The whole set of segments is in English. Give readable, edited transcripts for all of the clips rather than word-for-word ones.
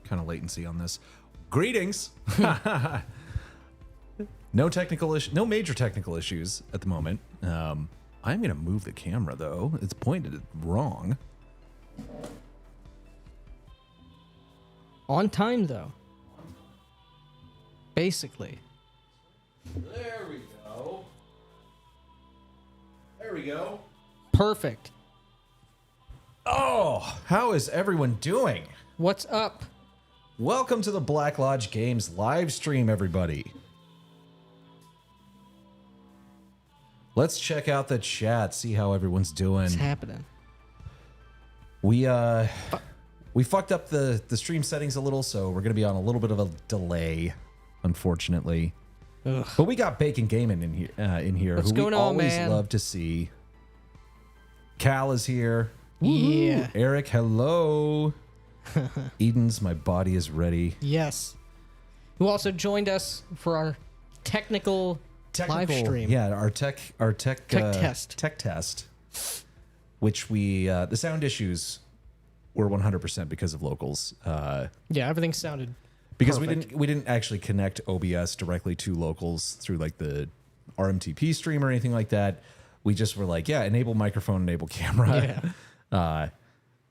kind of latency on this. Greetings. No major technical issues at the moment. I'm going to move the camera, though. It's pointed wrong. On time, though. Basically. There we go. There we go. Perfect. Oh, how is everyone doing? What's up? Welcome to the Black Lodge Games live stream, everybody. Let's check out the chat, see how everyone's doing. What's happening? We fucked up the stream settings a little, so we're gonna be on a little bit of a delay, unfortunately. Ugh. But we got Bacon Gaming in here, What's who going we on, always man? love to see. Cal is here. Yeah. Eric, hello. Eden's My Body is Ready. Yes. Who also joined us for our technical live stream. Yeah, our tech test. Tech test, which we the sound issues were 100% because of locals. Yeah, everything sounded Because perfect. we didn't actually connect OBS directly to locals through like the RMTP stream or anything like that. We just were like, yeah, enable microphone, enable camera. Yeah.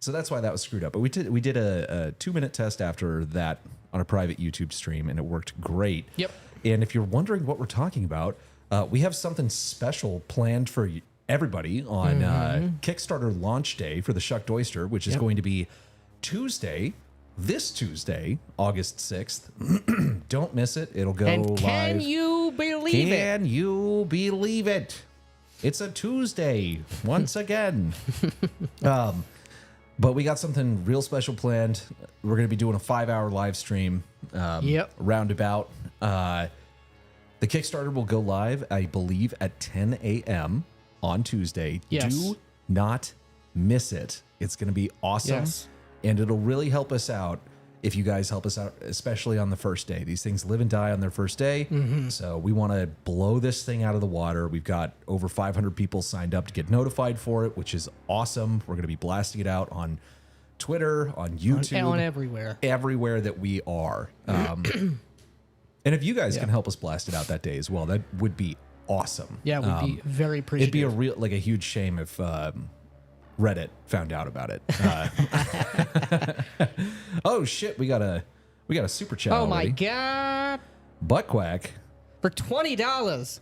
So that's why that was screwed up. But we did a 2-minute test after that on a private YouTube stream, and it worked great. Yep. And if you're wondering what we're talking about, we have something special planned for everybody on Kickstarter launch day for the Shucked Oyster, which is going to be this Tuesday, August 6th. Don't miss it. It'll go And live. can you believe it? Can you believe it? It's a Tuesday once again. But we got something real special planned. We're going to be doing a 5-hour live stream. Roundabout. The Kickstarter will go live, I believe, at 10 a.m. on Tuesday. Yes. Do not miss it. It's going to be awesome. Yes. And it'll really help us out if you guys help us out, especially on the first day. These things live and die on their first day. So we want to blow this thing out of the water. We've got over 500 people signed up to get notified for it, which is awesome. We're going to be blasting it out on Twitter, on YouTube. On everywhere. Everywhere that we are. And if you guys can help us blast it out that day as well, that would be awesome. Yeah, it would be very It'd be appreciative. a huge shame if Reddit found out about it. Oh shit, we got a super chat. Oh my already. God. Butt quack. For $20.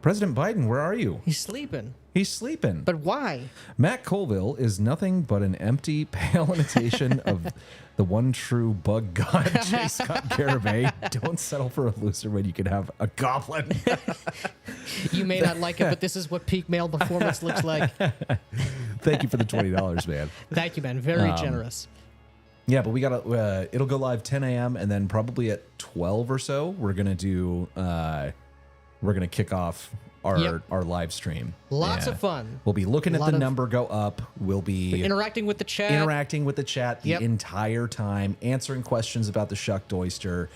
President Biden, where are you? He's sleeping. He's sleeping. But why? Matt Colville is nothing but an empty, pale imitation of the one true bug god, J. Scott Garibay. Don't settle for a loser when you can have a goblin. You may not like it, but this is what peak male performance looks like. Thank you for the $20, man. Thank you, man. Very generous. Yeah, but we got it'll go live 10 a.m. and then probably at 12 or so, we're gonna kick off our live stream. Lots of fun. We'll be looking at Lot the of- number go up. We'll be Interacting with the chat. the entire time, answering questions about the Shucked Oyster,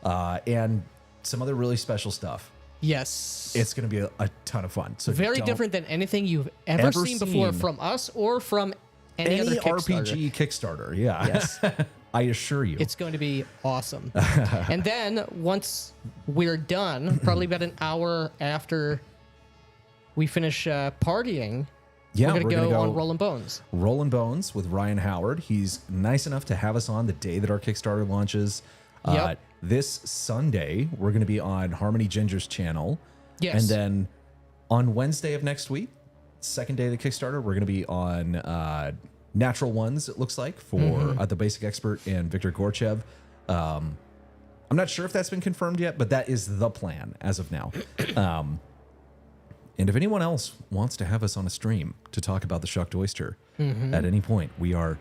and some other really special stuff. Yes. It's going to be a ton of fun. So Very don't- different than anything you've ever seen before from us or from any other Kickstarter. RPG Kickstarter. Yeah. Yes. I assure you. It's going to be awesome. And then once we're done, probably about an hour after we finish partying, yeah, we're going to go on Rollin' Bones. Rollin' Bones with Ryan Howard. He's nice enough to have us on the day that our Kickstarter launches. Yep. This Sunday, we're going to be on Harmony Ginger's channel. Yes. And then on Wednesday of next week, second day of the Kickstarter, we're going to be on Natural Ones, it looks like, for The Basic Expert and Victor Gorchev. I'm not sure if that's been confirmed yet, but that is the plan as of now. And if anyone else wants to have us on a stream to talk about the Shucked Oyster at any point, we are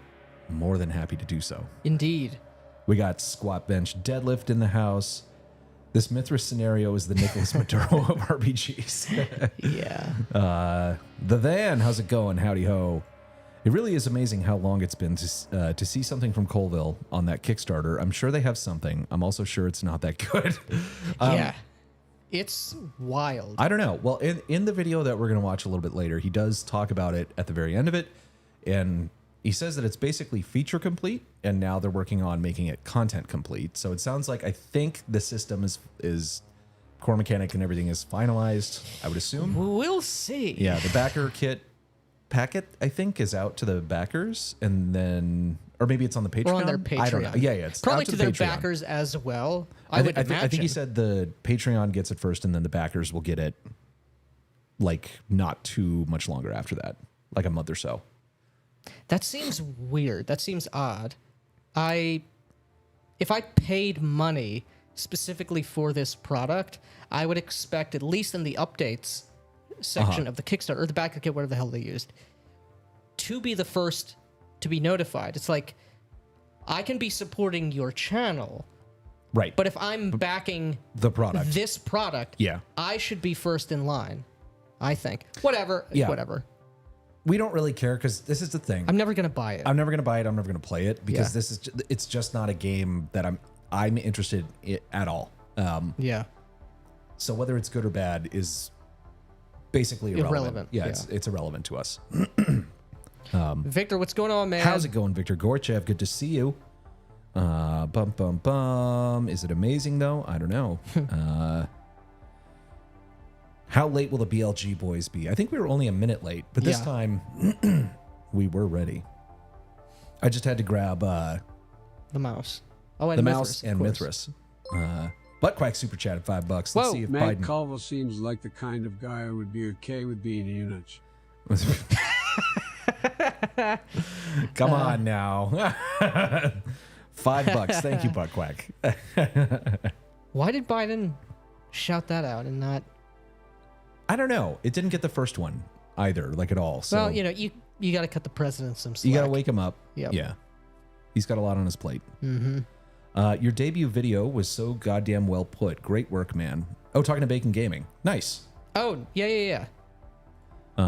more than happy to do so. Indeed. We got squat bench deadlift in the house. This Mithras scenario is the Nicholas Maduro of RPGs. Yeah. The Van, how's it going? Howdy ho. It really is amazing how long it's been to see something from Colville on that Kickstarter. I'm sure they have something. I'm also sure it's not that good. Yeah. It's wild. I don't know. Well, in the video that we're going to watch a little bit later, he does talk about it at the very end of it. And he says that it's basically feature complete, and now they're working on making it content complete. So it sounds like I think the system is core mechanic and everything is finalized, I would assume. We'll see. Yeah, the backer kit packet, I think, is out to the backers, and then, or maybe it's on the Patreon. Or on their Patreon. I don't know. Yeah, it's probably out to the their Patreon. backers as well. I would imagine. I think he said the Patreon gets it first, and then the backers will get it like not too much longer after that, like a month or so. That seems weird. That seems odd. If I paid money specifically for this product, I would expect, at least in the updates section of the Kickstarter, or the backer kit, whatever the hell they used, to be the first to be notified. It's like, I can be supporting your channel, Right. but if I'm backing the product, this product, yeah, I should be first in line, I think. Whatever. Yeah. Whatever. we don't really care because this is the thing. I'm never going to buy it. I'm never going to buy it. I'm never going to play it because Yeah. it's just not a game that I'm interested in at all. Yeah. So whether it's good or bad is basically irrelevant. Yeah, Yeah. it's irrelevant to us. Victor, what's going on, man? How's it going, Victor Gorchev? Good to see you. Bum bum bum. Is it amazing though? I don't know. How late will the BLG boys be? I think we were only a minute late, but this Yeah. time we were ready. I just had to grab The mouse. Oh, and the Mithras, mouse of and course. Mithras. Buttquack super chat at $5. Let's Whoa. see if Matt Biden. Colville seems like the kind of guy who would be okay with being a eunuch. Come on now. $5. Thank you, Buttquack. Why did Biden shout that out and not? I don't know. It didn't get the first one either, like at all. So Well, you got to cut the president some slack. you got to wake him up. Yep. Yeah. He's got a lot on his plate. Mm-hmm. Your debut video was so goddamn well put. Great work, man. Oh, talking to Bacon Gaming. Nice. Oh, yeah.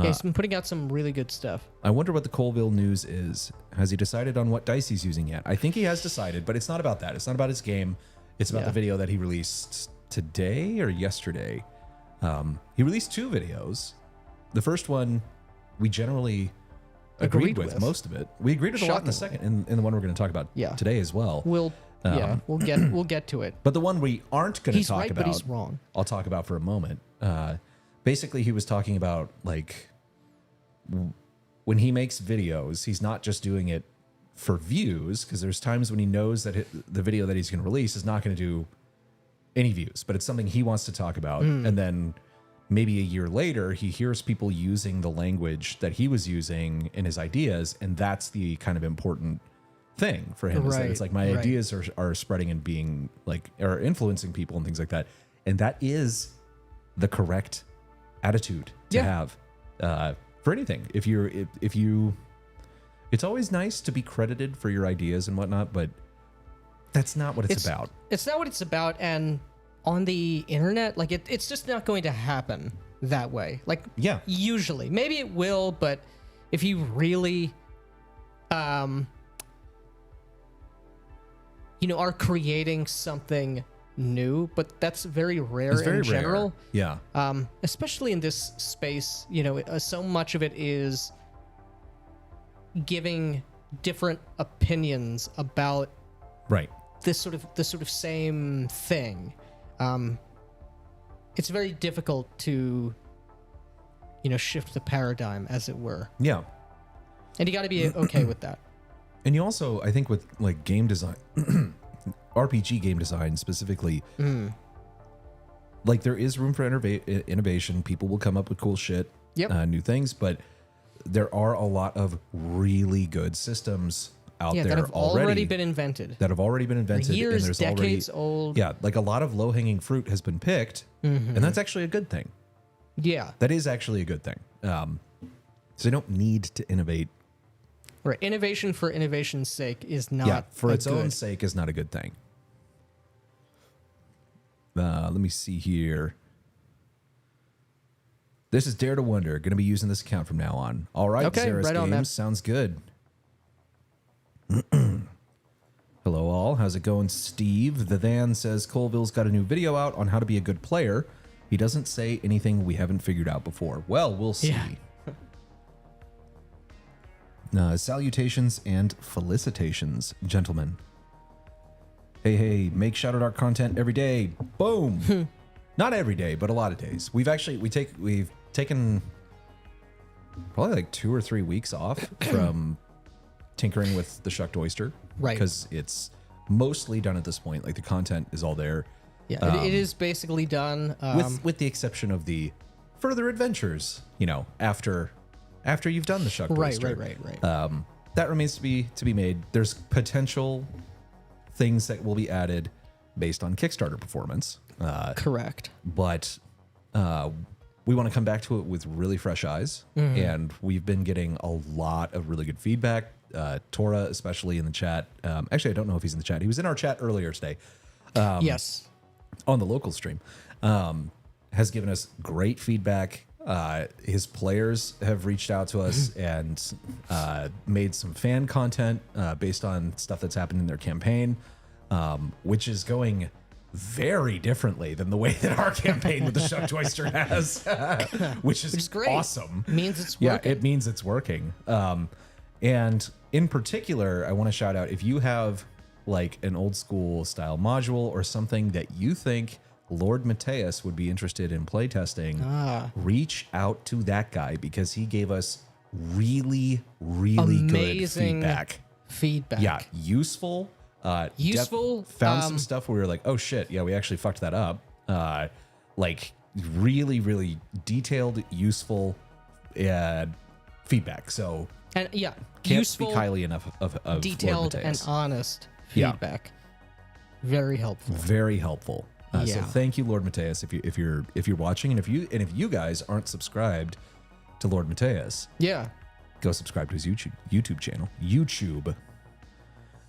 He's been putting out some really good stuff. I wonder what the Colville news is. Has he decided on what dice he's using yet? I think he has decided, but it's not about that. It's not about his game. It's about Yeah. the video that he released today or yesterday. He released 2 videos. The first one we generally agreed with most of it. We agreed with a lot in the Shockingly. second, in the one we're going to talk about Yeah. today as well. We'll get to it. But the one we aren't going to He's talk right, about, but he's wrong. I'll talk about for a moment. Basically, he was talking about like when he makes videos, he's not just doing it for views, because there's times when he knows that the video that he's going to release is not going to do any views, but it's something he wants to talk about. And then maybe a year later, he hears people using the language that he was using in his ideas, and that's the kind of important thing for him. Is that Right, it's like my right. ideas are spreading and being like, or influencing people and things like that. And that is the correct attitude to Yeah. have for anything. If you, it's always nice to be credited for your ideas and whatnot, but that's not what it's about. It's not what it's about, and on the internet, like it's just not going to happen that way. Like, Yeah. usually, maybe it will, but if you really, are creating something new, but that's very rare It's very in general. rare. Yeah. Especially in this space, so much of it is giving different opinions about Right. this sort of same thing. It's very difficult to shift the paradigm, as it were, Yeah. and you got to be okay with that. And you also, I think, with like game design, RPG game design specifically, like there is room for innovation. People will come up with cool shit, Yep. new things, but there are a lot of really good systems out Yeah, there that have already been invented. that have already been invented. Years, and there's decades already, old. Yeah, like a lot of low hanging fruit has been picked, and that's actually a good thing. Yeah. That is actually a good thing. So they don't need to innovate. Right. Innovation for innovation's sake is not. Yeah, for a its own good- sake is not a good thing. Let me see here. This is Dare to Wonder. Going to be using this account from now on. All right, Okay, Xeris right on, man. Games. Sounds good. Hello, all. How's it going, Steve? The Van says Colville's got a new video out on how to be a good player. He doesn't say anything we haven't figured out before. Well, we'll see. Yeah. Salutations and felicitations, gentlemen. Hey, make Shadowdark content every day. Boom. Not every day, but a lot of days. We've taken probably like 2 or 3 weeks off from tinkering with the Shucked Oyster. Right. Because it's mostly done at this point. Like the content is all there. Yeah, it is basically done. With the exception of the further adventures, after you've done the Shucked Oyster. Right. That remains to be made. There's potential things that will be added based on Kickstarter performance. Correct. But we want to come back to it with really fresh eyes. And we've been getting a lot of really good feedback. Tora, especially in the chat. Actually, I don't know if he's in the chat. He was in our chat earlier today. Yes. On the local stream. Has given us great feedback. His players have reached out to us and made some fan content based on stuff that's happened in their campaign, which is going very differently than the way that our campaign with the Shucked Oyster has, which is great. awesome. Means it's working. Yeah, it means it's working. And in particular, I want to shout out if you have like an old school style module or something that you think Lord Mateus would be interested in playtesting, reach out to that guy because he gave us really, really amazing good feedback. Yeah, useful. Found some stuff where we were like, oh shit, yeah, we actually fucked that up. Like really, really detailed, useful feedback. So and yeah, can't useful, speak highly enough of detailed Lord and Mateus. honest feedback. Very helpful. Very helpful. So thank you, Lord Mateus, if you're watching, and if you guys aren't subscribed to Lord Mateus, go subscribe to his YouTube channel. YouTube.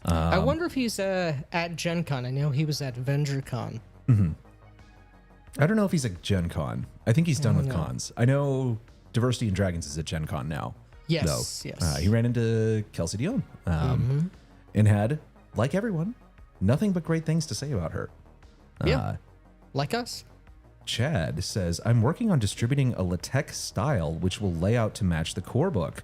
I wonder if he's at Gen Con. I know he was at VengerCon. I don't know if he's at Gen Con. I think he's done with cons. I know Diversity and Dragons is at Gen Con now. Yes, though. yes. He ran into Kelsey Dion and had, like everyone, nothing but great things to say about her. Like us. Chad says, I'm working on distributing a LaTeX style which will lay out to match the core book.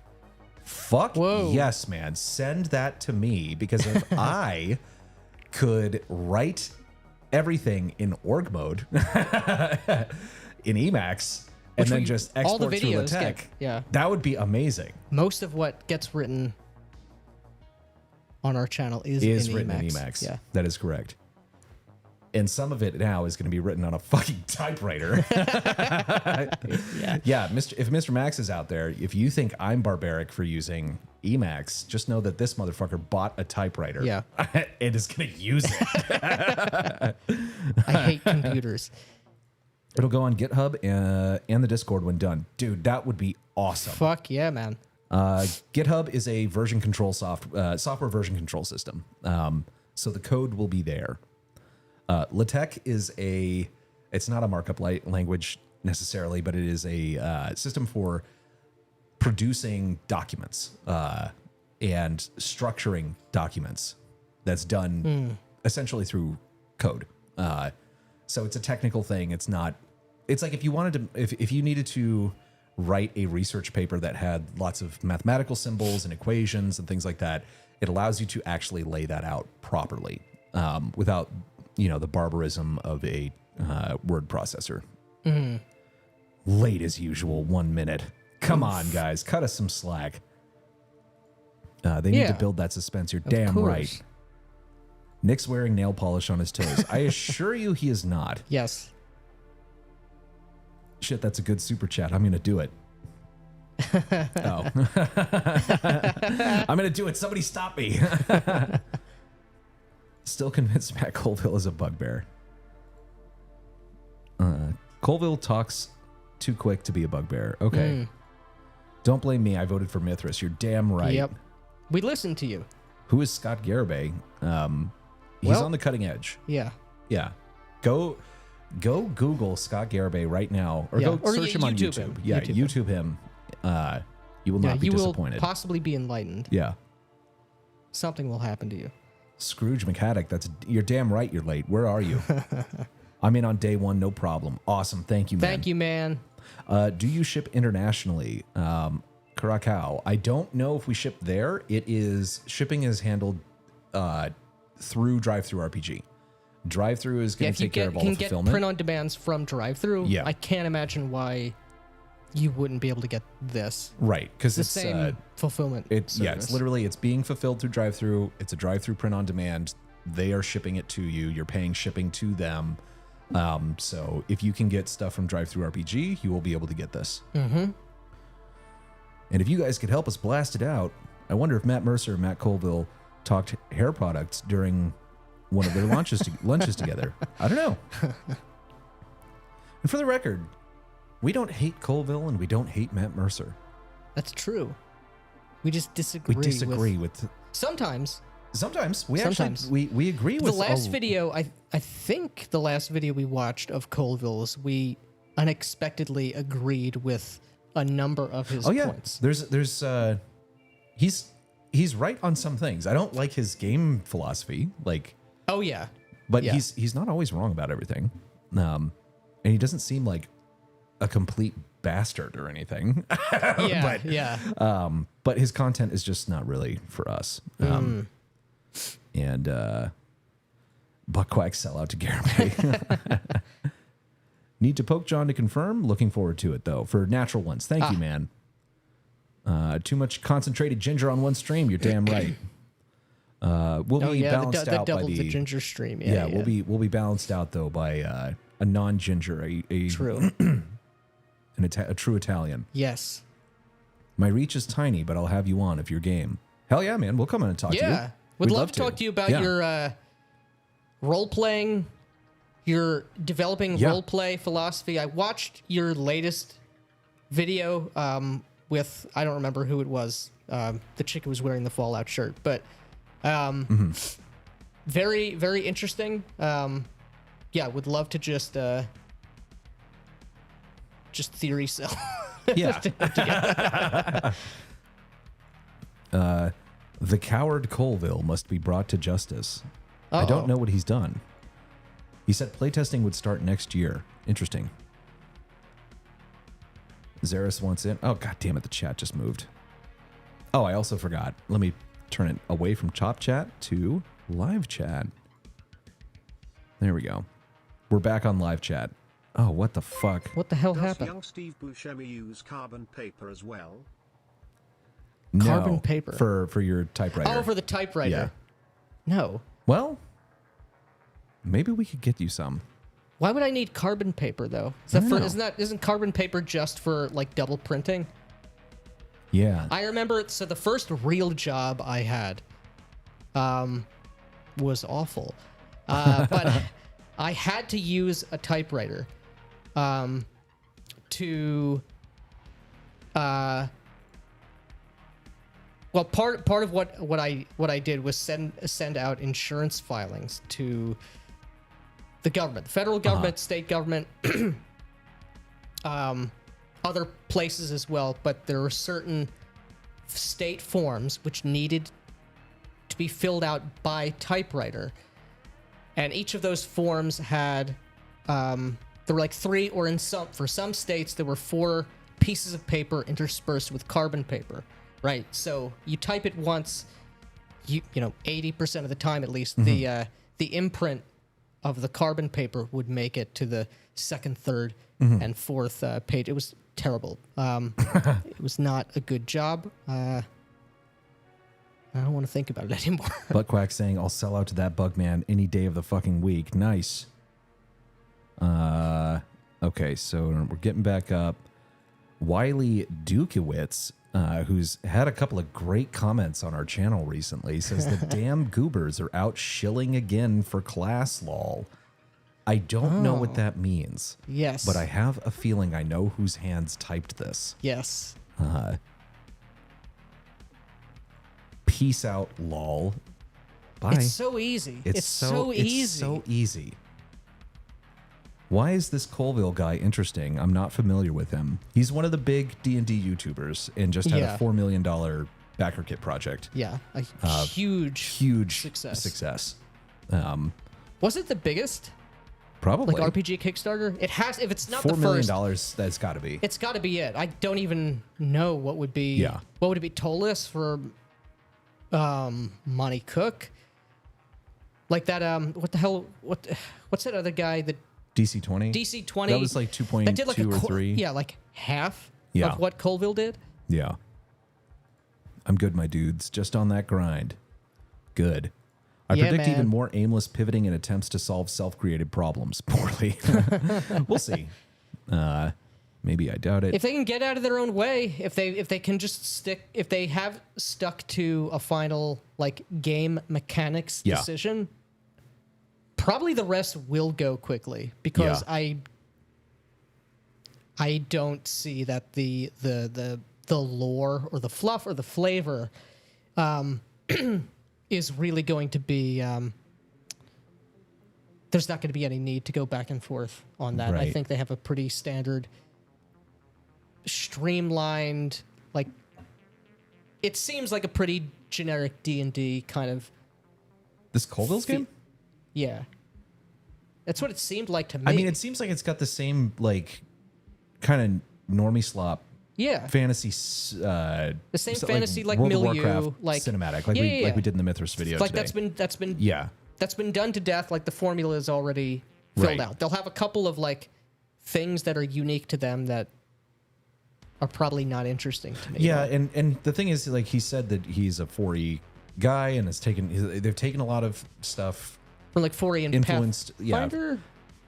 Fuck yes, man. Send that to me because if I could write everything in org mode in Emacs and then just export through LaTeX, that would be amazing. Most of what gets written on our channel is written in Emacs. Yeah. That is correct. And some of it now is going to be written on a fucking typewriter. Yeah. If Mr. Max is out there, if you think I'm barbaric for using Emacs, just know that this motherfucker bought a typewriter. Yeah. And is going to use I hate computers. It'll go on GitHub and the Discord when done. Dude, that would be awesome. Fuck yeah, man. GitHub is a version control software version control system. So the code will be there. LaTeX is it's not a markup language necessarily, but it is a system for producing documents and structuring documents that's done essentially through code. So it's a technical thing. It's like if you wanted to, if you needed to write a research paper that had lots of mathematical symbols and equations and things like that, it allows you to actually lay that out properly without the barbarism of a word processor. Late as usual, 1 minute. Come on, guys. Cut us some slack. They need to build that suspense. You're damn right. Nick's wearing nail polish on his toes. I assure you he is not. Yes. Shit, that's a good super chat. I'm going to do it. Oh. I'm going to do it. Somebody stop me. Still convinced Matt Colville is a bugbear. Colville talks too quick to be a bugbear. Okay. Don't blame me. I voted for Mithras. You're damn right. Yep. We listened to you. Who is Scott Garibay? He's on the cutting edge. Yeah. Yeah. Go Google Scott Garibay right now, or go search him on YouTube. YouTube him. You will not be disappointed. You will possibly be enlightened. Yeah. Something will happen to you. Scrooge McHaddock, you're damn right you're late. Where are you? I'm in on day one, no problem. Awesome. Thank you, man. Thank you, man. Do you ship internationally? Curacao. I don't know if we ship there. Shipping is handled through Drive-Thru RPG. Drive-Thru is going to take care of all the fulfillment. If you can get print-on-demands from Drive-Thru, yeah. I can't imagine why you wouldn't be able to get this. Right, because it's the same fulfillment service. Yeah, it's literally, it's being fulfilled through Drive-Thru. It's a Drive-Thru print-on-demand. They are shipping it to you. You're paying shipping to them. So if you can get stuff from Drive-Thru RPG, you will be able to get this. Mm-hmm. And if you guys could help us blast it out, I wonder if Matt Mercer and Matt Colville talked hair products during one of their lunches together. I don't know. And for the record, we don't hate Colville and we don't hate Matt Mercer. That's true. We just disagree. with sometimes we actually we agree with the last video. I think the last video we watched of Colville's, we unexpectedly agreed with a number of his points. There's he's right on some things. I don't like his game philosophy, but he's not always wrong about everything. And he doesn't seem like a complete bastard or anything. But his content is just not really for us. And Buckquack sell out to Garibay. Need to poke John to confirm. Looking forward to it though. For natural ones. Thank you, man. Too much concentrated ginger on one stream. You're damn right. We'll be balanced out by the ginger stream. We'll be balanced out though by a non-ginger, true, a true Italian. Yes. My reach is tiny, but I'll have you on if you're game. Hell yeah, man. We'll come in and talk to you. Yeah. We'd love to talk to you about your role-playing, your developing role-play philosophy. I watched your latest video with, I don't remember who it was, the chick who was wearing the Fallout shirt, but very, very interesting. Would love to just theory sell. Yeah. The coward Colville must be brought to justice. I don't know what he's done. He said playtesting would start next year. Interesting. Zaris wants in. Oh, god damn it. The chat just moved. Oh, I also forgot. Let me turn it away from Chop Chat to live chat. There we go. We're back on live chat. Oh, what the fuck? What the hell Does happened? young Steve Buscemi use carbon paper as well? Carbon paper for your typewriter. Oh, for the typewriter. Yeah. No. Well, maybe we could get you some. Why would I need carbon paper though? Isn't carbon paper just for like double printing? Yeah. I remember. So the first real job I had, was awful, but I had to use a typewriter, to. Well, part of what I did was send out insurance filings to the government, the federal government, state government, other places as well. But there were certain state forms which needed to be filled out by typewriter, and each of those forms had there were like 3, or for some states there were 4 pieces of paper interspersed with carbon paper. Right, so you type it once, you know, 80% of the time at least, the imprint of the carbon paper would make it to the 2nd, 3rd, and 4th page. It was terrible. It was not a good job. I don't want to think about it anymore. Buttquack saying, "I'll sell out to that bug man any day of the fucking week." Nice. Okay, so we're getting back up. Wiley Dukowitz, who's had a couple of great comments on our channel recently, says the damn goobers are out shilling again for class lol. I don't know what that means. Yes. But I have a feeling I know whose hands typed this. Yes. Peace out, lol. Bye. It's so easy. It's so easy. It's so easy. Why is this Colville guy interesting? I'm not familiar with him. He's one of the big D&D YouTubers and just had a $4 million backer kit project. Yeah, a huge success. Was it the biggest? Probably. Like RPG Kickstarter? It has, if it's not $4 the million, first, that's got to be. it's got to be it. I don't even know what would be. Yeah. What would it be? Tolus for Monty Cook? Like that, what the hell, what's that other guy that DC-20? DC-20? That was like 2.2 that did like or 3. Yeah, like half Yeah. of what Colville did. Yeah. I'm good, my dudes. Just on that grind. Good. I Yeah, predict man. even more aimless pivoting and attempts to solve self-created problems. Poorly. We'll see. Maybe I doubt it. If they can get out of their own way, if they can just stick, if they have stuck to a final like game mechanics Yeah. decision, probably the rest will go quickly because Yeah. I don't see that the lore or the fluff or the flavor is really going to be. There's not going to be any need to go back and forth on that. I Right. think they have a pretty standard, streamlined, like it seems like a pretty generic D&D kind of. This Colville's game? Yeah, that's what it seemed like to me. I mean, it seems like it's got the same, like, kind of normie slop yeah, fantasy. the same fantasy like World of milieu, Warcraft like cinematic, like yeah, like we did in the Mithras video like today. that's been Yeah. that's been done to death. Like the formula is already filled Right. out. They'll have a couple of like things that are unique to them that are probably not interesting to me. Yeah, and the thing is, like, he said that he's a 4E guy and has taken. They've taken a lot of stuff. Or like 4E and Influenced- yeah. Pathfinder.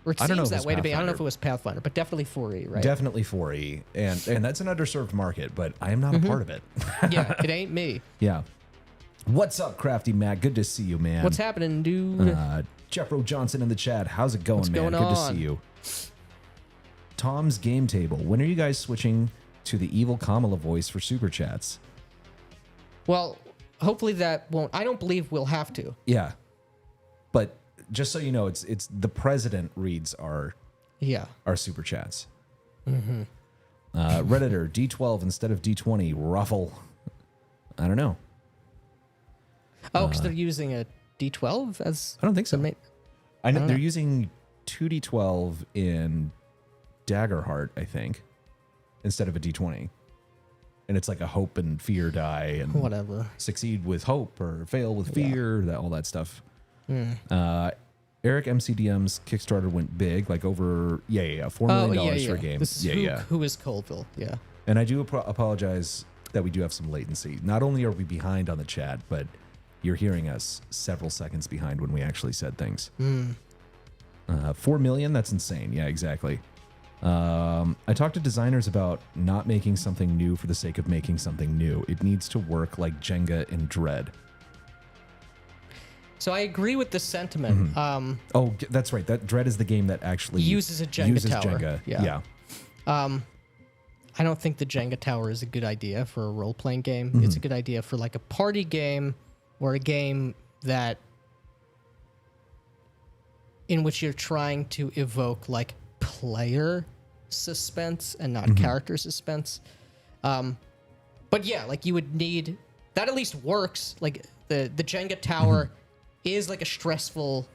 Or it I don't know seems if that it's way to be. I don't know if Pathfinder. it was Pathfinder, but definitely 4E, right? Definitely 4E, and that's an underserved market, but I am not a part of it. Yeah, it ain't me. Yeah. What's up, Crafty Matt? Good to see you, man. What's happening, dude? Jeffro Johnson in the chat. How's it going, What's man? going Good to on? see you. Tom's Game Table. When are you guys switching to the evil Kamala voice for super chats? Well, hopefully that won't. I don't believe we'll have to. Yeah, but just so you know, it's the president reads our Yeah. super chats. Mm-hmm. Redditor D12 instead of D20. Ruffle. I don't know. Oh, because they're using a D12 as. I don't think so. I know don't they're know. using 2d12 in Daggerheart, I think, instead of a d20, and it's like a hope and fear die, and Whatever. succeed with hope or fail with fear, all that stuff. Hmm. Eric MCDM's Kickstarter went big, like over $4 million for a game. This is who is Colville? Yeah. And I do apologize that we do have some latency. Not only are we behind on the chat, but you're hearing us several seconds behind when we actually said things. 4 million? That's insane. Yeah, exactly. I talked to designers about not making something new for the sake of making something new. It needs to work like Jenga in Dread. So I agree with the sentiment. Oh, that's right. That Dread is the game that actually Uses a Jenga tower. Jenga. Yeah. I don't think the Jenga tower is a good idea for a role-playing game. It's a good idea for like a party game or a game that in which you're trying to evoke like player suspense and not character suspense. But yeah, like you would need that at least works. Like the Jenga tower is like a stressful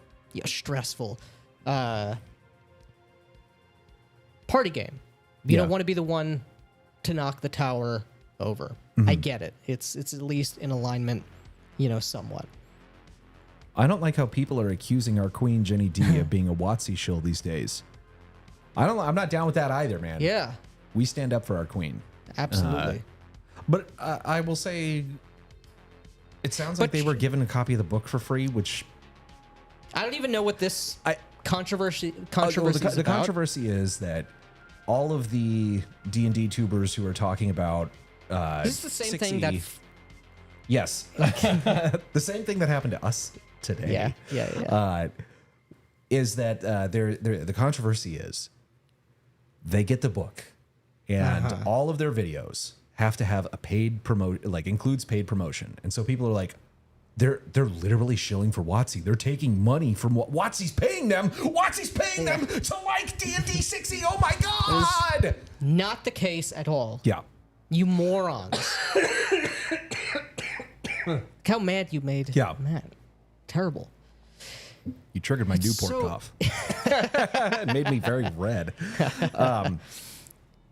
party game. You don't want to be the one to knock the tower over. I get it. It's at least in alignment, somewhat. I don't like how people are accusing our queen Jenny D of being a WotC shill these days. I'm not down with that either, man. Yeah, We stand up for our queen. absolutely. But I will say, it sounds like But they were given a copy of the book for free, which I don't even know what this controversy the is about. controversy is that all of the D&D tubers who are talking about This is the same thing that. yes, the same thing that happened to us today. Yeah. Is that the controversy is they get the book and all of their videos have to have a paid includes paid promotion, and so people are like, they're literally shilling for WotC. They're taking money from what WotC's paying them. WotC's paying them to like D&D 6e. Oh my god! Not the case at all. Yeah. You morons. Look how mad you made Yeah. Matt. Terrible. You triggered my Newport so- cough. It made me very red.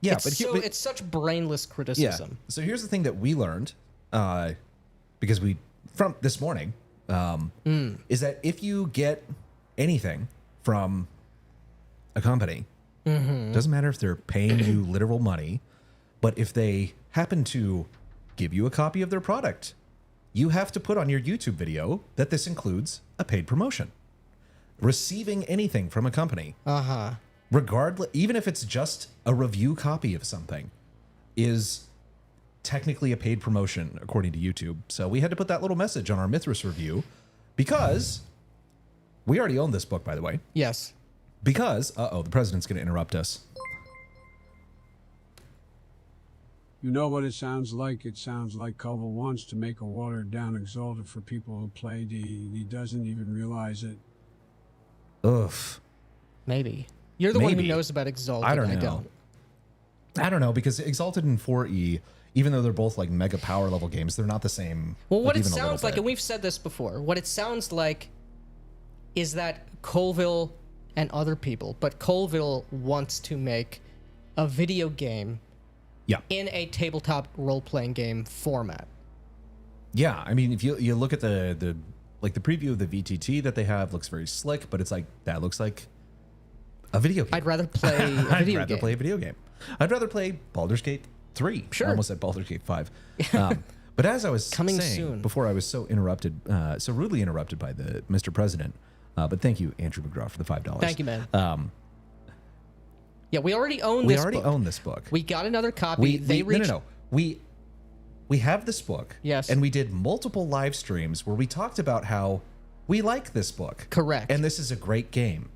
Yeah, It's such brainless criticism. So here's the thing that we learned, because from this morning, is that if you get anything from a company, doesn't matter if they're paying you literal money, but if they happen to give you a copy of their product, you have to put on your YouTube video that this includes a paid promotion. Receiving anything from a company, regardless, even if it's just a review copy of something, is technically a paid promotion according to YouTube. So we had to put that little message on our Mithras review because we already own this book, by the way. Yes. Because, the president's going to interrupt us. You know what it sounds like? It sounds like Colville wants to make a watered-down Exalted for people who played. He doesn't even realize it. Ugh. Maybe. You're the one who Maybe. knows about Exalted. I don't know. I don't know, because Exalted and 4E, even though they're both like mega power level games, they're not the same. Well, what like, it even a little sounds like, bit. and we've said this before, what it sounds like is that Colville and other people, but Colville wants to make a video game Yeah. in a tabletop role-playing game format. Yeah, I mean, if you look at the preview of the VTT that they have, looks very slick, but it's like that looks like a video game. I'd rather play a video I'd game. rather play a video game. I'd rather play Baldur's Gate 3. Sure. I almost said Baldur's Gate 5. But as I was Coming saying soon. before, I was so rudely interrupted by the Mr. President. But thank you, Andrew McGraw, for the $5. Thank you, man. Yeah, we already own this book. own this book. We got another copy. No. We have this book. Yes. And we did multiple live streams where we talked about how we like this book. Correct. And this is a great game.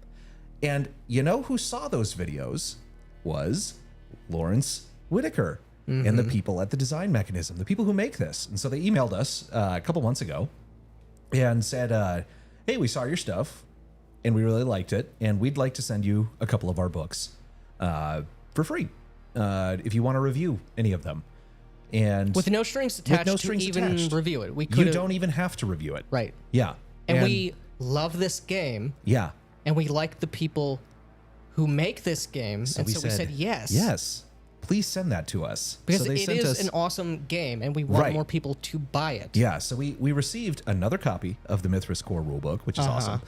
And you know who saw those videos was Lawrence Whitaker and the people at the Design Mechanism, the people who make this. And so they emailed us a couple months ago and said, hey, we saw your stuff and we really liked it. And we'd like to send you a couple of our books for free if you want to review any of them. And with no strings attached to even review it. We could. You don't even have to review it. Right. Yeah. And we love this game. Yeah. And we like the people who make this game. So we said yes. Yes. Please send that to us. Because So they it sent is us- an awesome game and we want Right. more people to buy it. Yeah, so we received another copy of the Mithras Core rulebook, which is awesome.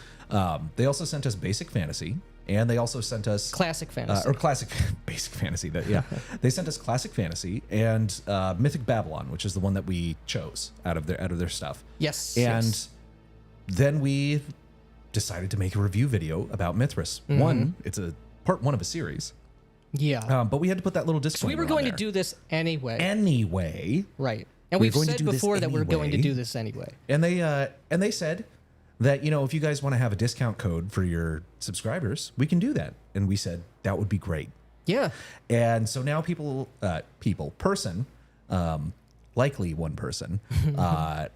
They also sent us Basic Fantasy, and they also sent us Classic Fantasy. or Classic Basic Fantasy. They sent us Classic Fantasy and Mythic Babylon, which is the one that we chose out of their stuff. Yes. And yes. then we decided to make a review video about Mithras. One, it's a part one of a series. Yeah. But we had to put that little So disclaimer we were going on to there. do this anyway. Anyway. Right. And We're we've going to said do this before that we're going to anyway. do this anyway. And they said that, you know, if you guys want to have a discount code for your subscribers, we can do that. And we said that would be great. Yeah. And so now likely one person, are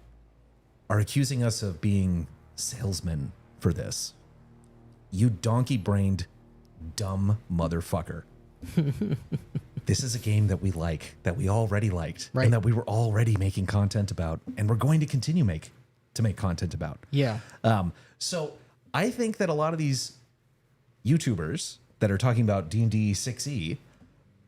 accusing us of being salesmen for this. You donkey-brained, dumb motherfucker. This is a game that we like, that we already liked, Right. and that we were already making content about, and we're going to continue to make content about. Yeah. So I think that a lot of these YouTubers that are talking about D&D 6e,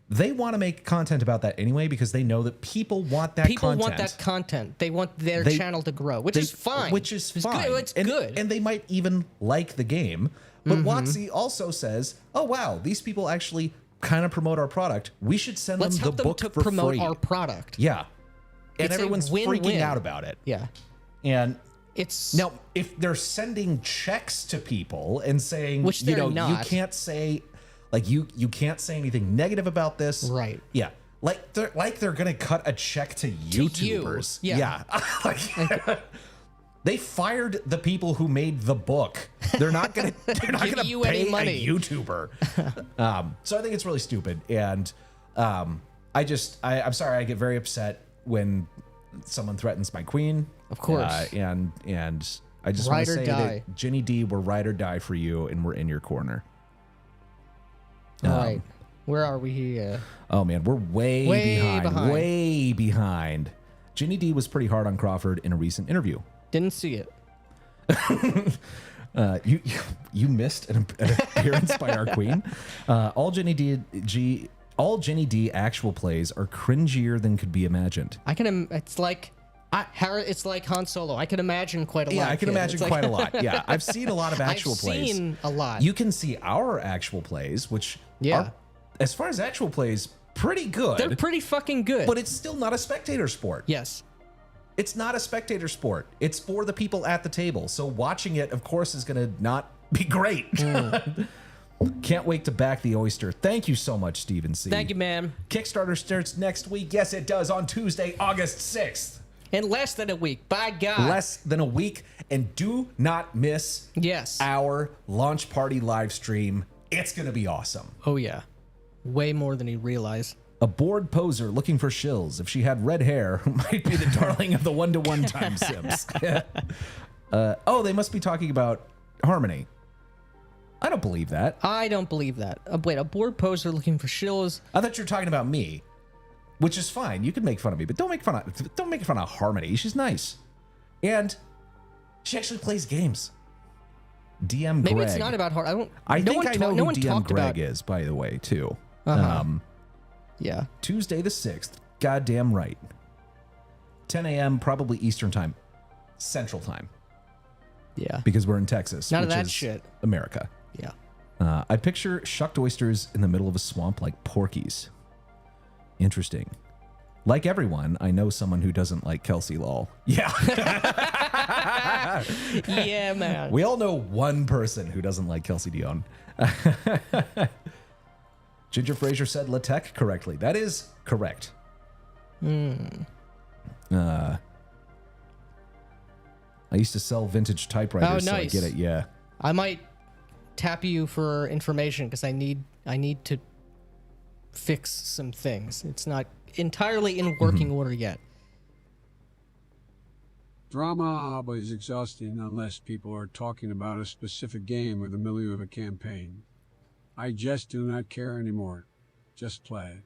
they want to make content about that anyway because they know that people want that People content. want that content. They want their channel to grow, which is fine. Which is fine. Good. It's and, good. And they might even like the game. But WotC also says, oh, wow, these people actually kind of promote our product. We should send Let's them help the them book to for promote free. our product. Yeah. And It's a everyone's win-win. freaking out about it. Yeah. And It's now, if they're sending checks to people and saying, Which you they're know, you not. can't say, like, you can't say anything negative about this. Right. Yeah. Like they're gonna cut a check to YouTubers. you. Yeah. Like, they fired the people who made the book. They're not gonna Give you any pay money. a YouTuber. So I think it's really stupid. And I'm sorry, I get very upset when someone threatens my queen. Of course. And I just want Ride to or say die. that Ginny D, we're ride or die for you, and we're in your corner. all right. Where are we here? Oh man, we're way behind. Way behind. Ginny D was pretty hard on Crawford in a recent interview. Didn't see it. You missed an appearance by our queen. All Jenny D actual plays are cringier than could be imagined. It's like Han Solo. I can imagine quite a lot. Yeah, I can kid. imagine It's quite a lot. Yeah, I've seen a lot of actual I've plays. seen a lot. You can see our actual plays, which Yeah. are, as far as actual plays, pretty good. They're pretty fucking good. But it's still not a spectator sport. yes. It's not a spectator sport. It's for the people at the table. So watching it, of course, is going to not be great. Can't wait to back the oyster. Thank you so much, Stephen C. Thank you, man. Kickstarter starts next week. Yes, it does, on Tuesday, August 6th. In less than a week. By God. Less than a week. And do not miss Yes. our launch party live stream. It's going to be awesome. Oh, yeah. Way more than you realize. A bored poser looking for shills. If she had red hair, might be the darling of the 1-to-1 time sims. They must be talking about Harmony. I don't believe that. I don't believe that. Wait, a bored poser looking for shills. I thought you were talking about me, which is fine. You can make fun of me, but don't make fun of Harmony. She's nice, and she actually plays games. DM Greg. Maybe it's not about her. I think I know no who one DM talked Greg about, is, by the way, too. Yeah. Tuesday the 6th. Goddamn right. 10 a.m. probably Eastern time, Central time, Yeah. because we're in Texas. None of which that is shit. America. Yeah. I picture shucked oysters in the middle of a swamp like porkies. Interesting. Like everyone, I know someone who doesn't like Kelsey Lol. Yeah. Yeah, man. We all know one person who doesn't like Kelsey Dion. Ginger Fraser said LaTeX correctly. That is correct. I used to sell vintage typewriters, Oh, nice. so I get it. Yeah. I might tap you for information because I need to fix some things. It's not entirely in working order yet. Drama is exhausting unless people are talking about a specific game or the milieu of a campaign. I just do not care anymore. Just play.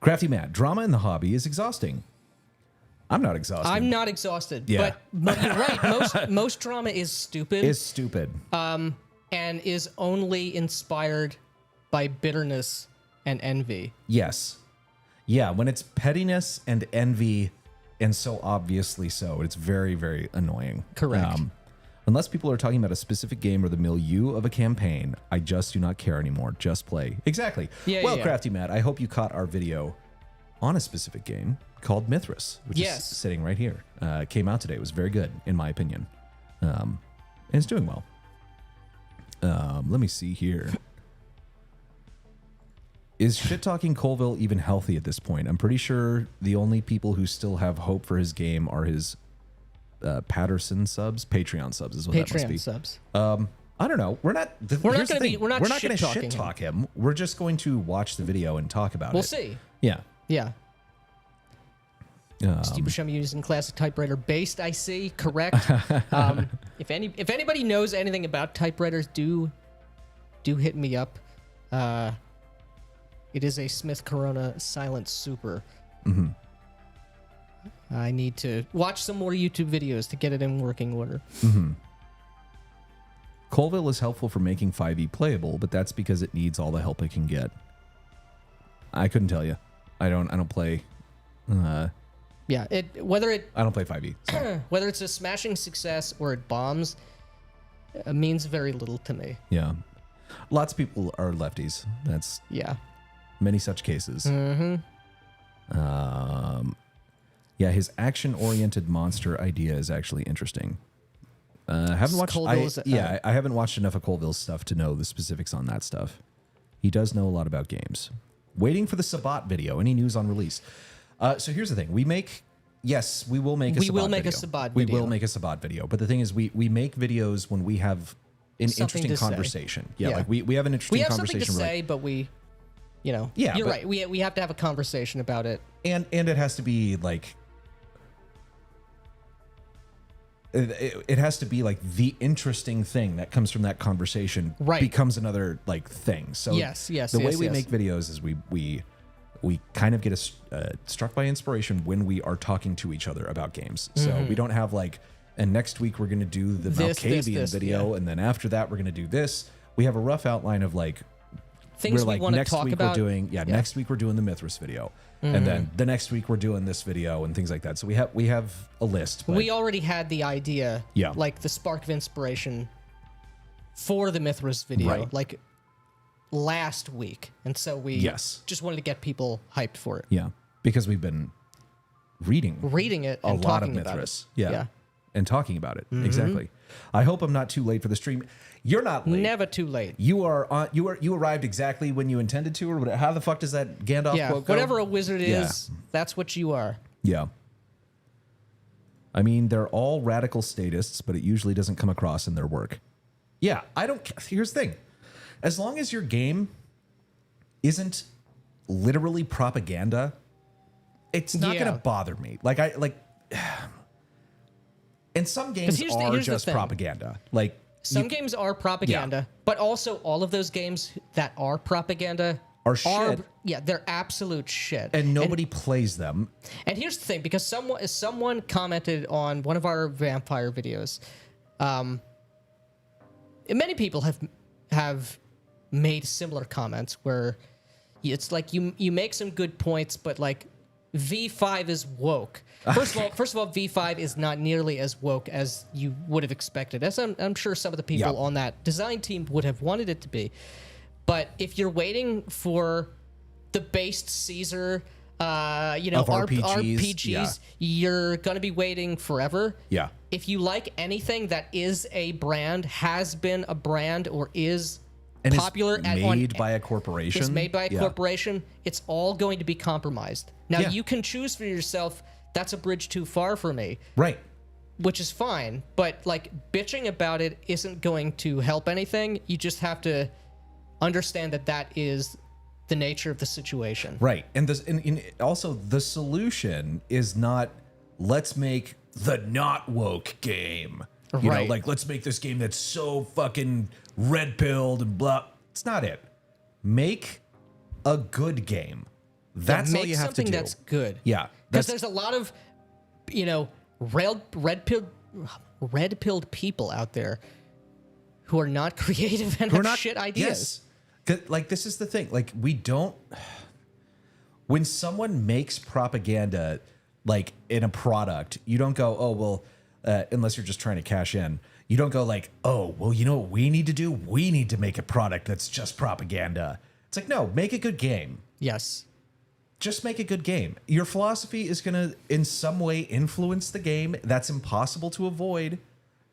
Crafty Matt, drama in the hobby is exhausting. I'm not exhausted. I'm not exhausted. Yeah. But you're right. Most drama is stupid. It's stupid. And is only inspired by bitterness and envy. Yes. Yeah, when it's pettiness and envy, and so obviously so, it's very, very annoying. Correct. Unless people are talking about a specific game or the milieu of a campaign, I just do not care anymore. Just play. Exactly. Yeah, well, yeah. Crafty Matt, I hope you caught our video on a specific game called Mithras, which is sitting right here. Came out today. It was very good, in my opinion. And it's doing well. Let me see here. Is shit-talking Colville even healthy at this point? I'm pretty sure the only people who still have hope for his game are his Patterson subs, Patreon subs is what that must be. Patreon subs. I don't know. We're not going to shit talk him. We're just going to watch the video and talk about it. We'll see. Yeah. Yeah. Steve Buscemi using classic typewriter based. I see. Correct. If anybody knows anything about typewriters, do hit me up. It is a Smith Corona Silent Super. Mm-hmm. I need to watch some more YouTube videos to get it in working order. Mm-hmm. Colville is helpful for making 5e playable, but that's because it needs all the help it can get. I couldn't tell you. I don't play. Yeah, I don't play 5e. So. Whether it's a smashing success or it bombs, means very little to me. Yeah, lots of people are lefties. That's many such cases. Mm-hmm. Yeah, his action-oriented monster idea is actually interesting. Haven't watched. I haven't watched enough of Colville's stuff to know the specifics on that stuff. He does know a lot about games. Waiting for the Sabat video. Any news on release? So here's the thing: we will make a Sabat video. But the thing is, we make videos when we have an interesting conversation. Yeah, like we have an interesting conversation. We have something to say, but you're right. We have to have a conversation about it, and it has to be like. It has to be like the interesting thing that comes from that conversation becomes another like thing. So the way we make videos is we kind of get struck by inspiration when we are talking to each other about games. So we don't have like And next week we're going to do the This, Malkavian video, yeah. and then after that we're going to do this. We have a rough outline of like Things we want to next talk week about. we're doing next week we're doing the Mithras video, and then the next week we're doing this video and things like that. So we have a list. But We already had the idea, Yeah. like the spark of inspiration for the Mithras video, Right. like last week, and so we Yes. just wanted to get people hyped for it. yeah, because we've been reading It a and lot of talking about Mithras, it. yeah, and talking about it exactly. I hope I'm not too late for the stream. You're not late. Never too late. You are on. You arrived exactly when you intended to, or how the fuck does that Gandalf Yeah, quote go? whatever a wizard Yeah. is, that's what you are. Yeah. I mean, they're all radical statists, but it usually doesn't come across in their work. Yeah, I don't. Here's the thing: as long as your game isn't literally propaganda, it's not Yeah. going to bother me. Like I like. And some games here's the- are here's the just thing. propaganda. Like Some games are propaganda, but also all of those games that are propaganda Are shit. Yeah, they're absolute shit. and nobody plays them. And here's the thing, because someone commented on one of our vampire videos. Many people have made similar comments where it's like you make some good points, but like V5 is woke. First of all, V5 is not nearly as woke as you would have expected, as I'm sure some of the people Yeah. on that design team would have wanted it to be. But if you're waiting for the based Caesar, Of RPGs, RPGs, you're gonna be waiting forever. Yeah. If you like anything that is a brand, has been a brand, or is And popular is at made by a corporation. it's made by a Yeah. corporation, it's all going to be compromised. Now Yeah. you can choose for yourself, that's a bridge too far for me, Right. which is fine, but like bitching about it isn't going to help anything. You just have to understand that is the nature of the situation. Right. And this and also the solution is not let's make the not woke game. You know, Right. like let's make this game that's so fucking red pilled and blah. It's not it. Make a good game. That's all Make you have to something do. that's good. Yeah. Because That's there's a lot of, red pilled people out there who are not creative and we're have not shit ideas. Yes. 'Cause, like this is the thing. Like we don't when someone makes propaganda like in a product, you don't go, oh well, unless you're just trying to cash in. You don't go like, oh well, you know what we need to do? We need to make a product that's just propaganda. It's like, no, make a good game. Yes. Just make a good game. Your philosophy is going to in some way influence the game. That's impossible to avoid,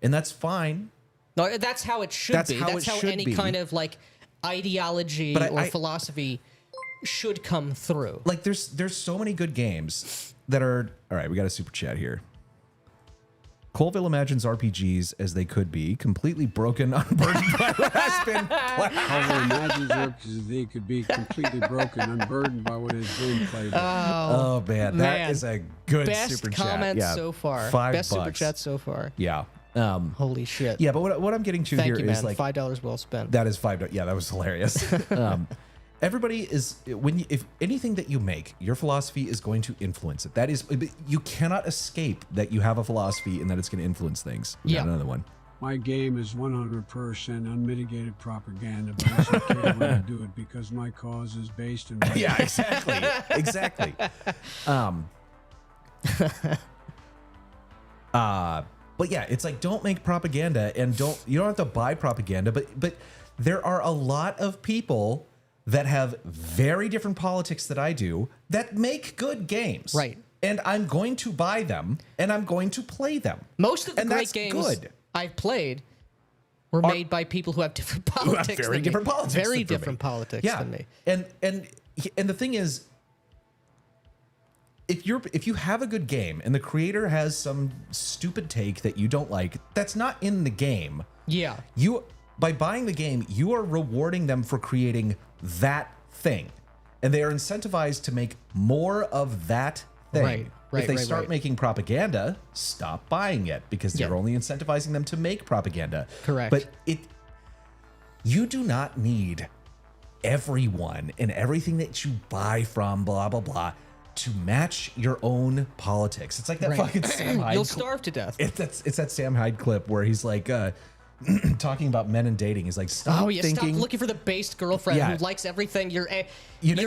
and that's fine. No, that's how it should That's be. how That's it how should any be. kind of like ideology But or I- philosophy should come through. Like there's so many good games that are all right. We got a super chat here. Colville imagines RPGs as they could be, completely broken, unburdened by what has been. Colville imagines orcs they could be completely broken, unburdened by what has been played. Oh man, that is a good Best super chat. comment Yeah, so far. $5. Best super chat so far. Yeah. Holy shit. Yeah, but what I'm getting to Thank here you, is man. like $5 well spent. that is $5. Yeah, that was hilarious. Everybody is if anything that you make, your philosophy is going to influence it. That is, you cannot escape that you have a philosophy and that it's going to influence things. We got Yeah. another one. My game is 100% unmitigated propaganda, but it's okay when I do it because my cause is based in Yeah, exactly, exactly. But yeah, it's like don't make propaganda and you don't have to buy propaganda, but there are a lot of people that have very different politics that I do that make good games. Right. And I'm going to buy them and I'm going to play them. Most of the And great that's games good. I've played were made by people who have different politics. Who have very than me. different politics. Very than for different me. politics Yeah. than me. And the thing is, if you have a good game and the creator has some stupid take that you don't like, that's not in the game. Yeah. By buying the game, you are rewarding them for creating that thing. And they are incentivized to make more of that thing. Right, if they right, start right. making propaganda, stop buying it because they're Yeah. only incentivizing them to make propaganda. Correct. But you do not need everyone and everything that you buy from blah blah blah to match your own politics. It's like that fucking Sam Hyde. You'll starve to death. It's that Sam Hyde clip where he's like talking about men and dating. He's like, stop thinking. Stop looking for the based girlfriend who likes everything. You're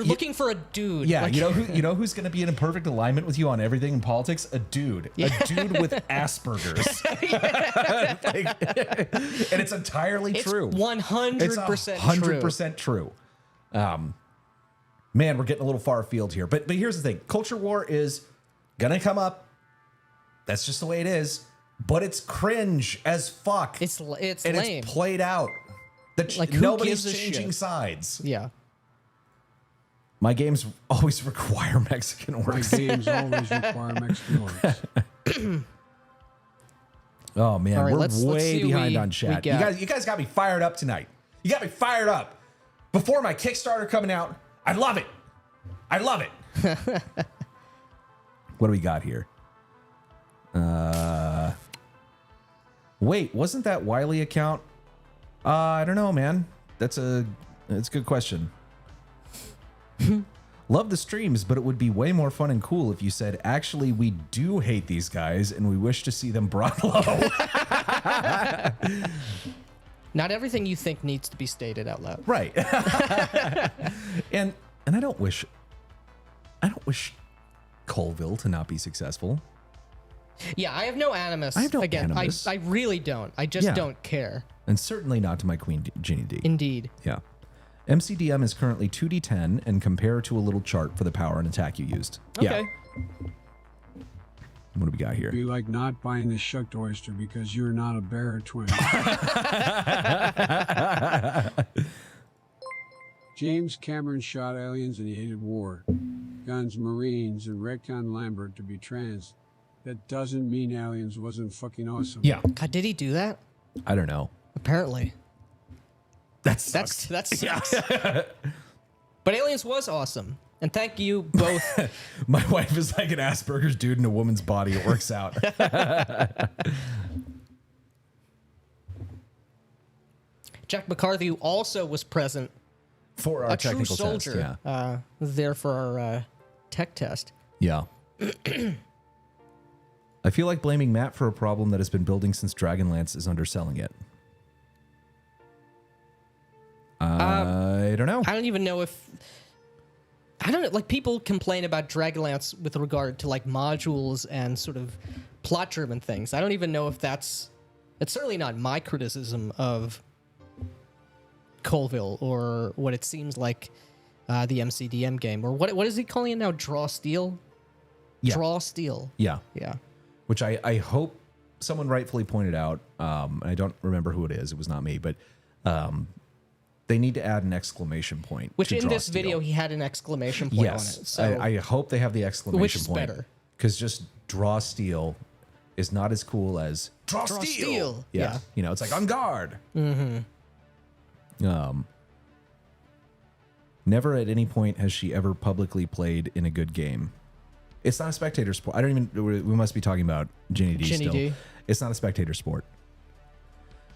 looking for a dude. Yeah, like, you know who's going to be in a perfect alignment with you on everything in politics? A dude. A dude with Asperger's. And it's entirely true. 100% It's 100% true. Man, we're getting a little far afield here. But here's the thing. Culture war is going to come up. That's just the way it is. But it's cringe as fuck. It's and lame. It's played out. Who Nobody's gives a changing shit? sides. Yeah. My games always require Mexican My words. games always require Mexican words. Oh man, All right, we're let's way see what behind we on chat. got. You guys got me fired up tonight. You got me fired up. Before my Kickstarter coming out, I love it. I love it. What do we got here? Wait, wasn't that Wiley account? I don't know, man. That's a good question. Love the streams, but it would be way more fun and cool if you said, actually, we do hate these guys and we wish to see them brought low. Not everything you think needs to be stated out loud. Right. and I don't wish Colville to not be successful. Yeah, I have no animus. I have no Again, animus. I really don't. I just don't care. And certainly not to my Queen Ginny D. Indeed. Yeah. MCDM is currently 2d10 and compare to a little chart for the power and attack you used. Okay. Yeah. What do we got here? Be like not buying the Shucked Oyster because you're not a bear twin. James Cameron shot aliens and he hated war. Guns, Marines, and retcon Lambert to be trans. That doesn't mean aliens wasn't fucking awesome. Yeah. God, did he do that? I don't know. Apparently. That sucks. That sucks. But Aliens was awesome. And thank you both. My wife is like an Asperger's dude in a woman's body. It works out. Jack McCarthy, who also was present, For our a true technical soldier, test. Yeah. was there for our tech test. Yeah. I feel like blaming Matt for a problem that has been building since Dragonlance is underselling it. I don't know. I don't even know if... I don't know. Like, people complain about Dragonlance with regard to, like, modules and sort of plot-driven things. I don't even know if that's... It's certainly not my criticism of Colville or what it seems like the MCDM game. Or what is he calling it now? Draw Steel? Yeah. Draw Steel. Yeah. Yeah. Which I hope someone rightfully pointed out. I don't remember who it is. It was not me, but they need to add an exclamation point. Which to in Draw this Steel. video, he had an exclamation point Yes. on it. So I hope they have the exclamation Which is point. better. Because just Draw Steel is not as cool as Draw Steel. Yeah. You know, it's like on guard. Mm-hmm. Never at any point has she ever publicly played in a good game. It's not a spectator sport. I don't even... We must be talking about Ginny D Ginny still. D. It's not a spectator sport.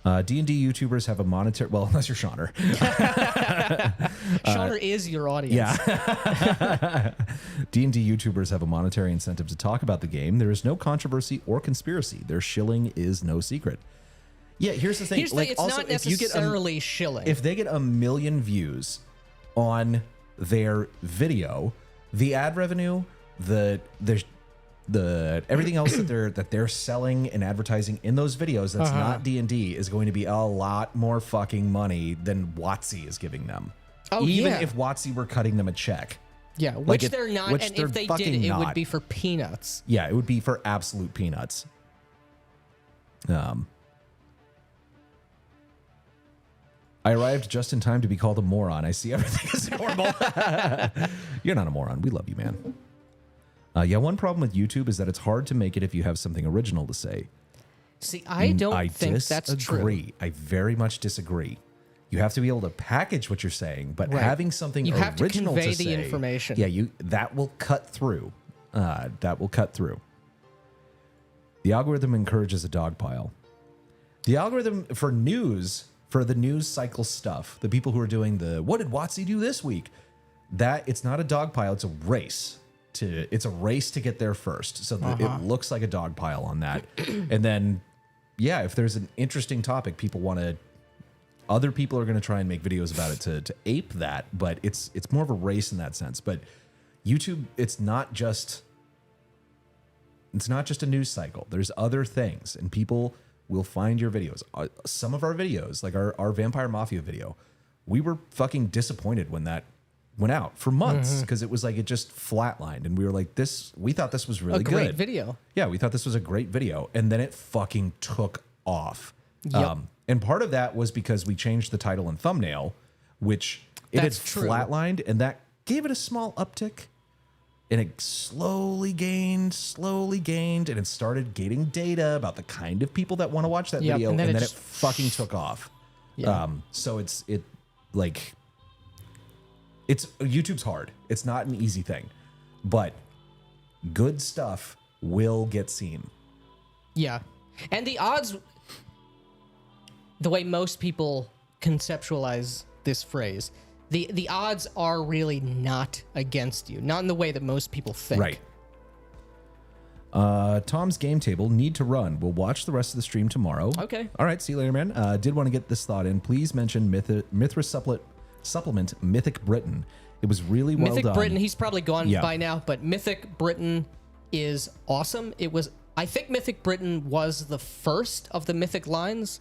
D&D YouTubers have a monetary... Well, unless you're Shawner. Shawner is your audience. Yeah. D&D YouTubers have a monetary incentive to talk about the game. There is no controversy or conspiracy. Their shilling is no secret. Yeah, here's the thing. Here's the thing, it's also, not if you get necessarily shilling. If they get 1 million views on their video, the ad revenue, the everything else that they're selling and advertising in those videos that's not D&D is going to be a lot more fucking money than WotC is giving them. Oh, Even yeah. if WotC were cutting them a check. Yeah, which Like they're not, which and they're if they fucking did, it would not. be for peanuts. Yeah, it would be for absolute peanuts. I arrived just in time to be called a moron. I see everything as normal. You're not a moron. We love you, man. Yeah, one problem with YouTube is that it's hard to make it if you have something original to say. See, I don't think that's true. I very much disagree. You have to be able to package what you're saying, but Right. having something You have to original convey to the say, information. Yeah, that will cut through. That will cut through. The algorithm encourages a dogpile. The algorithm for news, for the news cycle stuff, the people who are doing the what did WotC do this week? That it's not a dogpile, it's a race. it's a race to get there first. So it looks like a dog pile on that. And then, yeah, if there's an interesting topic, other people are going to try and make videos about it to ape that, but it's more of a race in that sense. But YouTube, it's not just a news cycle. There's other things, and people will find your videos. Some of our videos, like our Vampire Mafia video, we were fucking disappointed when that went out for months because it was like it just flatlined, and we were like, we thought this was really good. A great video. Yeah, we thought this was a great video, and then it fucking took off. Yep. And part of that was because we changed the title and thumbnail, which That's had true. flatlined, and that gave it a small uptick. And it slowly gained, and it started getting data about the kind of people that want to watch that Yep, video, and and then then it it just- fucking took off. Yeah. So it's YouTube's hard. It's not an easy thing, but good stuff will get seen. Yeah. And the odds, the way most people conceptualize this phrase, the odds are really not against you, not in the way that most people think. Right. Tom's game table need to run. We'll watch the rest of the stream tomorrow. Okay. All right. See you later, man. Did want to get this thought in. Please mention Mithras supplement Mythic Britain. It was really well Mythic done. Britain, he's probably gone Yeah. by now, but Mythic Britain is awesome. I think Mythic Britain was the first of the Mythic lines.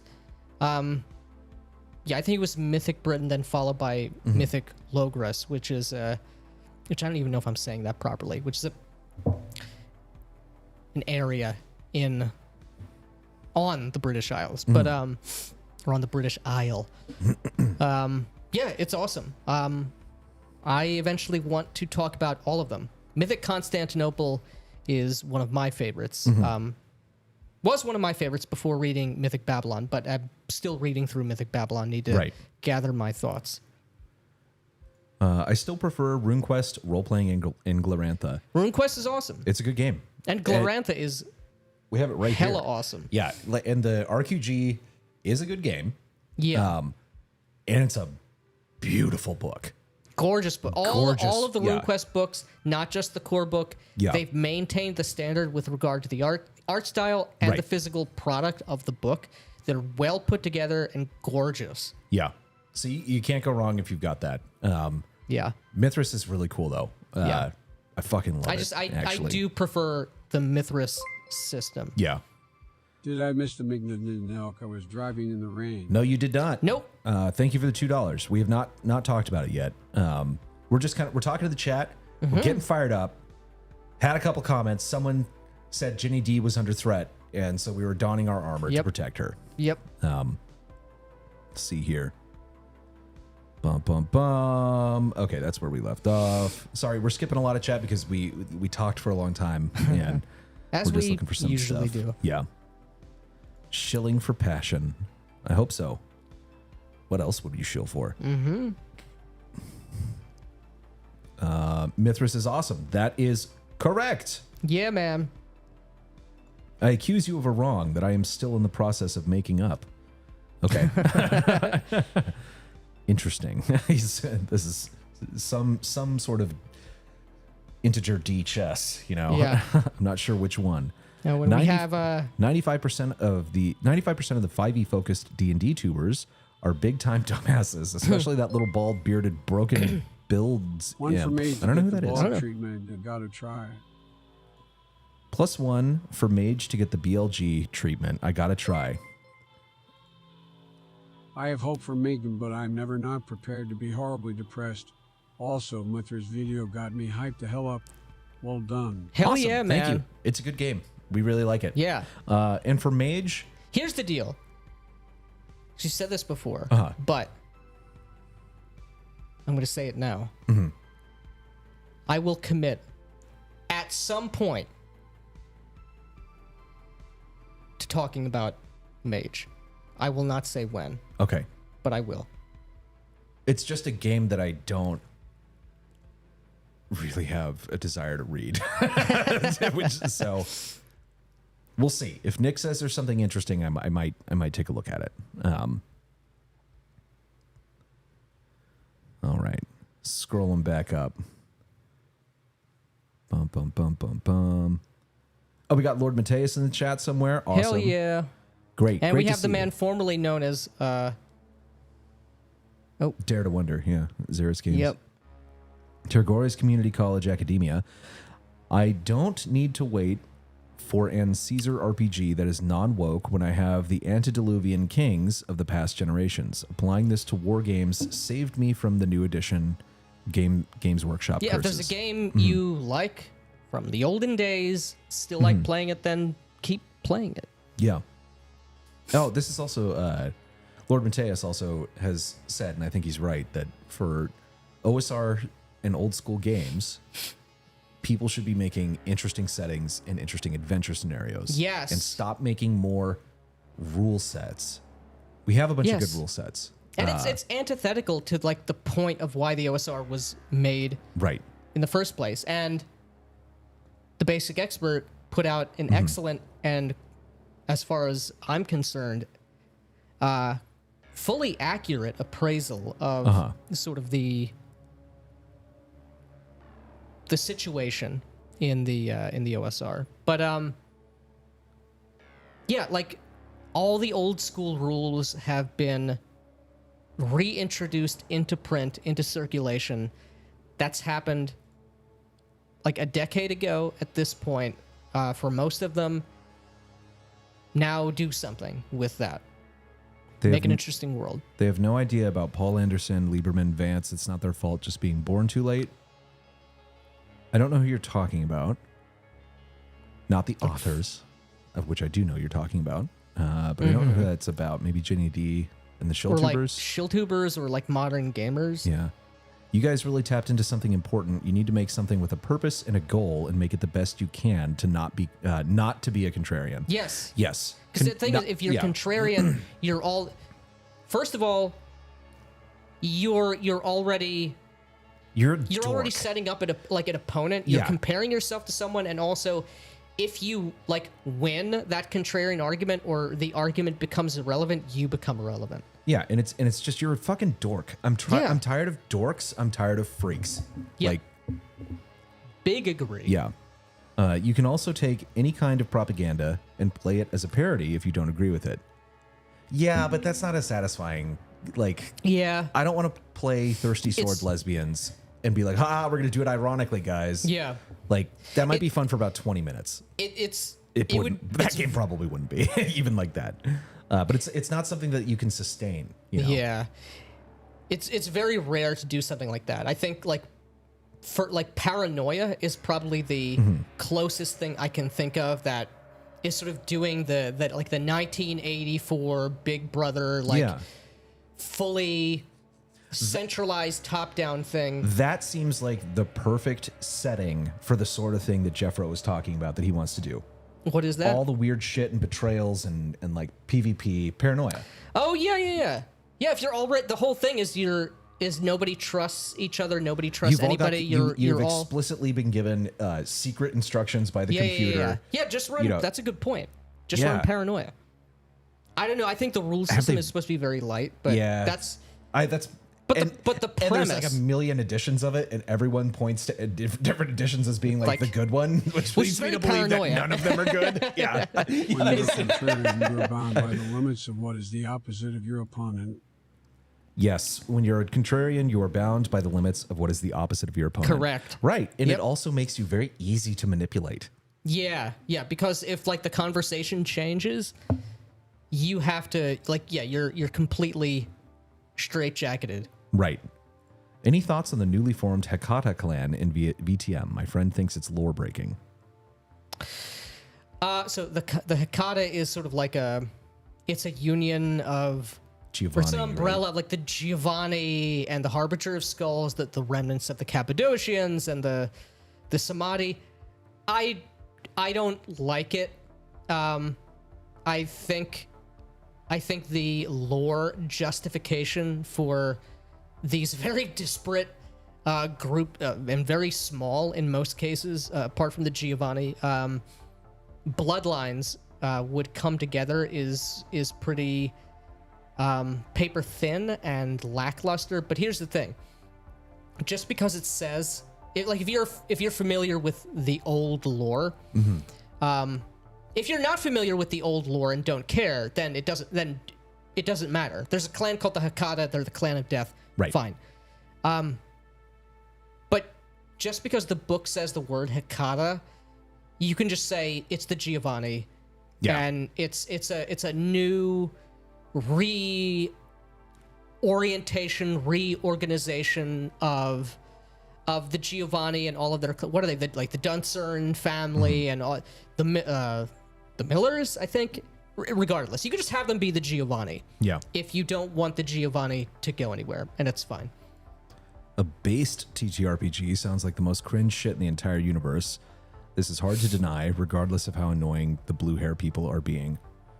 Yeah, I think it was Mythic Britain, then followed by Mythic Logres, which is which I don't even know if I'm saying that properly, which is an area on the British Isles, but or on the British Isle. Yeah, it's awesome. I eventually want to talk about all of them. Mythic Constantinople is one of my favorites. Was one of my favorites before reading Mythic Babylon, but I'm still reading through Mythic Babylon. Need to gather my thoughts. I still prefer RuneQuest role-playing in Glorantha. RuneQuest is awesome. It's a good game. And Glorantha is We have it right here. hella awesome. Yeah, and the RQG is a good game. Yeah. And it's a beautiful book. Gorgeous book. Gorgeous, All of the yeah. RuneQuest books, not just the core book. Yeah. They've maintained the standard with regard to the art style and Right. the physical product of the book. They're well put together and gorgeous. Yeah. So you can't go wrong if you've got that. Yeah. Mithras is really cool, though. Yeah. I fucking love it. I actually. do prefer the Mithras system. Yeah. Did I miss the Mignon Elk? I was driving in the rain. No, you did not. Nope. Thank you for the $2. We have not talked about it yet. We're talking to the chat. We're getting fired up. Had a couple comments. Someone said Ginny D was under threat, and so we were donning our armor to Yep. protect her. Yep. Let's see here. Bum bum bum. Okay, that's where we left off. Sorry, we're skipping a lot of chat because we talked for a long time, and As we're just we looking for some usually stuff. do. Yeah. Shilling for passion. I hope so. What else would you shill for? Mithras is awesome. That is correct. Yeah, man. I accuse you of a wrong that I am still in the process of making up. Okay. Interesting. This is some sort of integer D chess, you know. Yeah. I'm not sure which one. Now, when we have 95% of the 5e focused D&D tubers are big time dumbasses, especially that little bald bearded broken builds. One for me. I don't know who that is. Ball treatment. I gotta try. +1 for mage to get the BLG treatment. I gotta try. I have hope for Megan, but I'm never not prepared to be horribly depressed. Also, Mithra's video got me hyped the hell up. Well done. hell Awesome. yeah, man. Thank you. It's a good game. We really like it. Yeah. And for mage, Here's the deal. She said this before, but I'm going to say it now. I will commit at some point to talking about mage. I will not say when, okay. but I will. It's just a game that I don't really have a desire to read. So we'll see. If Nick says there's something interesting, I might take a look at it. All right. Scrolling back up. Bum, bum, bum, bum, bum. Oh, we got Lord Mateus in the chat somewhere. Awesome. Hell yeah. Great. And Great we to have the see man you. formerly known as Dare to Wonder. Yeah. Xeris Games. Yep. Tergores Community College Academia. I don't need to wait for an Caesar RPG that is non-woke when I have the antediluvian kings of the past generations. Applying this to war games saved me from the new edition Games Workshop Yeah, if curses. there's a game you like from the olden days, still like playing it, then keep playing it. Yeah. Oh, this is also Lord Mateus also has said, and I think he's right, that for OSR and old school games, people should be making interesting settings and interesting adventure scenarios. Yes. And stop making more rule sets. We have a bunch of good rule sets. And it's antithetical to like the point of why the OSR was made Right. in the first place. And the Basic Expert put out an excellent and, as far as I'm concerned, fully accurate appraisal of sort of the situation in the OSR. But yeah, like all the old school rules have been reintroduced into print, into circulation. That's happened like a decade ago at this point for most of them. Now do something with that. Make an interesting world. They have no idea about Paul Anderson, Lieberman, Vance. It's not their fault just being born too late. I don't know who you're talking about. Not the authors, of which I do know you're talking about. But I don't know who that's about. Maybe Jenny D and the Or like Shilltubers. Shilltubers or like modern gamers. Yeah. You guys really tapped into something important. You need to make something with a purpose and a goal and make it the best you can to not to be a contrarian. Yes. Yes. Because the thing is, if you're contrarian, you're all... First of all, you're already already setting up an opponent. You're comparing yourself to someone, and also, if you like win that contrarian argument or the argument becomes irrelevant, you become irrelevant. Yeah, and it's just you're a fucking dork. I'm tired of dorks. I'm tired of freaks. Yeah. Like, big agree. yeah. You can also take any kind of propaganda and play it as a parody if you don't agree with it. Yeah, but that's not as satisfying. Like, Yeah. I don't want to play Thirsty Sword lesbians and be like, we're going to do it ironically, guys. Yeah. Like, that might be fun for about 20 minutes. That game probably wouldn't be, even like that. But it's not something that you can sustain. You know? Yeah. It's very rare to do something like that. I think Paranoia is probably the closest thing I can think of that is sort of doing the 1984 Big Brother fully centralized top-down thing. That seems like the perfect setting for the sort of thing that Jeffro was talking about that he wants to do. What is that? All the weird shit and betrayals and like PvP, paranoia. Oh yeah. If you're already, the whole thing is nobody trusts each other, nobody trusts anybody. You've all explicitly been given secret instructions by the computer. Yeah, just run. That's a good point. Just run Paranoia. I don't know. I think the rule system is supposed to be very light, but that's. But the premise, and there's like a million editions of it, and everyone points to different editions as being like the good one, which leads me to believe that none of them are good. Yeah. When you're a contrarian, you're bound by the limits of what is the opposite of your opponent. Yes, when you're a contrarian, you are bound by the limits of what is the opposite of your opponent. Correct. Right, and it also makes you very easy to manipulate. Yeah, because if like the conversation changes, you have to you're completely straitjacketed. Right. Any thoughts on the newly formed Hecata clan in VTM? My friend thinks it's lore breaking. So the Hecata is sort of like it's a union of Giovanni, it's an umbrella right? of like the Giovanni and the Harbinger of Skulls, that the remnants of the Cappadocians and the Samadhi. I don't like it. I think the lore justification for these very disparate group and very small in most cases, apart from the Giovanni bloodlines, would come together is pretty paper thin and lackluster. But here's the thing: just because it says if you're familiar with the old lore, if you're not familiar with the old lore and don't care, then it doesn't matter. There's a clan called the Hakata. They're the clan of death. Right. Fine. But just because the book says the word Hakata, you can just say it's the Giovanni. Yeah. And it's a new reorganization of the Giovanni and all of their, what are they, like the Duncern family and all the Millers, I think. Regardless, you can just have them be the Giovanni. Yeah. If you don't want the Giovanni to go anywhere, and it's fine. A based TTRPG sounds like the most cringe shit in the entire universe. This is hard to deny, regardless of how annoying the blue hair people are being.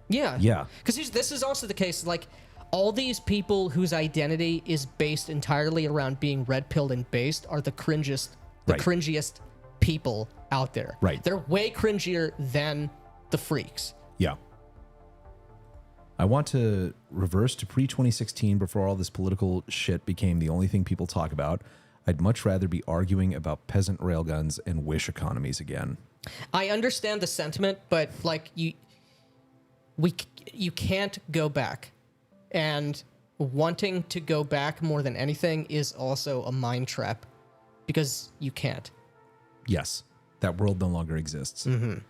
Yeah. Yeah. Because this is also the case, like, all these people whose identity is based entirely around being red-pilled and based are the cringiest people out there. Right. They're way cringier than the freaks. Yeah. I want to reverse to pre-2016 before all this political shit became the only thing people talk about. I'd much rather be arguing about peasant railguns and wish economies again. I understand the sentiment, but like you can't go back. And wanting to go back more than anything is also a mind trap because you can't. Yes. That world no longer exists. Mm-hmm.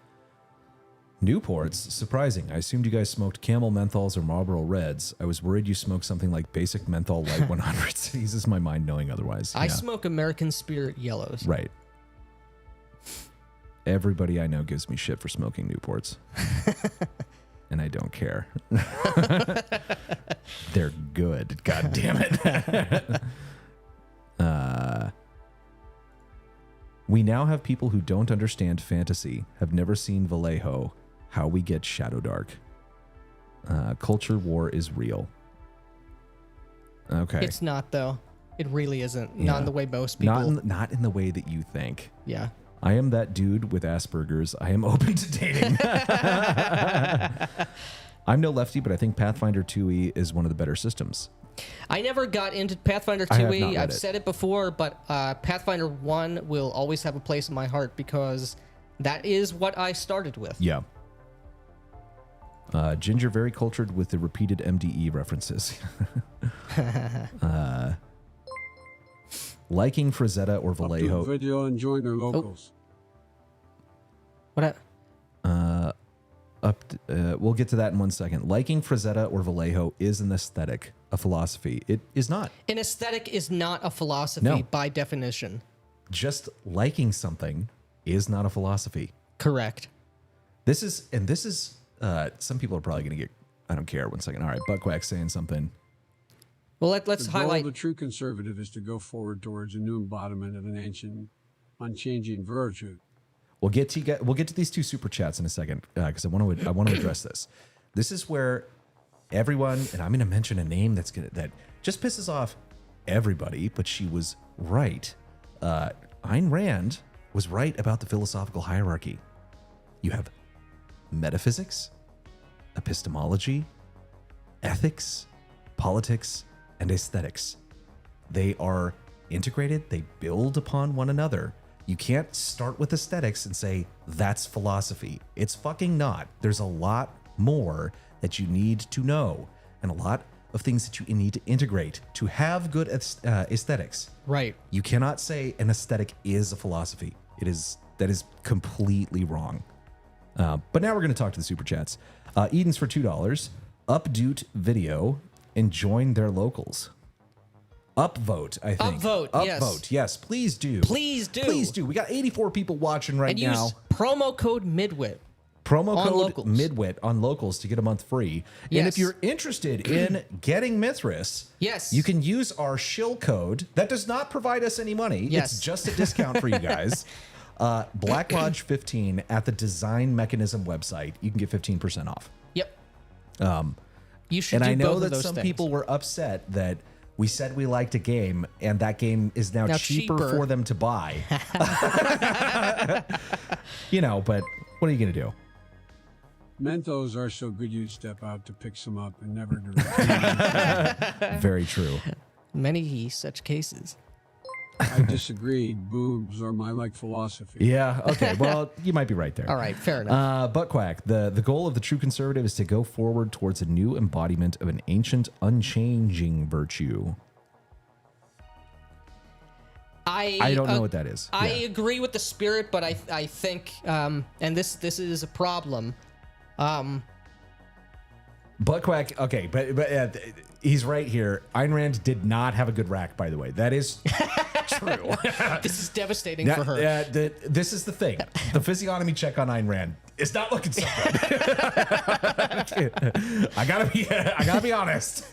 Newports, surprising. I assumed you guys smoked Camel Menthols or Marlboro Reds. I was worried you smoked something like basic menthol light 100s. It eases my mind knowing otherwise. I smoke American Spirit Yellows. Right. Everybody I know gives me shit for smoking Newports. And I don't care. They're good. God damn it. We now have people who don't understand fantasy, have never seen Vallejo, how we get Shadowdark. Culture war is real. Okay. It's not, though. It really isn't. Yeah. Not in the way most people... Not in the way that you think. Yeah. I am that dude with Asperger's. I am open to dating. I'm no lefty, but I think Pathfinder 2e is one of the better systems. I never got into Pathfinder I have not 2e. read I've it. said it before, but Pathfinder 1 will always have a place in my heart because that is what I started with. Yeah. Ginger, very cultured with the repeated MDE references. Liking Frazetta or Vallejo. Up to video and join their locals. What? We'll get to that in 1 second. Liking Frazetta or Vallejo is an aesthetic, a philosophy. It is not. An aesthetic is not a philosophy No. by definition. Just liking something is not a philosophy. Correct. This is some people are probably going to get, I don't care. 1 second. All right. Buttquack saying something. Well, let's The goal highlight... of the true conservative is to go forward towards a new embodiment of an ancient, unchanging virtue. We'll get to these two super chats in a second because I want to address this. This is where everyone, and I'm going to mention a name that just pisses off everybody, but she was right. Ayn Rand was right about the philosophical hierarchy. You have metaphysics, epistemology, ethics, politics, and aesthetics. They are integrated. They build upon one another. You can't start with aesthetics and say, that's philosophy. It's fucking not. There's a lot more that you need to know and a lot of things that you need to integrate to have good aesthetics. Right. You cannot say an aesthetic is a philosophy. That is completely wrong. But now we're going to talk to the super chats. Eden's for $2. Updoot video and join their locals. Upvote, I think. Upvote, yes. Upvote, yes. Please do. Please do. Please do. We got 84 people watching right And now. use promo code MIDWIT. Promo on code locals. MIDWIT on locals to get a month free. And Yes. if you're interested in getting Mithras, Yes. you can use our shill code. That does not provide us any money. Yes. It's just a discount for you guys. Black Lodge 15 at the Design Mechanism website. You can get 15% off. Yep. You should And do I know both of that those some things. people were upset that we said we liked a game and that game is now cheaper for them to buy. But what are you going to do? Mentos are so good you'd step out to pick some up and never to return. Very true. Many such cases. I disagreed. Boobs are my like philosophy. Yeah. Okay. Well, you might be right there. All right, fair enough. Buttquack. The goal of the true conservative is to go forward towards a new embodiment of an ancient, unchanging virtue. I don't know what that is. I Yeah. agree with the spirit, but I think, and this is a problem. Buttquack. Okay, but he's right here. Ayn Rand did not have a good rack, by the way. That is true. This is devastating for her. This is the thing. The physiognomy check on Ayn Rand is not looking so good. I gotta be honest.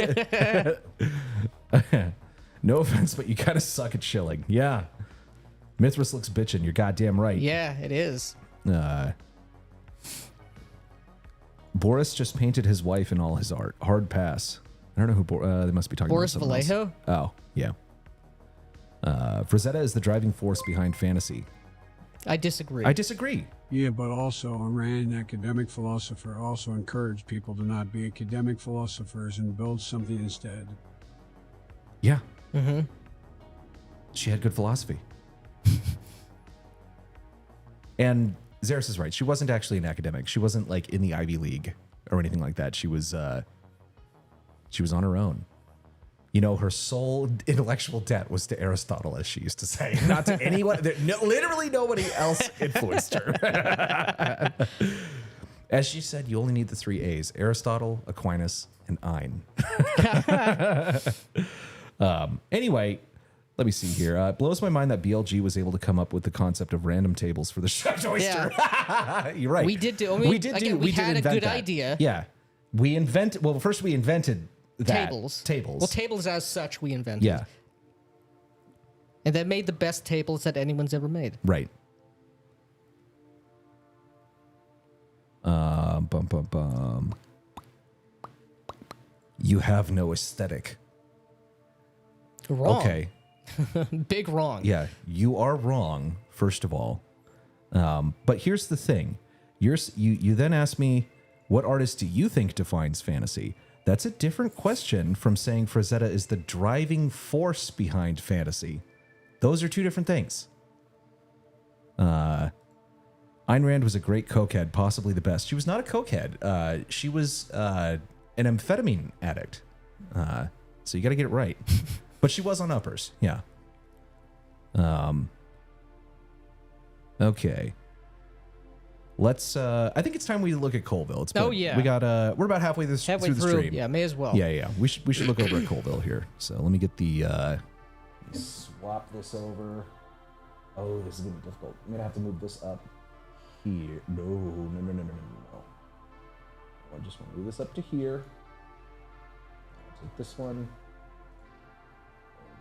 No offense, but you kind of suck at shilling. Yeah. Mithras looks bitchin'. You're goddamn right. Yeah, it is. Boris just painted his wife in all his art. Hard pass. I don't know who they must be talking Boris about. Boris Vallejo? Oh, yeah. Frazetta is the driving force behind fantasy. I disagree. I disagree. Yeah, but also a Rand academic philosopher also encouraged people to not be academic philosophers and build something instead. Yeah. Mm-hmm. She had good philosophy. And Xeris is right. She wasn't actually an academic. She wasn't like in the Ivy League or anything like that. She was on her own. You know, her sole intellectual debt was to Aristotle, as she used to say, not to anyone. Literally nobody else influenced her. As she said, you only need the 3 A's: Aristotle, Aquinas, and Ein. Anyway, let me see here. It blows my mind that BLG was able to come up with the concept of random tables for the Shucked Oyster. Yeah. You're right. We did do. We did had a invent good that. idea. Yeah, first we invented that. Tables. Tables. Well, tables as such we invented. Yeah. And that made the best tables that anyone's ever made. Right. Bum bum bum. You have no aesthetic. Wrong. Okay. Big wrong. Yeah, you are wrong, first of all. But here's the thing. You then ask me, what artist do you think defines fantasy? That's a different question from saying Frazetta is the driving force behind fantasy. Those are two different things. Ayn Rand was a great cokehead, possibly the best. She was not a cokehead. She was an amphetamine addict. So you got to get it right. But she was on uppers, yeah. Okay. Let's. I think it's time we look at Colville. Yeah. We got. We're about halfway through the stream. Yeah, may as well. Yeah. We should look over at Colville here. So let me get the. Let me swap this over. Oh, this is gonna be difficult. I'm gonna have to move this up here. No. I just want to move this up to here. I'll take this one.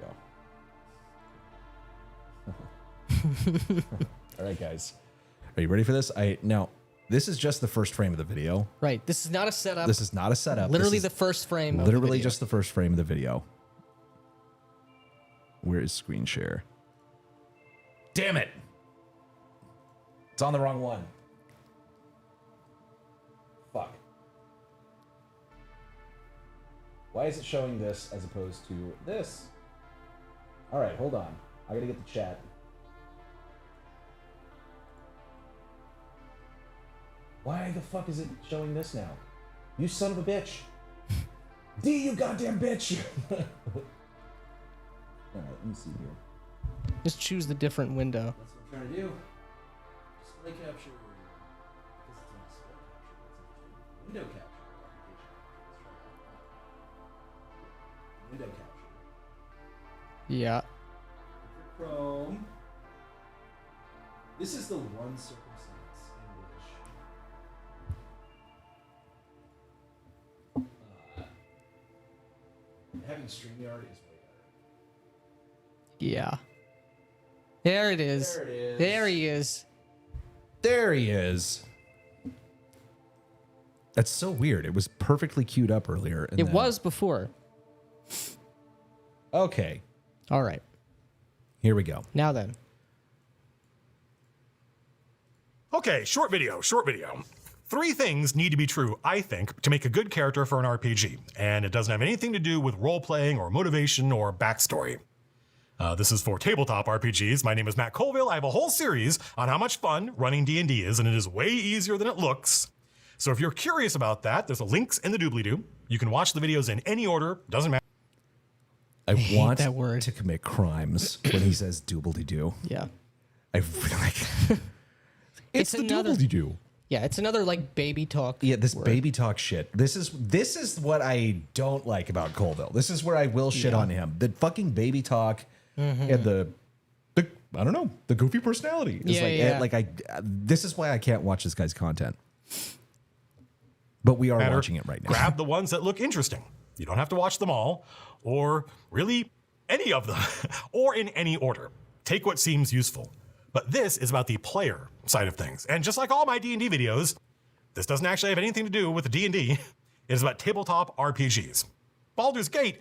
There we go. All right, guys. Are you ready for this? Now, this is just the first frame of the video. Right. This is not a setup. This is not a setup. Literally This the is first frame. literally of the just the first frame of the video. Where is screen share? Damn it! It's on the wrong one. Fuck. Why is it showing this as opposed to this? All right, hold on. I gotta get the chat. Why the fuck is it showing this now? You son of a bitch. D, you goddamn bitch. All right, let me see here. Just choose the different window. That's what I'm trying to do. Display capture. This is not display capture. Window capture. Window capture. Yeah. Chrome. This is the one circumstance in which having StreamYard is way better. Yeah. There it is. There it is. There he is. There he is. That's so weird. It was perfectly queued up earlier. And It then- was before. Okay. All right. Here we go. Now then. Okay, short video. 3 things need to be true, I think, to make a good character for an RPG, and it doesn't have anything to do with role-playing or motivation or backstory. This is for tabletop RPGs. My name is Matt Colville. I have a whole series on how much fun running D&D is, and it is way easier than it looks. So if you're curious about that, there's a links in the doobly-doo. You can watch the videos in any order. Doesn't matter. I want that word. to commit crimes when he says doobly-doo. Yeah. I really like it's the another- doobly-doo. Yeah, it's another like baby talk. Yeah, this word. baby talk shit. This is what I don't like about Colville. This is where I will shit on him. The fucking baby talk and the I don't know, the goofy personality. It's this is why I can't watch this guy's content. But we are watching it right now. Grab the ones that look interesting. You don't have to watch them all, or really any of them, or in any order. Take what seems useful. But this is about the player side of things. And just like all my D&D videos, this doesn't actually have anything to do with the D&D. It is about tabletop RPGs. Baldur's Gate,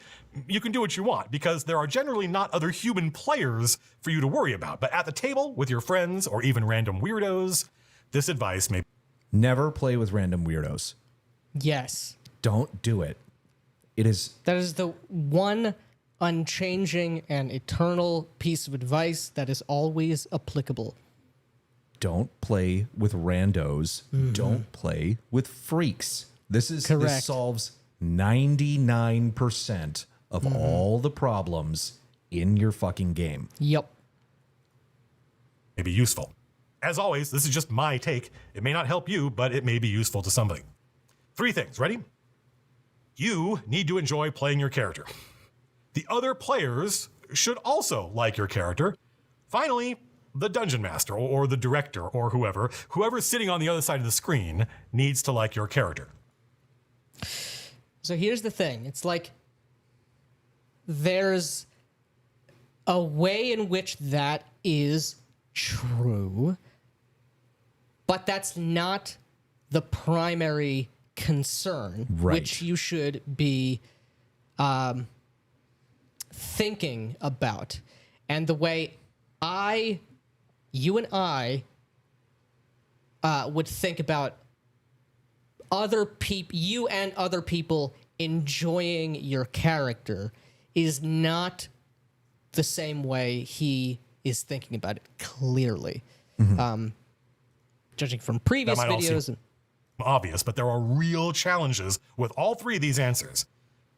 you can do what you want because there are generally not other human players for you to worry about. But at the table with your friends or even random weirdos, this advice may... Never play with random weirdos. Yes. Don't do it. That is the one unchanging and eternal piece of advice that is always applicable. Don't play with randos. Don't play with freaks. This Correct. solves 99% of all the problems in your fucking game. Yep. be useful. As always, this is just my take. It may not help you, but it may be useful to somebody. 3 things. Ready? You need to enjoy playing your character. The other players should also like your character. Finally, the dungeon master or the director or whoever's sitting on the other side of the screen needs to like your character. So here's the thing. It's like there's a way in which that is true, but that's not the primary concern, right, which you should be thinking about. And the way you and I would think about you and other people enjoying your character is not the same way he is thinking about it, clearly. Judging from previous That might all videos. seem obvious, but there are real challenges with all 3 of these answers.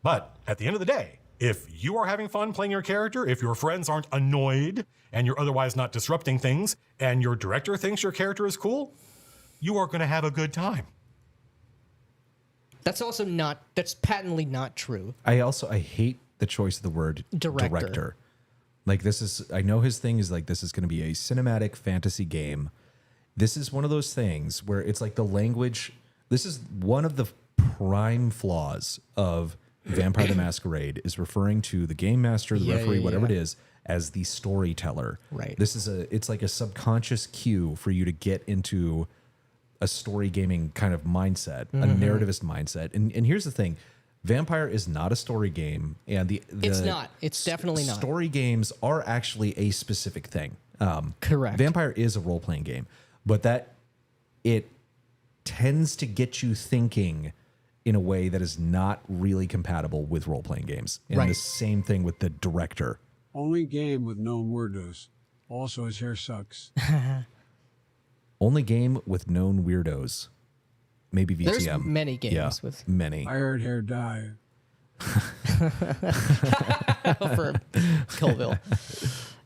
But at the end of the day, if you are having fun playing your character, if your friends aren't annoyed and you're otherwise not disrupting things, and your director thinks your character is cool, you are going to have a good time. That's patently not true. I hate the choice of the word Director. Like I know his thing is like, this is going to be a cinematic fantasy game. This is one of those things where it's like the language. This is one of the prime flaws of Vampire the Masquerade is referring to the game master, the referee, whatever it is, as the storyteller. Right. It's like a subconscious cue for you to get into a story gaming kind of mindset, a narrativist mindset. And here's the thing. Vampire is not a story game, and It's not. It's definitely not. Story games are actually a specific thing. Correct. Vampire is a role-playing game, but that it tends to get you thinking in a way that is not really compatible with role-playing games. And the same thing with the director. Only game with known weirdos. Also, his hair sucks. Only game with known weirdos. Maybe VTM. There's many games with many. I heard hair dye. for Colville.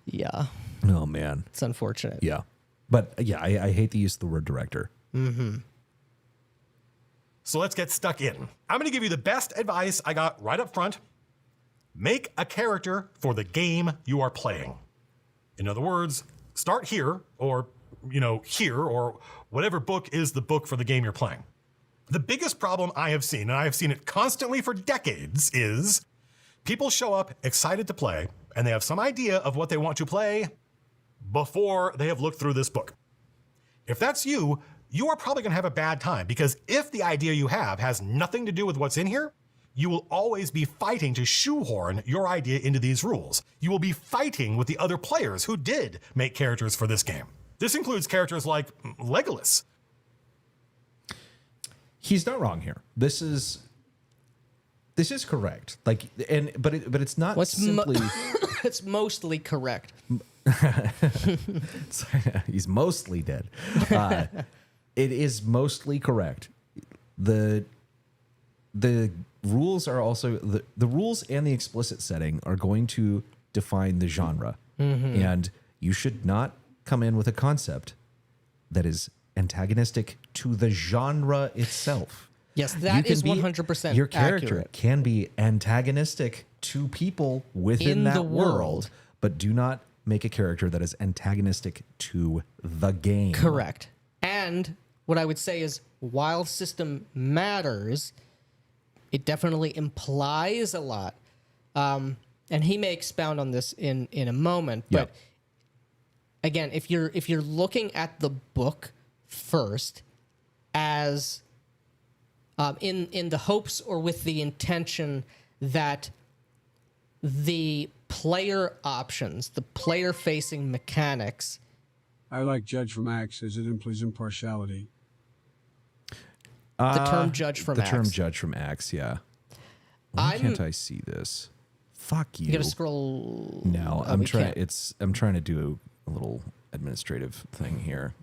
Yeah, Oh man. it's unfortunate. Yeah. But yeah, I hate the use of the word director. So let's get stuck in. I'm going to give you the best advice I got right up front. Make a character for the game you are playing. In other words, start here or whatever book is the book for the game you're playing. The biggest problem I have seen, and I have seen it constantly for decades, is people show up excited to play and they have some idea of what they want to play before they have looked through this book. If that's you, you are probably going to have a bad time because if the idea you have has nothing to do with what's in here, you will always be fighting to shoehorn your idea into these rules. You will be fighting with the other players who did make characters for this game. This includes characters like Legolas. He's not wrong here. This is This is correct. Like, but it's not simply. It's mostly correct. He's mostly dead. It is mostly correct. The rules are also the rules and the explicit setting are going to define the genre, and you should not come in with a concept that is antagonistic to the genre itself. Yes, that is 100% Your character accurate. can be antagonistic to people within In that the world, world. but do not make a character that is antagonistic to the game. Correct. And what I would say is, while system matters, it definitely implies a lot. And he may expound on this in a moment. But again, if you're looking at the book first as in the hopes or with the intention that the player options, the player-facing mechanics. I like judge from acts as it implies impartiality. The term judge from The acts. term judge from acts, yeah. Why can't I see this? Fuck you. You gotta scroll. No, Oh, I'm we trying. can't. I'm trying to do a little administrative thing here.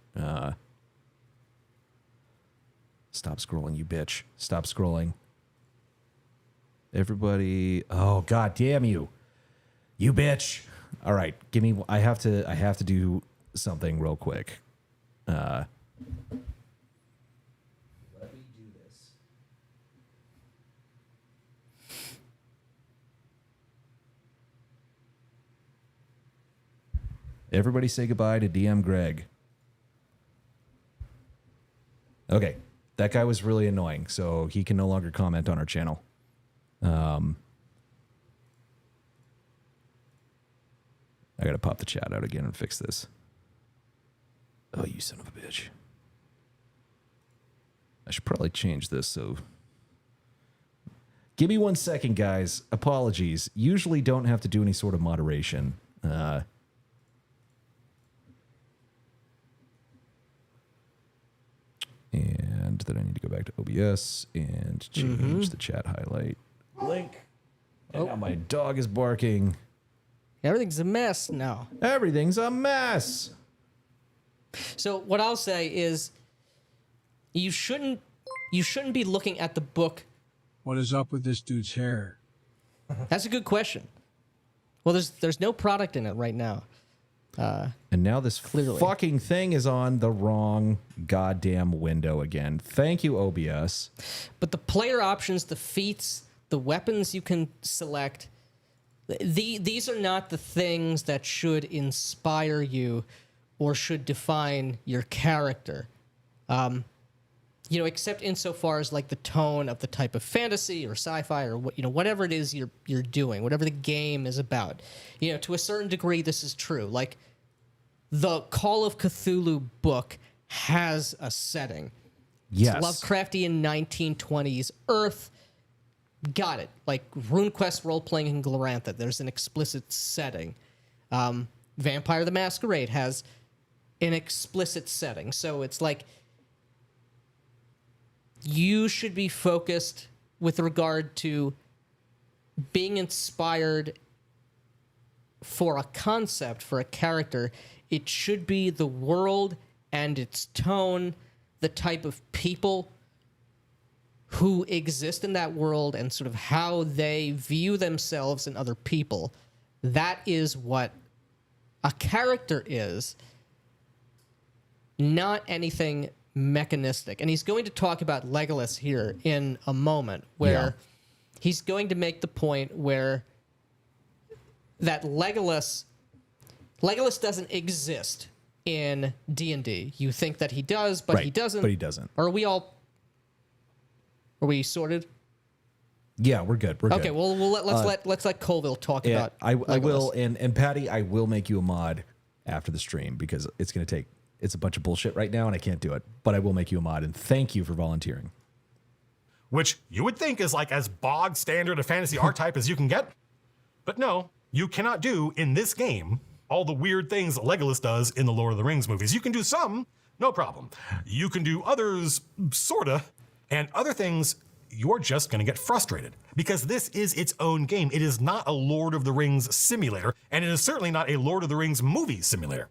Stop scrolling, you bitch. Stop scrolling. Everybody. Oh, god damn you. You bitch. All right, give me. I have to do something real quick. Let me do this. Everybody say goodbye to DM Greg. Okay, that guy was really annoying, so he can no longer comment on our channel. I gotta pop the chat out again and fix this. Oh, you son of a bitch. I should probably change this, so... Give me 1 second, guys. Apologies. Usually don't have to do any sort of moderation. And then I need to go back to OBS and change the chat highlight link. And now my dog is barking. Everything's a mess now. Everything's a mess. So what I'll say is, you shouldn't be looking at the book. What is up with this dude's hair? That's a good question. Well, there's no product in it right now. And now this fucking thing is on the wrong goddamn window again. Thank you, OBS. But the player options, the feats, the weapons you can select, these are not the things that should inspire you or should define your character. Except insofar as like the tone of the type of fantasy or sci-fi or whatever it is you're doing, whatever the game is about. To a certain degree, this is true. Like, the Call of Cthulhu book has a setting. Yes. It's Lovecraftian 1920s Earth. Got it. Like RuneQuest role-playing in Glorantha, there's an explicit setting. Vampire the Masquerade has an explicit setting. So it's like, you should be focused with regard to being inspired for a concept, for a character. It should be the world and its tone, the type of people who exist in that world, and sort of how they view themselves and other people. That is what a character is, not anything mechanistic. And he's going to talk about Legolas here in a moment, where he's going to make the point where that Legolas doesn't exist in D&D. You think that he does, but he doesn't. But he doesn't. Are we sorted? Yeah, we're good. We're good. Okay, well let's let Colville talk Yeah, about I Legolas. will, and Patty, I will make you a mod after the stream, because it's going to take, it's a bunch of bullshit right now and I can't do it, but I will make you a mod, and thank you for volunteering. Which you would think is like as bog standard a fantasy archetype as you can get. But no, you cannot do in this game all the weird things Legolas does in the Lord of the Rings movies. You can do some, no problem. You can do others, sorta, and other things you're just going to get frustrated because this is its own game. It is not a Lord of the Rings simulator, and it is certainly not a Lord of the Rings movie simulator.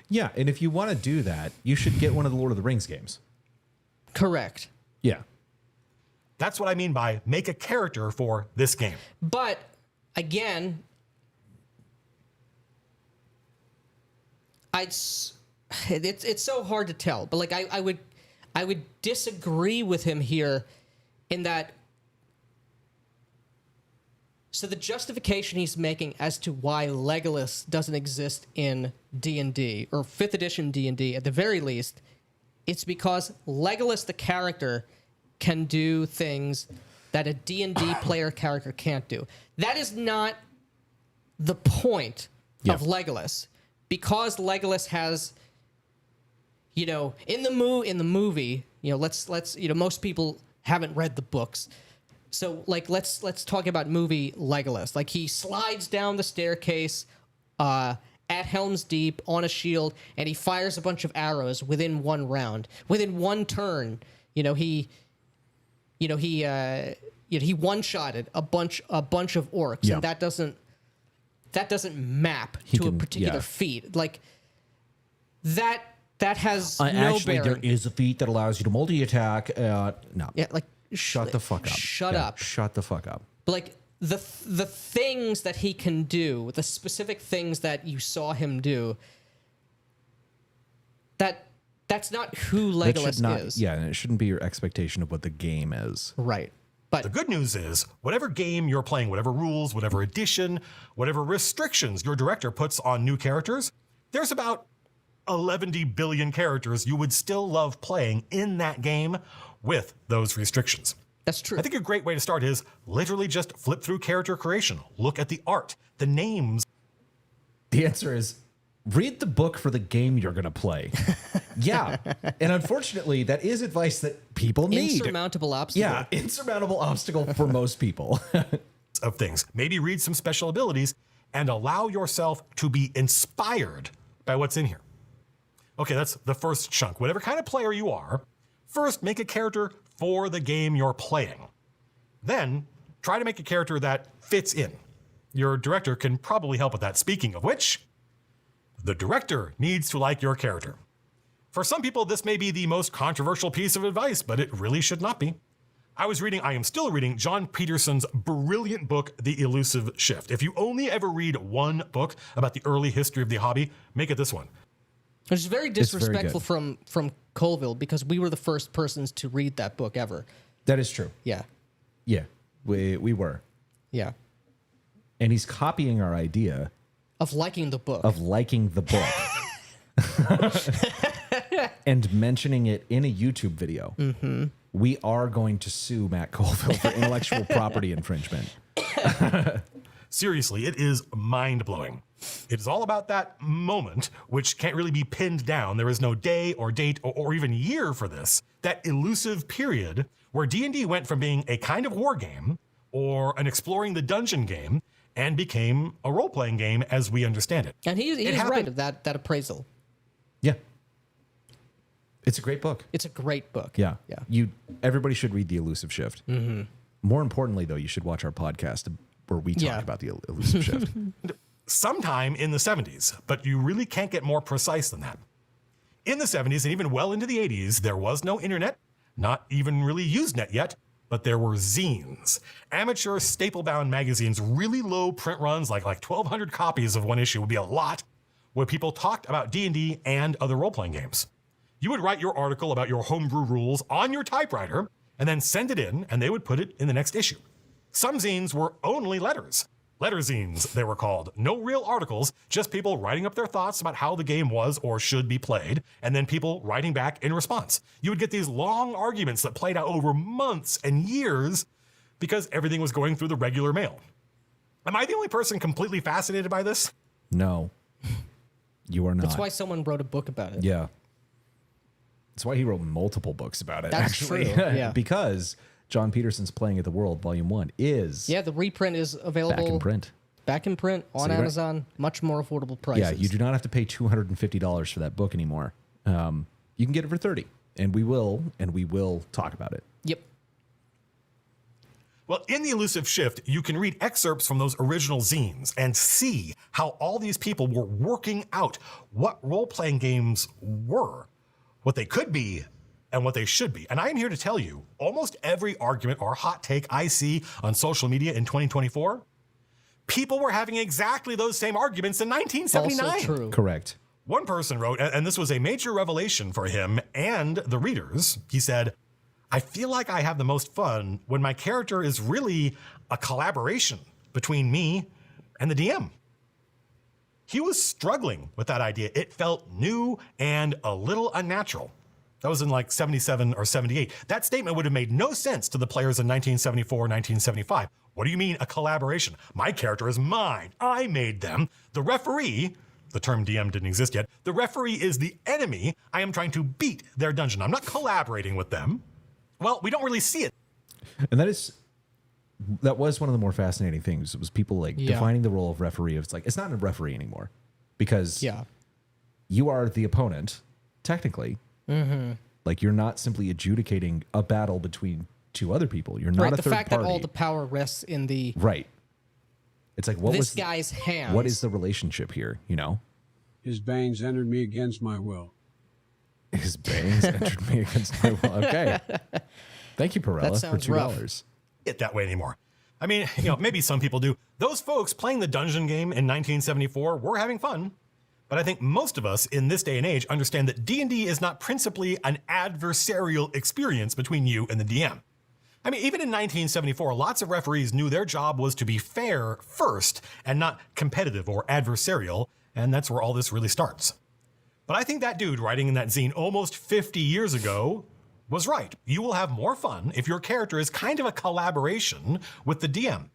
Yeah, and if you want to do that, you should get one of the Lord of the Rings games. Correct. Yeah. That's what I mean by make a character for this game. But again, it's so hard to tell. But like I would disagree with him here in that. So the justification he's making as to why Legolas doesn't exist in D&D or 5th edition D&D at the very least, it's because Legolas the character can do things that a D&D player character can't do. That is not the point of Legolas. Because Legolas has, you know, in the movie, you know, let's you know, most people haven't read the books. So like let's talk about movie Legolas. Like he slides down the staircase at Helm's Deep on a shield, and he fires a bunch of arrows within one round, within one turn. He one-shotted a bunch of orcs, and that doesn't map to a particular feat. Like that has no actually, bearing. there is a feat that allows you to multi-attack. No. Yeah, like Shut the fuck up. Shut up. Shut the fuck up. But like the things that he can do, the specific things that you saw him do, that's not who Legolas is. Yeah, and it shouldn't be your expectation of what the game is. Right. But The good news is, whatever game you're playing, whatever rules, whatever addition, whatever restrictions your director puts on new characters, there's about 11 billion characters you would still love playing in that game with those restrictions. that's true. I think a great way to start is literally just flip through character creation. Look at the art, the names. The answer is read the book for the game you're going to play. Yeah. And unfortunately, that is advice that people need. Insurmountable obstacle. Yeah, insurmountable obstacle for most people. Of things. Maybe read some special abilities and allow yourself to be inspired by what's in here. Okay, that's the first chunk. Whatever kind of player you are, first make a character for the game you're playing. Then try to make a character that fits in. Your director can probably help with that. Speaking of which, the director needs to like your character. For some people, this may be the most controversial piece of advice, but it really should not be. I am still reading John Peterson's brilliant book, The Elusive Shift. If you only ever read one book about the early history of the hobby, make it this one. Which is very disrespectful good. from Colville, because we were the first persons to read that book ever. That is true. Yeah. Yeah, we were. Yeah. And he's copying our idea Of liking the book. of liking the book and mentioning it in a YouTube video. Mm-hmm. We are going to sue Matt Colville for intellectual property infringement. Seriously, it is mind-blowing. It is all about that moment, which can't really be pinned down. There is no day or date or even year for this. That elusive period where D&D went from being a kind of war game or an exploring the dungeon game and became a role-playing game as we understand it. And he's happened- right of that appraisal. Yeah. It's a great book. It's a great book. Yeah. Yeah. Everybody should read The Elusive Shift. Mm-hmm. More importantly, though, you should watch our podcast where we talk about The Elusive Shift. Sometime in the 70s, but you really can't get more precise than that. In the 70s and even well into the 80s, there was no internet, not even really Usenet yet, but there were zines. Amateur staple-bound magazines, really low print runs, like 1,200 copies of one issue would be a lot, where people talked about D&D and other role-playing games. You would write your article about your homebrew rules on your typewriter and then send it in, and they would put it in the next issue. Some zines were only letters. Letter zines, they were called. No real articles, just people writing up their thoughts about how the game was or should be played, and then people writing back in response. You would get these long arguments that played out over months and years because everything was going through the regular mail. Am I the only person completely fascinated by this? No, you are not. That's why someone wrote a book about it. Yeah. That's why he wrote multiple books about it, That's actually. true, yeah. Because John Peterson's Playing at the World, Volume 1 is Yeah, the reprint is available. back in print. Back in print on you're right. Amazon. Much more affordable prices. Yeah, you do not have to pay $250 for that book anymore. You can get it for $30, and we will talk about it. Yep. Well, in The Elusive Shift, you can read excerpts from those original zines and see how all these people were working out what role-playing games were, what they could be, and what they should be. And I am here to tell you, almost every argument or hot take I see on social media in 2024, people were having exactly those same arguments in 1979. Also true. Correct. One person wrote, and this was a major revelation for him and the readers, he said, I feel like I have the most fun when my character is really a collaboration between me and the DM. He was struggling with that idea. It felt new and a little unnatural. That was in like 77 or 78. That statement would have made no sense to the players in 1974, 1975. What do you mean a collaboration? My character is mine. I made them. The referee, the term DM didn't exist yet, the referee is the enemy. I am trying to beat their dungeon. I'm not collaborating with them. Well, we don't really see it. And that was one of the more fascinating things. It was people like defining the role of referee. It's like, it's not a referee anymore because you are the opponent, technically. Mm-hmm. Like, you're not simply adjudicating a battle between two other people. You're not a third party. The fact that all the power rests in the It's like, this guy's hands. What is the relationship here? You know, His bangs entered me against my will. His bangs entered me against my will. Okay, thank you, Perella, for $2. It that way anymore. I mean, maybe some people do. Those folks playing the dungeon game in 1974 were having fun. But I think most of us in this day and age understand that D&D is not principally an adversarial experience between you and the DM. I mean, even in 1974, lots of referees knew their job was to be fair first and not competitive or adversarial, and that's where all this really starts. But I think that dude writing in that zine almost 50 years ago was right. You will have more fun if your character is kind of a collaboration with the DM.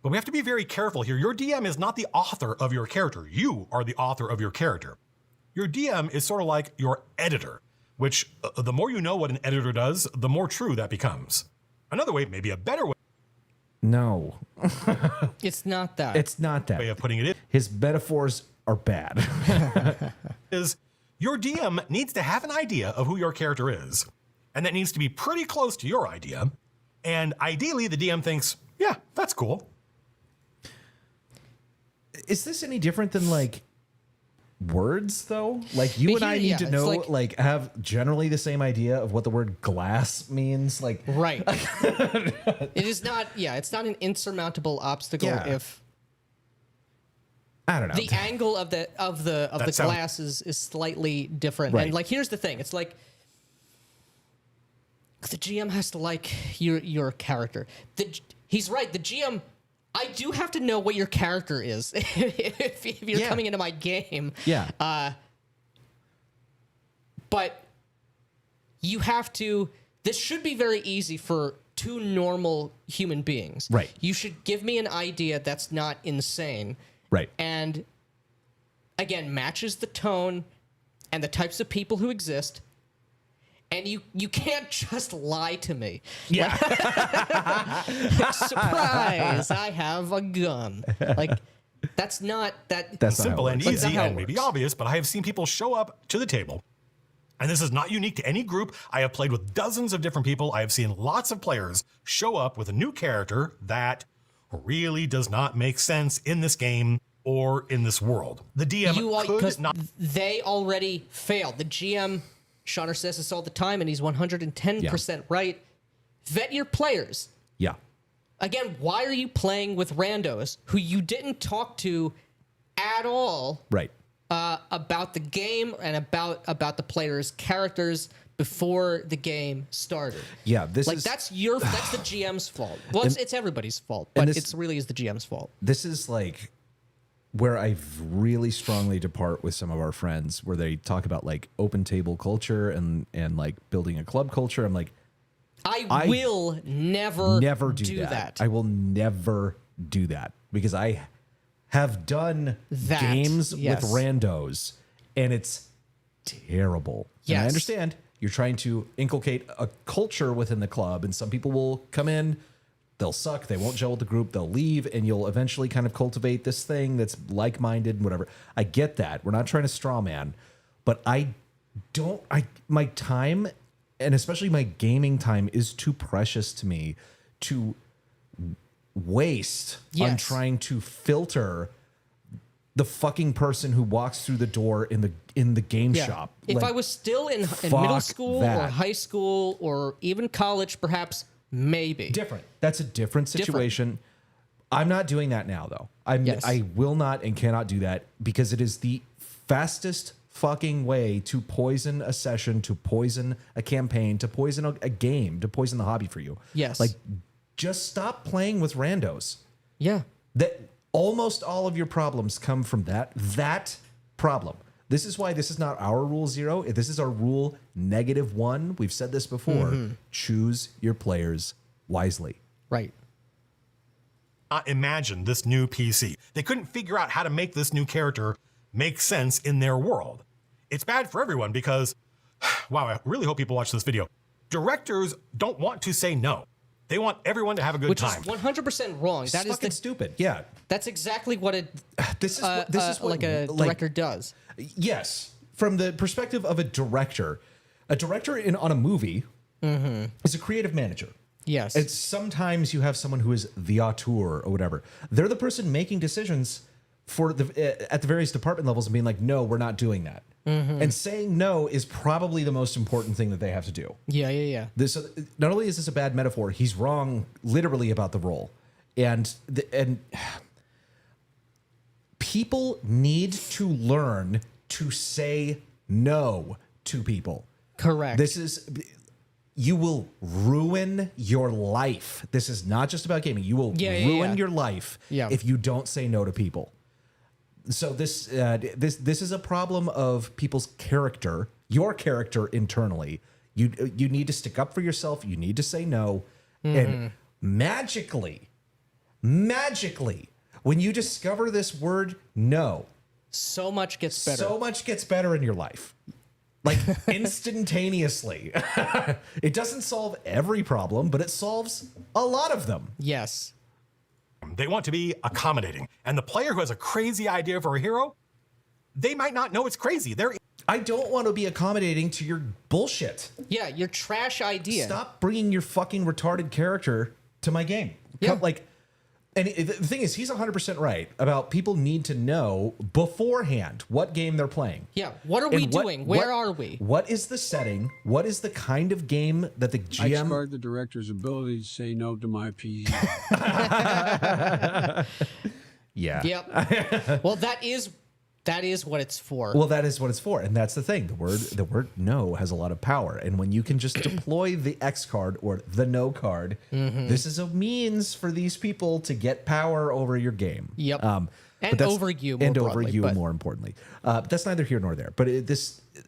But we have to be very careful here. Your DM is not the author of your character. You are the author of your character. Your DM is sort of like your editor, which the more you know what an editor does, the more true that becomes. Another way, maybe a better way. No. It's not that. It's not that. Way of putting it His metaphors are bad. is your DM needs to have an idea of who your character is, and that needs to be pretty close to your idea. And ideally, the DM thinks, yeah, that's cool. Is this any different than like words though? Like you and I need to know, like have generally the same idea of what the word glass means. Like, right. It is not. Yeah, it's not an insurmountable obstacle if I don't know. The angle of the glass is slightly different. Right. And like, here's the thing: it's like the GM has to like your character. He's right. The GM. I do have to know what your character is if you're coming into my game. Yeah. But you have to. This should be very easy for two normal human beings. Right. You should give me an idea that's not insane. Right. And again, matches the tone and the types of people who exist. And you can't just lie to me. Yeah. Like, surprise, I have a gun. Like, that's not that. That's simple and That's easy not how it and maybe works. obvious, but I have seen people show up to the table. And this is not unique to any group. I have played with dozens of different people. I have seen lots of players show up with a new character that really does not make sense in this game or in this world. The DM could not. They already failed. The GM, Shauner says this all the time, and he's 110% right. Vet your players. Yeah. Again, why are you playing with randos who you didn't talk to at all? Right. About the game and about the players' characters before the game started. Yeah, that's the GM's fault. Well, it's everybody's fault, but it really is the GM's fault. This is like where I really strongly depart with some of our friends, where they talk about like open table culture and like building a club culture. I'm like, I will never do that. I will never do that because I have done games with randos and it's terrible. Yes. And I understand you're trying to inculcate a culture within the club, and some people will come in, they'll suck, they won't gel with the group, they'll leave, and you'll eventually kind of cultivate this thing that's like-minded and whatever. I get that. We're not trying to straw man, but my time, and especially my gaming time, is too precious to me to waste on Yes. trying to filter the fucking person who walks through the door in the game shop. If Like, I was still in middle fuck school or that. high school or even college, perhaps, maybe. different. That's a different situation. I'm not doing that now, though. Yes. I will not and cannot do that because it is the fastest fucking way to poison a session, to poison a campaign, to poison a game, to poison the hobby for you. Yes. Like, just stop playing with randos. Yeah. That almost all of your problems come from that problem. This is why this is not our rule 0. This is our rule -1. We've said this before. Choose your players wisely. Right. Imagine this new PC. They couldn't figure out how to make this new character make sense in their world. It's bad for everyone because, wow, I really hope people watch this video. Directors don't want to say no. They want everyone to have a good Which time. is 100% wrong. It's That is fucking stupid. Yeah. That's exactly what it This is what like a director does. Yes, from the perspective of a director on a movie is a creative manager. Yes. It's sometimes you have someone who is the auteur or whatever. They're the person making decisions for at the various department levels and being like, no, we're not doing that. And saying no is probably the most important thing that they have to do. Yeah. This not only is this a bad metaphor, he's wrong literally about the role, and people need to learn to say no to people. Correct. You will ruin your life. This is not just about gaming. You will ruin your life if you don't say no to people. So this is a problem of people's character, your character internally. You need to stick up for yourself. You need to say no. And magically, when you discover this word no, so much gets better. so much gets better in your life. Like instantaneously. It doesn't solve every problem, but it solves a lot of them. Yes. They want to be accommodating. And the player who has a crazy idea for a hero, they might not know it's crazy. I don't want to be accommodating to your bullshit. Yeah, your trash idea. Stop bringing your fucking retarded character to my game. Yeah. And the thing is, he's 100% right about people need to know beforehand what game they're playing. Yeah, what are we doing? Where are we? What is the setting? What is the kind of game that the I GM... discard the director's ability to say no to my PC. Yeah. Yep. Well, that is what it's for. Well, that is what it's for, and that's the thing. The word no has a lot of power, and when you can just deploy the X card or the no card, this is a means for these people to get power over your game. Yep. But And that's- over you, and more over broadly, you, but- more importantly. That's neither here nor there. But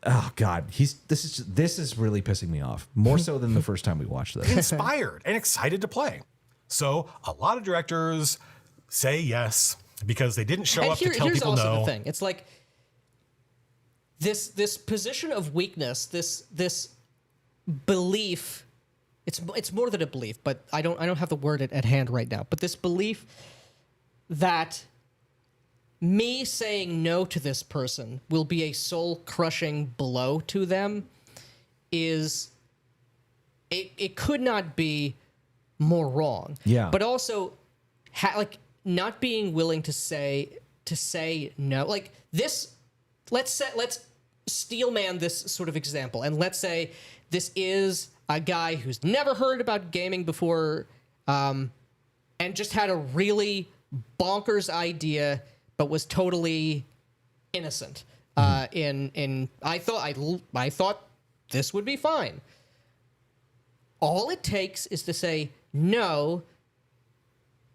oh god, this is really pissing me off more so than the first time we watched this. inspired and excited to play. So a lot of directors say yes because they didn't show up to tell here's people also no. the thing. It's like this position of weakness, this belief. It's more than a belief, but I don't have the word at hand right now. But this belief that me saying no to this person will be a soul-crushing blow to them is it could not be more wrong. Yeah. But also not being willing to say no. Like this, let's steelman this sort of example, and let's say this is a guy who's never heard about gaming before, and just had a really bonkers idea, but was totally innocent. I thought this would be fine. All it takes is to say no.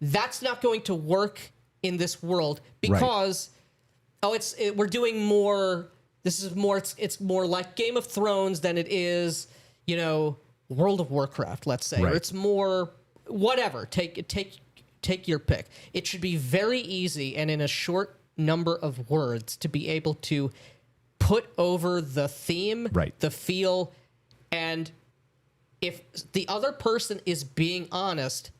That's not going to work in this world because we're doing more. This is more. It's more like Game of Thrones than it is, World of Warcraft. Let's say, or it's more whatever. Take your pick. It should be very easy and in a short number of words to be able to put over the theme, the feel, and if the other person is being honest,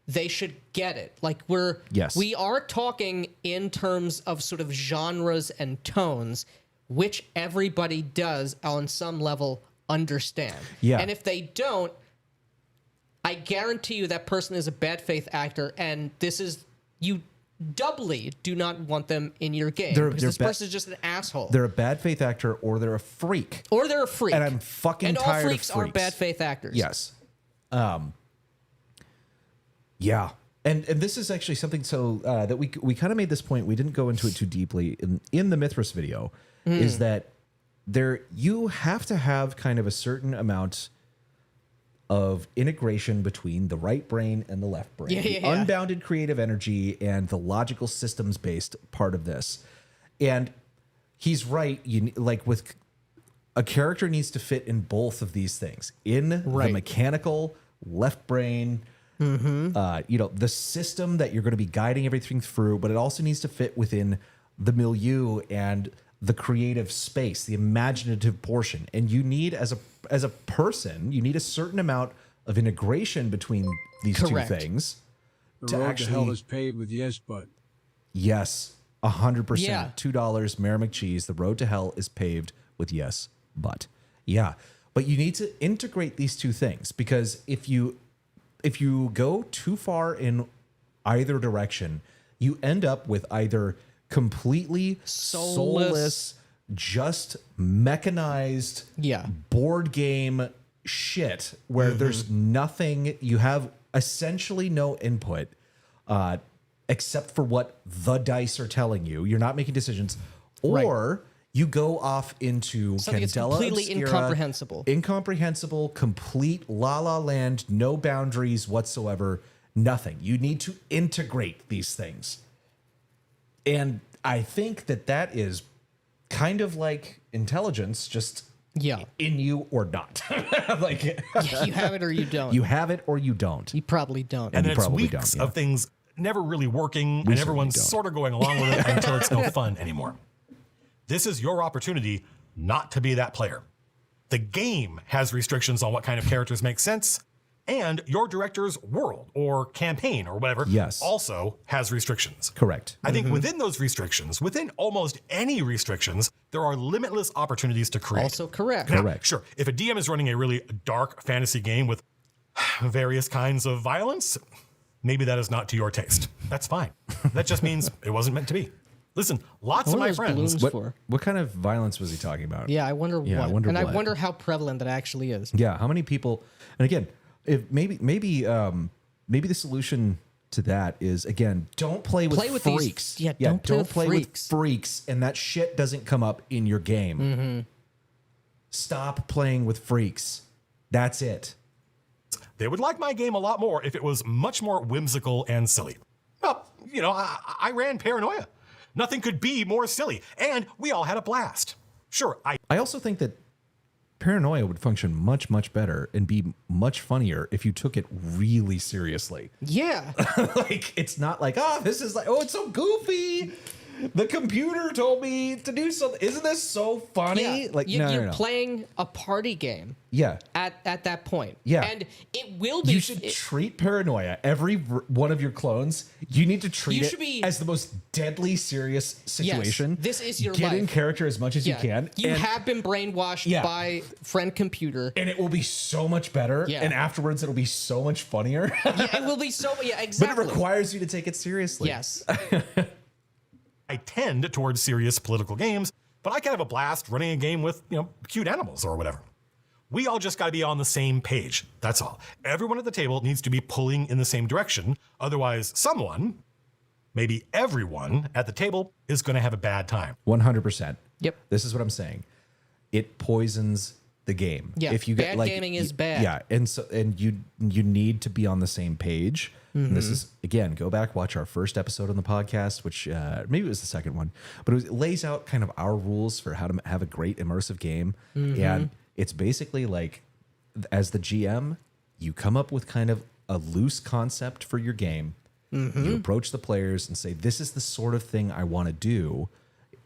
they should get it. Like we are talking in terms of sort of genres and tones, which everybody does on some level understand. Yeah. And if they don't, I guarantee you that person is a bad faith actor, and this is you doubly do not want them in your game because this person is just an asshole. They're a bad faith actor, or they're a freak. Or they're a freak. And I'm fucking and tired of freaks. freaks. Are bad faith actors. Yes. Yeah. And this is actually something that we kind of made this point. We didn't go into it too deeply in the Mithras video. Is that you have to have kind of a certain amount of integration between the right brain and the left brain. The unbounded creative energy and the logical systems based part of this. And he's right. With a character needs to fit in both of these things. In the mechanical left brain, the system that you're going to be guiding everything through, but it also needs to fit within the milieu and the creative space, the imaginative portion. And you need, as a person, you need a certain amount of integration between these two things. The road to hell is paved with yes, but. Yes, 100%. Yeah. $2, Mayor McCheese. The road to hell is paved with yes, but. Yeah. But you need to integrate these two things, because if you go too far in either direction, you end up with either completely soulless, just mechanized board game shit where there's nothing, you have essentially no input except for what the dice are telling you. You're not making decisions. Or you go off into something that's completely incomprehensible, complete la la land, no boundaries whatsoever, nothing. You need to integrate these things. And I think that is kind of like intelligence, just in you or not. You have it or you don't. You have it or you don't. You probably don't. And it's weeks of things never really working, and everyone's sort of going along with it until it's no fun anymore. This is your opportunity not to be that player. The game has restrictions on what kind of characters make sense, and your director's world or campaign or whatever also has restrictions. Correct. I think within those restrictions, within almost any restrictions, there are limitless opportunities to create. Also correct. Now, sure, if a DM is running a really dark fantasy game with various kinds of violence, maybe that is not to your taste. That's fine. That just means it wasn't meant to be. Listen, lots of my friends. What kind of violence was he talking about? Yeah, I wonder what. I wonder how prevalent that actually is. Yeah, how many people? And again, if maybe the solution to that is, again, don't play with freaks. Don't play with freaks, and that shit doesn't come up in your game. Stop playing with freaks. That's it. They would like my game a lot more if it was much more whimsical and silly. Well, I ran Paranoia. Nothing could be more silly, and we all had a blast. Sure, I also think that Paranoia would function much, much better and be much funnier if you took it really seriously. Yeah. It's not like, this is like, it's so goofy. The computer told me to do something. Isn't this so funny? Yeah. You're playing a party game. Yeah. At that point. Yeah. And it will be. You should treat Paranoia, every one of your clones, you need to treat it as the most deadly serious situation. Yes, this is your Get life. in character as much as you can. You have been brainwashed by friend computer. And it will be so much better. Yeah. And afterwards it'll be so much funnier. It will be so, exactly. But it requires you to take it seriously. Yes. I tend towards serious political games, but I can have a blast running a game with, cute animals or whatever. We all just got to be on the same page. That's all. Everyone at the table needs to be pulling in the same direction. Otherwise, someone, maybe everyone at the table, is going to have a bad time. 100%. Yep. This is what I'm saying. It poisons the game. Yeah. If you get bad gaming is bad. Yeah. And you need to be on the same page. And this is, again, go back, watch our first episode on the podcast, which maybe it was the second one, but it lays out kind of our rules for how to have a great immersive game. And it's basically like, as the GM, you come up with kind of a loose concept for your game. You approach the players and say, this is the sort of thing I want to do.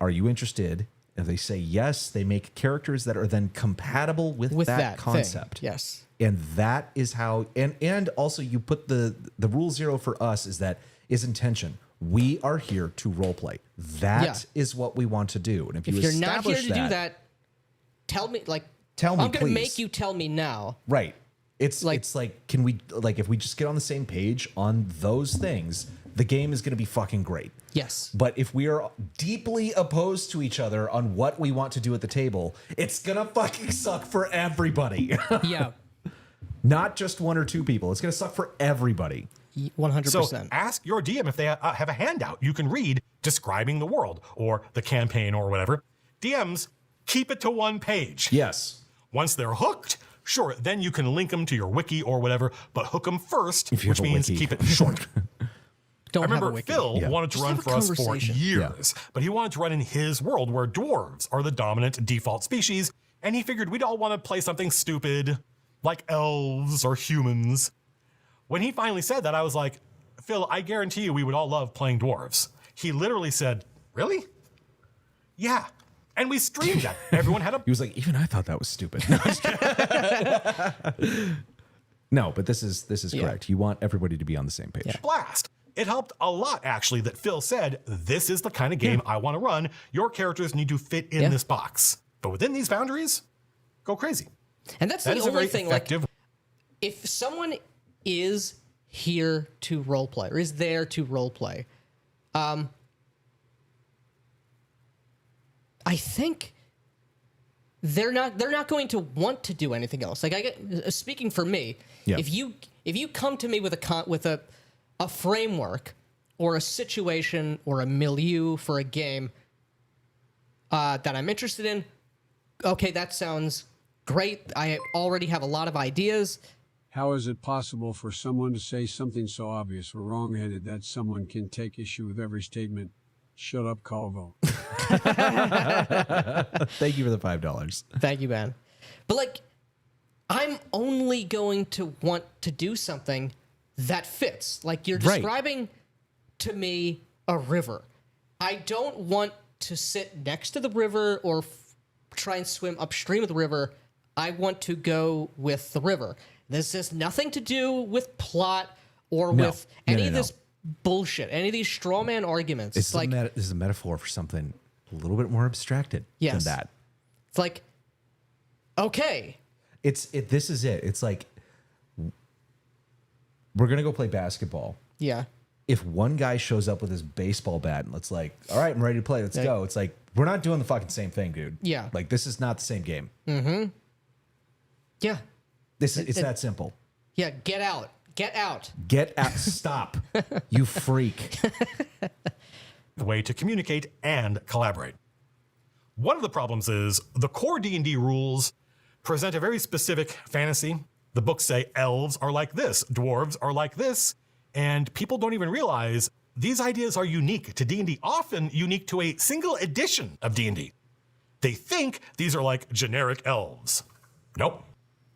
Are you interested? If they say yes, they make characters that are then compatible with that concept. Thing. Yes. And that is how, and also you put the rule zero for us is intention. We are here to role play. That is what we want to do. And if you're not here to do that, tell me, tell me, I'm going to please. make you tell me now. Right. It's like, can we, like, if we just get on the same page on those things, the game is going to be fucking great. Yes. But if we are deeply opposed to each other on what we want to do at the table, it's going to fucking suck for everybody. Yeah. Not just one or two people. It's going to suck for everybody. 100%. So ask your DM if they have a handout you can read describing the world or the campaign or whatever. DMs, keep it to one page. Yes. Once they're hooked, sure, then you can link them to your wiki or whatever, but hook them first, If you which have a means wiki. keep it short. Don't I have a remember wiki. Phil Yeah. wanted to Just run have a for us for conversation. years, but he wanted to run in his world where dwarves are the dominant default species, and he figured we'd all want to play something stupid, like elves or humans. When he finally said that, I was like, Phil, I guarantee you we would all love playing dwarves. He literally said, really? Yeah. And we streamed that. Everyone had a He was like, even I thought that was stupid. No, I'm just kidding. No, but this is correct. You want everybody to be on the same page. blast. It helped a lot, actually, that Phil said, this is the kind of game I want to run. Your characters need to fit in this box. But within these boundaries, go crazy. And that's That the is a only very thing. effective. Like, if someone is here to roleplay or is there to roleplay, I think they're not going to want to do anything else. Like, I get, speaking for me, Yeah. if you come to me with a framework or a situation or a milieu for a game that I'm interested in, okay, that sounds great. I already have a lot of ideas. How is it possible for someone to say something so obvious or wrong-headed that someone can take issue with every statement? Shut up, Colville. Thank you for the $5. Thank you, man. But like, I'm only going to want to do something that fits. Like, you're Right. describing to me a river. I don't want to sit next to the river or try and swim upstream of the river. I want to go with the river. This has nothing to do with plot or No. with No, any no, of no. this bullshit, any of these straw man arguments. It's It's like, this is a metaphor for something a little bit more abstracted Yes. than that. it's like, okay, This is it. It's like, we're going to go play basketball. yeah. If one guy shows up with his baseball bat and it's like, all right, I'm ready to play. Let's go. It's like, we're not doing the fucking same thing, dude. Yeah. Like, this is not the same game. Yeah. It's that simple. Yeah, get out. Get out. Get out. Stop. You freak. The way to communicate and collaborate. One of the problems is the core D&D rules present a very specific fantasy. The books say elves are like this, dwarves are like this, and people don't even realize these ideas are unique to D&D, often unique to a single edition of D&D. They think these are like generic elves. Nope.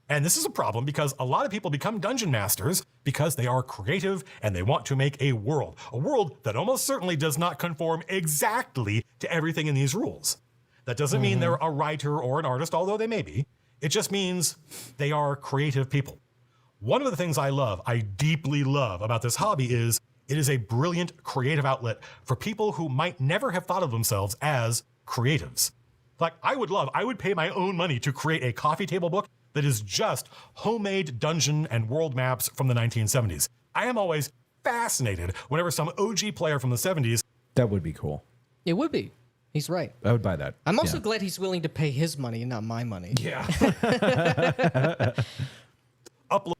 And this is a problem because a lot of people become dungeon masters because they are creative and they want to make a world that almost certainly does not conform exactly to everything in these rules. That doesn't mean they're a writer or an artist, although they may be. It just means they are creative people. One of the things I deeply love about this hobby is it is a brilliant creative outlet for people who might never have thought of themselves as creatives. Like, I would pay my own money to create a coffee table book that is just homemade dungeon and world maps from the 1970s. I am always fascinated whenever some OG player from the 70s. That would be cool. It would be. He's right. I would buy that. I'm also glad he's willing to pay his money and not my money. Yeah. Upload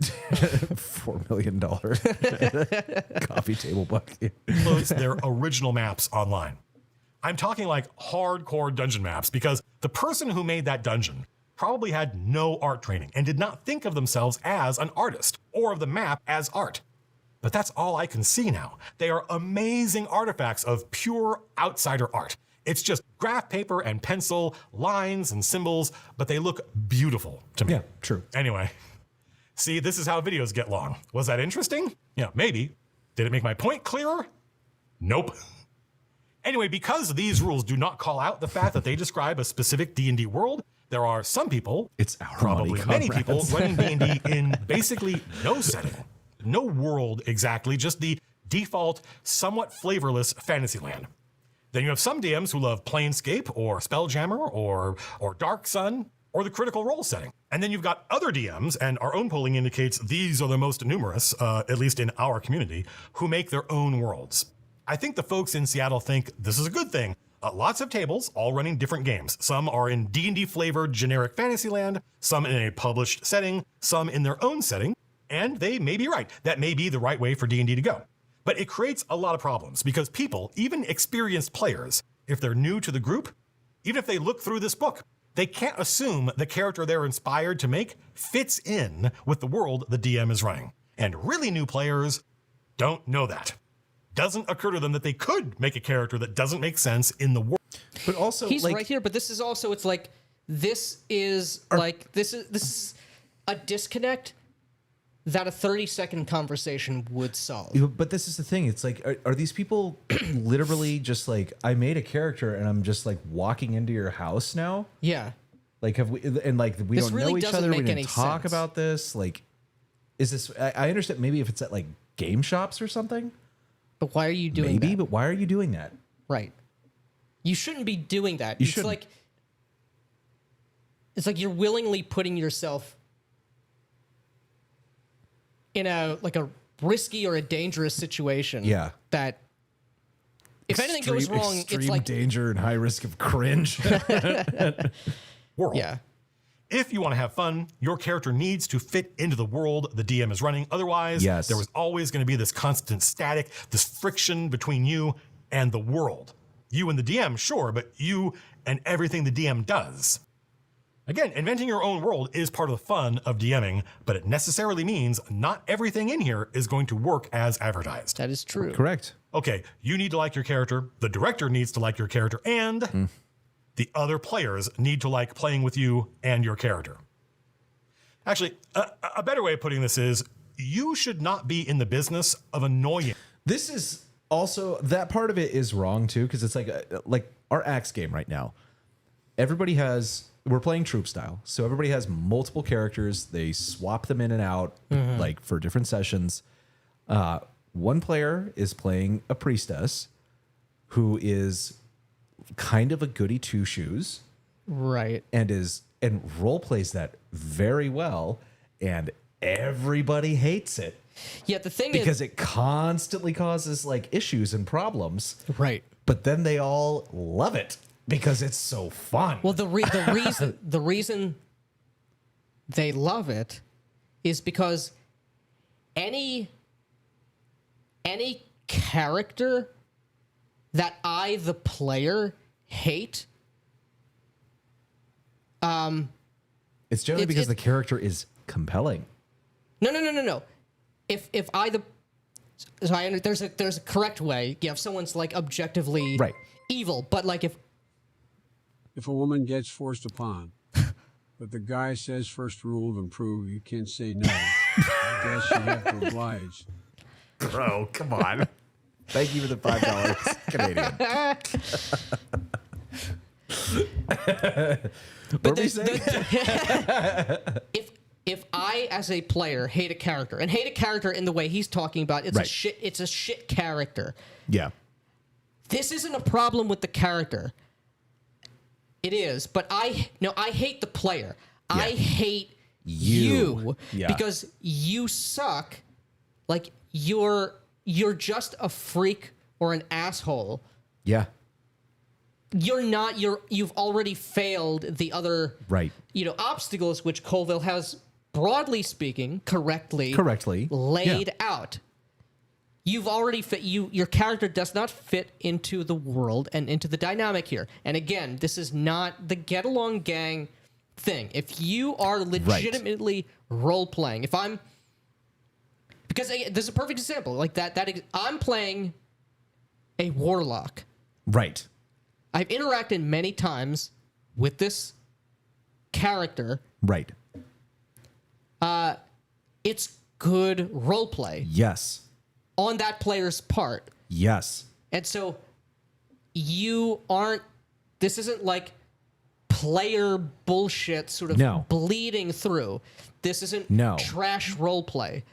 $4 million coffee table book. uploads their original maps online. I'm talking like hardcore dungeon maps because the person who made that dungeon probably had no art training and did not think of themselves as an artist or of the map as art. But that's all I can see now. They are amazing artifacts of pure outsider art. It's just graph paper and pencil, lines and symbols, but they look beautiful to me. Yeah, true. Anyway, see, this is how videos get long. Was that interesting? Yeah, maybe. Did it make my point clearer? Nope. Anyway, because these rules do not call out the fact that they describe a specific D&D world, there are some people, It's our probably money, many people, comrades. running D&D in basically no setting, no world exactly, just the default, somewhat flavorless fantasy land. Then you have some DMs who love Planescape or Spelljammer or Dark Sun or the critical role setting. And then you've got other DMs, and our own polling indicates these are the most numerous, at least in our community, who make their own worlds. I think the folks in Seattle think this is a good thing. Lots of tables, all running different games. Some are in D&D flavored generic Fantasyland, some in a published setting, some in their own setting, and they may be right. That may be the right way for D&D to go. But it creates a lot of problems because people, even experienced players, if they're new to the group, even if they look through this book, they can't assume the character they're inspired to make fits in with the world the DM is running. And really new players don't know that. Doesn't occur to them that they could make a character that doesn't make sense in the world. But also, He's like, right here, but this is also, it's like, this is a disconnect that a 30-second conversation would solve. But this is the thing. It's like, are these people literally just like, I made a character and I'm just like walking into your house now? Yeah. Like, have we, and like, we This don't really know each doesn't other. We make didn't any talk sense. about this. Like, is this, I understand maybe if it's at like game shops or something. But why are you doing Maybe, that? but why are you doing that? Right. You shouldn't be doing that. You It's shouldn't. like you're willingly putting yourself in a risky or a dangerous situation. Yeah. That if anything goes wrong, extreme it's like danger and high risk of cringe. World. yeah. If you want to have fun, your character needs to fit into the world the DM is running. Otherwise, Yes. there was always going to be this constant static, this friction between you and the world. You and the DM, sure, but you and everything the DM does. Again, inventing your own world is part of the fun of DMing, but it necessarily means not everything in here is going to work as advertised. That is true. Correct. Okay, you need to like your character, the director needs to like your character, and the other players need to like playing with you and your character. Actually, a better way of putting this is you should not be in the business of annoying. This is also, that part of it is wrong too, because it's like our Axe game right now. We're playing troop style, so everybody has multiple characters. They swap them in and out, like for different sessions. One player is playing a priestess who is kind of a goody two shoes Right. and role plays that very well, and everybody hates it Yeah, the thing because is it constantly causes like issues and problems. right. But then they all love it because it's so fun. Well, the reason they love it is because any character that I, the player, hate, it's generally because the character is compelling. No. If there's a correct way. Yeah, if someone's like objectively Right. evil, but like if If a woman gets forced upon, but the guy says first rule of improve, you can't say no. I guess you have to oblige. Bro, come on. Thank you for the $5 Canadian. What were we saying? if I, as a player, hate a character and hate a character in the way he's talking about, it's Right. it's a shit character. Yeah. This isn't a problem with the character. It is, but I hate the player. Yeah. I hate You. Yeah. because you suck. Like you're just a freak or an asshole. Yeah. You've already failed the other Right. Obstacles which Colville has, broadly speaking, correctly laid out. You've already your character does not fit into the world and into the dynamic here. And again, this is not the get along gang thing. If you are legitimately role playing, because there's a perfect example like that I'm playing a warlock. Right. I've interacted many times with this character. Right. It's good role play Yes. on that player's part. Yes. And so this isn't like player bullshit sort of No. bleeding through. This isn't No. trash role play.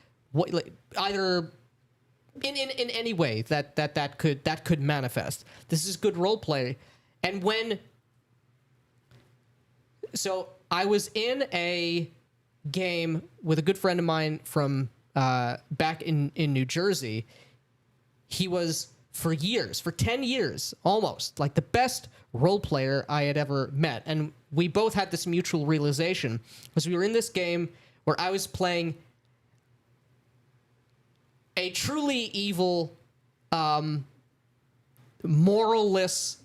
Either in any way that could manifest. This is good role play. And I was in a game with a good friend of mine from back in New Jersey. He was for years, for 10 years, almost like the best role player I had ever met. And we both had this mutual realization because we were in this game where I was playing a truly evil, moralless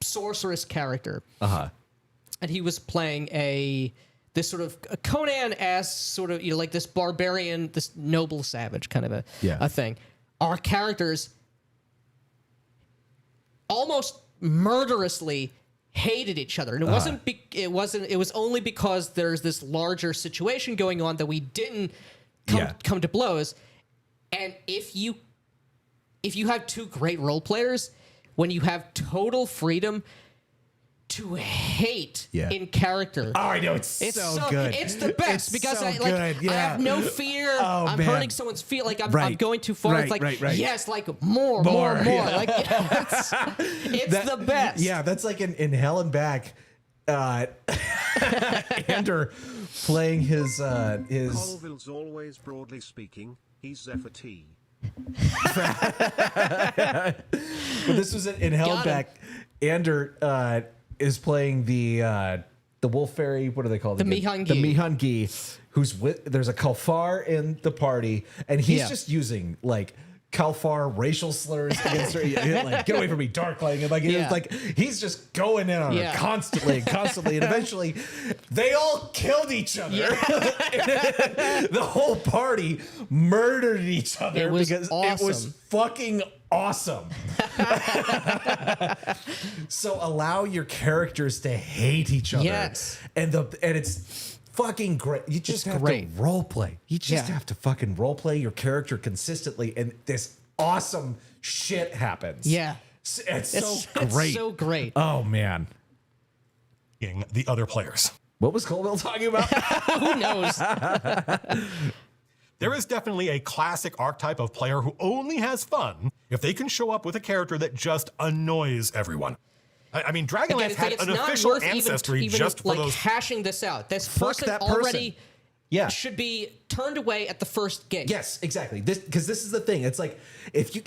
sorceress character. And he was playing this sort of a Conan-esque sort of, like this barbarian, this noble savage kind of a thing. Our characters almost murderously hated each other, and it was only because there's this larger situation going on that we didn't come to blows. And if you have two great role players, when you have total freedom to hate in character. Oh, I know. It's so good. It's the best because I have no fear. Oh, I'm man. hurting someone's feel. Like I'm going too far. It's like, yes, like more. Yeah. Like it's the best. Yeah, that's like in Hell and Back, Ander playing his Colville's always broadly speaking. He's Zephyr T. But this was in Hell and Back. Ander is playing the wolf fairy. What are they called? The Mihangi. The Mihangi, who's with. There's a Kalfar in the party, and he's just using like Kalfar racial slurs against her. Like, get away from me, Darkling. And it's like he's just going in on her constantly, and eventually they all killed each other. The whole party murdered each other because it was fucking awesome. So allow your characters to hate each other. Yes. And it's fucking great. You just have to role play. You just have to fucking role play your character consistently, and this awesome shit happens. Yeah. It's so great. It's so great. Oh man. The other players. What was Colville talking about? Who knows? There is definitely a classic archetype of player who only has fun if they can show up with a character that just annoys everyone. I mean, Dragonlance had an official ancestry even just for those. Hashing this out. This Fuck person that person. already Yeah. should be turned away at the first gate. Yes, exactly. Because this is the thing. It's like, if you,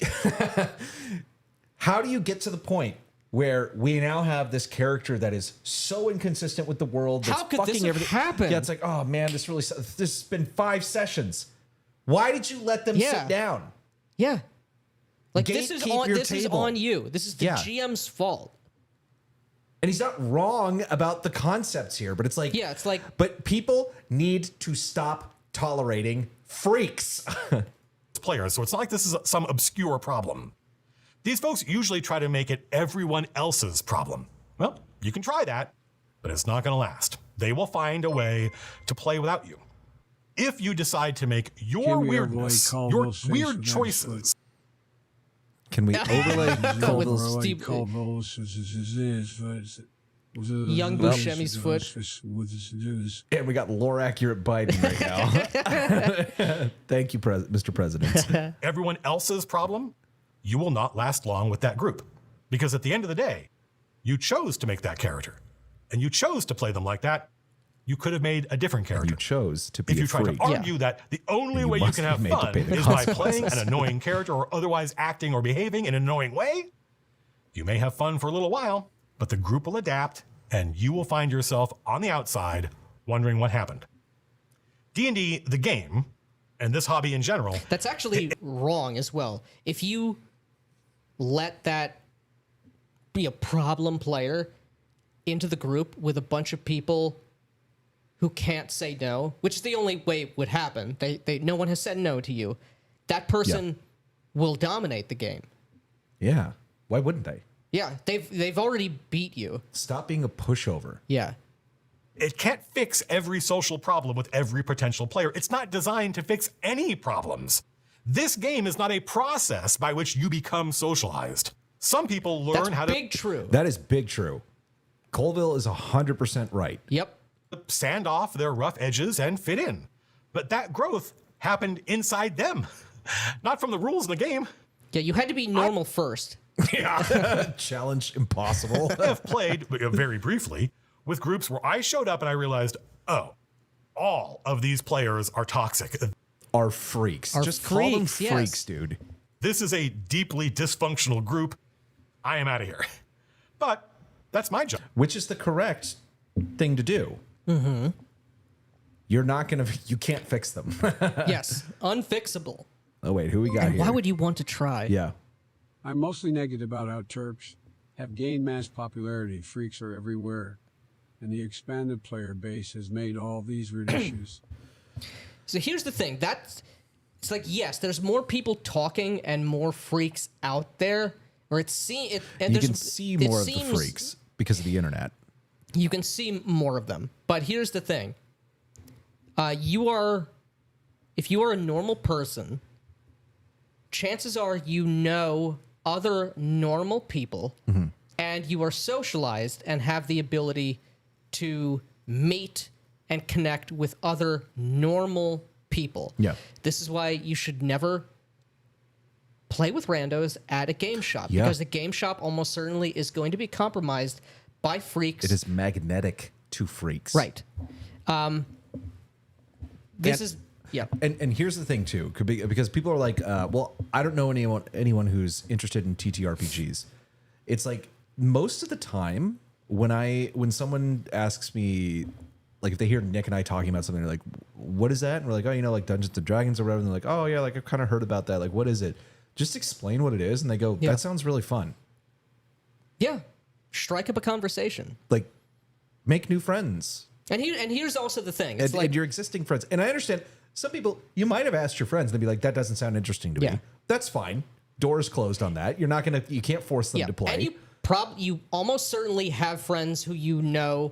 how do you get to the point where we now have this character that is so inconsistent with the world? That's How could fucking this have everything. happened? Yeah, it's like, oh man, this has been 5 sessions. Why did you let them sit down? Yeah. Like Gatekeep this is your on table. you. This is the GM's fault. And he's not wrong about the concepts here, but it's like, but people need to stop tolerating freaks. Players, so it's not like this is some obscure problem. These folks usually try to make it everyone else's problem. Well, you can try that, but it's not going to last. They will find a way to play without you. If you decide to make your weirdness, your weird choices. Can we overlay Colville's Young Buscemi's foot? And we got lore accurate Biden right now. Thank you, Mr. President. Everyone else's problem, you will not last long with that group. Because at the end of the day, you chose to make that character. And you chose to play them like that. You could have made a different character. You chose to be If you try to argue that the only way you can have fun is by playing an annoying character or otherwise acting or behaving in an annoying way, you may have fun for a little while, but the group will adapt and you will find yourself on the outside wondering what happened. D&D, the game, and this hobby in general. That's actually wrong as well. If you let that be a problem player into the group with a bunch of people who can't say no, which is the only way it would happen. No one has said no to you. That person will dominate the game. Yeah. Why wouldn't they? Yeah, they've already beat you. Stop being a pushover. Yeah. It can't fix every social problem with every potential player. It's not designed to fix any problems. This game is not a process by which you become socialized. Some people learn how to... That's big true. That is big true. Colville is 100% right. Yep. Sand off their rough edges and fit in. But that growth happened inside them, not from the rules in the game. Yeah, you had to be normal first. Yeah. Challenge impossible. I have played, very briefly, with groups where I showed up and I realized, oh, all of these players are toxic. Are freaks. Are Just call them freaks, yes. freaks, dude. This is a deeply dysfunctional group. I am out of here. But that's my job. Which is the correct thing to do. Mm-hmm. You're not going to, you can't fix them. Yes, unfixable. Oh, wait, who we got And here? why would you want to try? Yeah. I'm mostly negative about how Terps have gained mass popularity. Freaks are everywhere, and the expanded player base has made all these root issues. So here's the thing. It's like, yes, there's more people talking and more freaks out there. Or and You there's- can see it more of the seems- freaks because of the internet. You can see more of them. But here's the thing. If you are a normal person, chances are you know other normal people and you are socialized and have the ability to meet and connect with other normal people. Yeah. This is why you should never play with randos at a game shop Yeah. because the game shop almost certainly is going to be compromised by freaks. It is magnetic to freaks. Right. Yeah. And here's the thing too, because people are like, well, I don't know anyone who's interested in TTRPGs. It's like most of the time when someone asks me, like if they hear Nick and I talking about something, they're like, what is that? And we're like, oh, like Dungeons and Dragons or whatever. And they're like, oh yeah, like I've kind of heard about that. Like, what is it? Just explain what it is. And they go, Yeah. that sounds really fun. Yeah. Strike up a conversation. Like, make new friends. And here's also the thing. It's And your existing friends. And I understand some people, you might have asked your friends and they'd be like, that doesn't sound interesting to Yeah. me. That's fine. Doors closed on that. You can't force them to play. And you almost certainly have friends who you know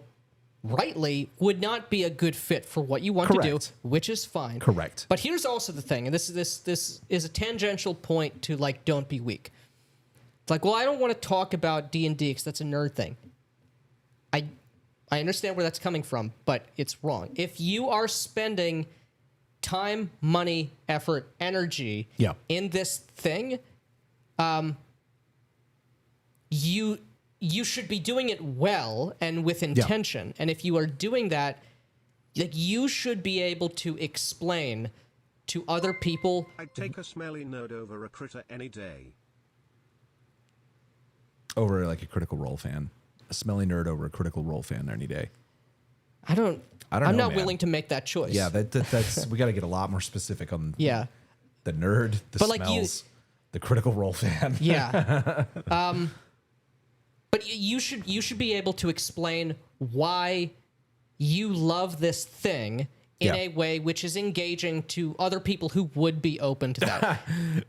rightly would not be a good fit for what you want to do, Correct. which is fine. Correct. But here's also the thing, and this is a tangential point to like don't be weak. It's like, well, I don't want to talk about D&D because that's a nerd thing. I understand where that's coming from, but it's wrong. If you are spending time, money, effort, energy Yeah. in this thing, you should be doing it well and with intention. And if you are doing that, like you should be able to explain to other people. I'd take a smelly nerd over a critter any day. Over like a Critical Role fan. A smelly nerd over a Critical Role fan any day. I don't I'm know, not willing to make that choice. Yeah, that's we got to get a lot more specific on Yeah. the nerd, the But, like, smells, the Critical Role fan. Yeah. But you should be able to explain why you love this thing in Yeah. a way which is engaging to other people who would be open to that.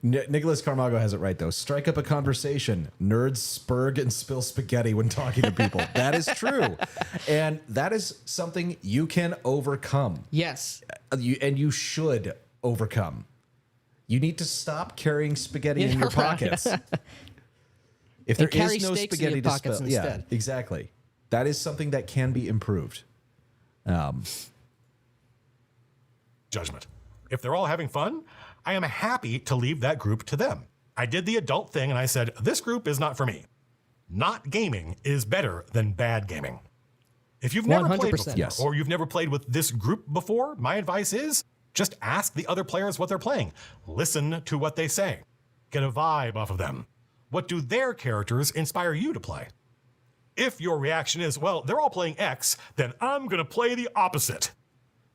Nicholas Carmago has it right though. Strike up a conversation. Nerds spurg and spill spaghetti when talking to people. That is true, and that is something you can overcome. Yes. You should overcome. You need to stop carrying spaghetti in your pockets. If there carry is no steaks in spaghetti your to pockets spill, instead. yeah, exactly. That is something that can be improved. Judgment. If they're all having fun, I am happy to leave that group to them. I did the adult thing and I said, this group is not for me. Not gaming is better than bad gaming. If you've never played 100%. before, Yes. or you've never played with this group before, my advice is just ask the other players what they're playing. Listen to what they say. Get a vibe off of them. What do their characters inspire you to play? If your reaction is, well, they're all playing X, then I'm going to play the opposite.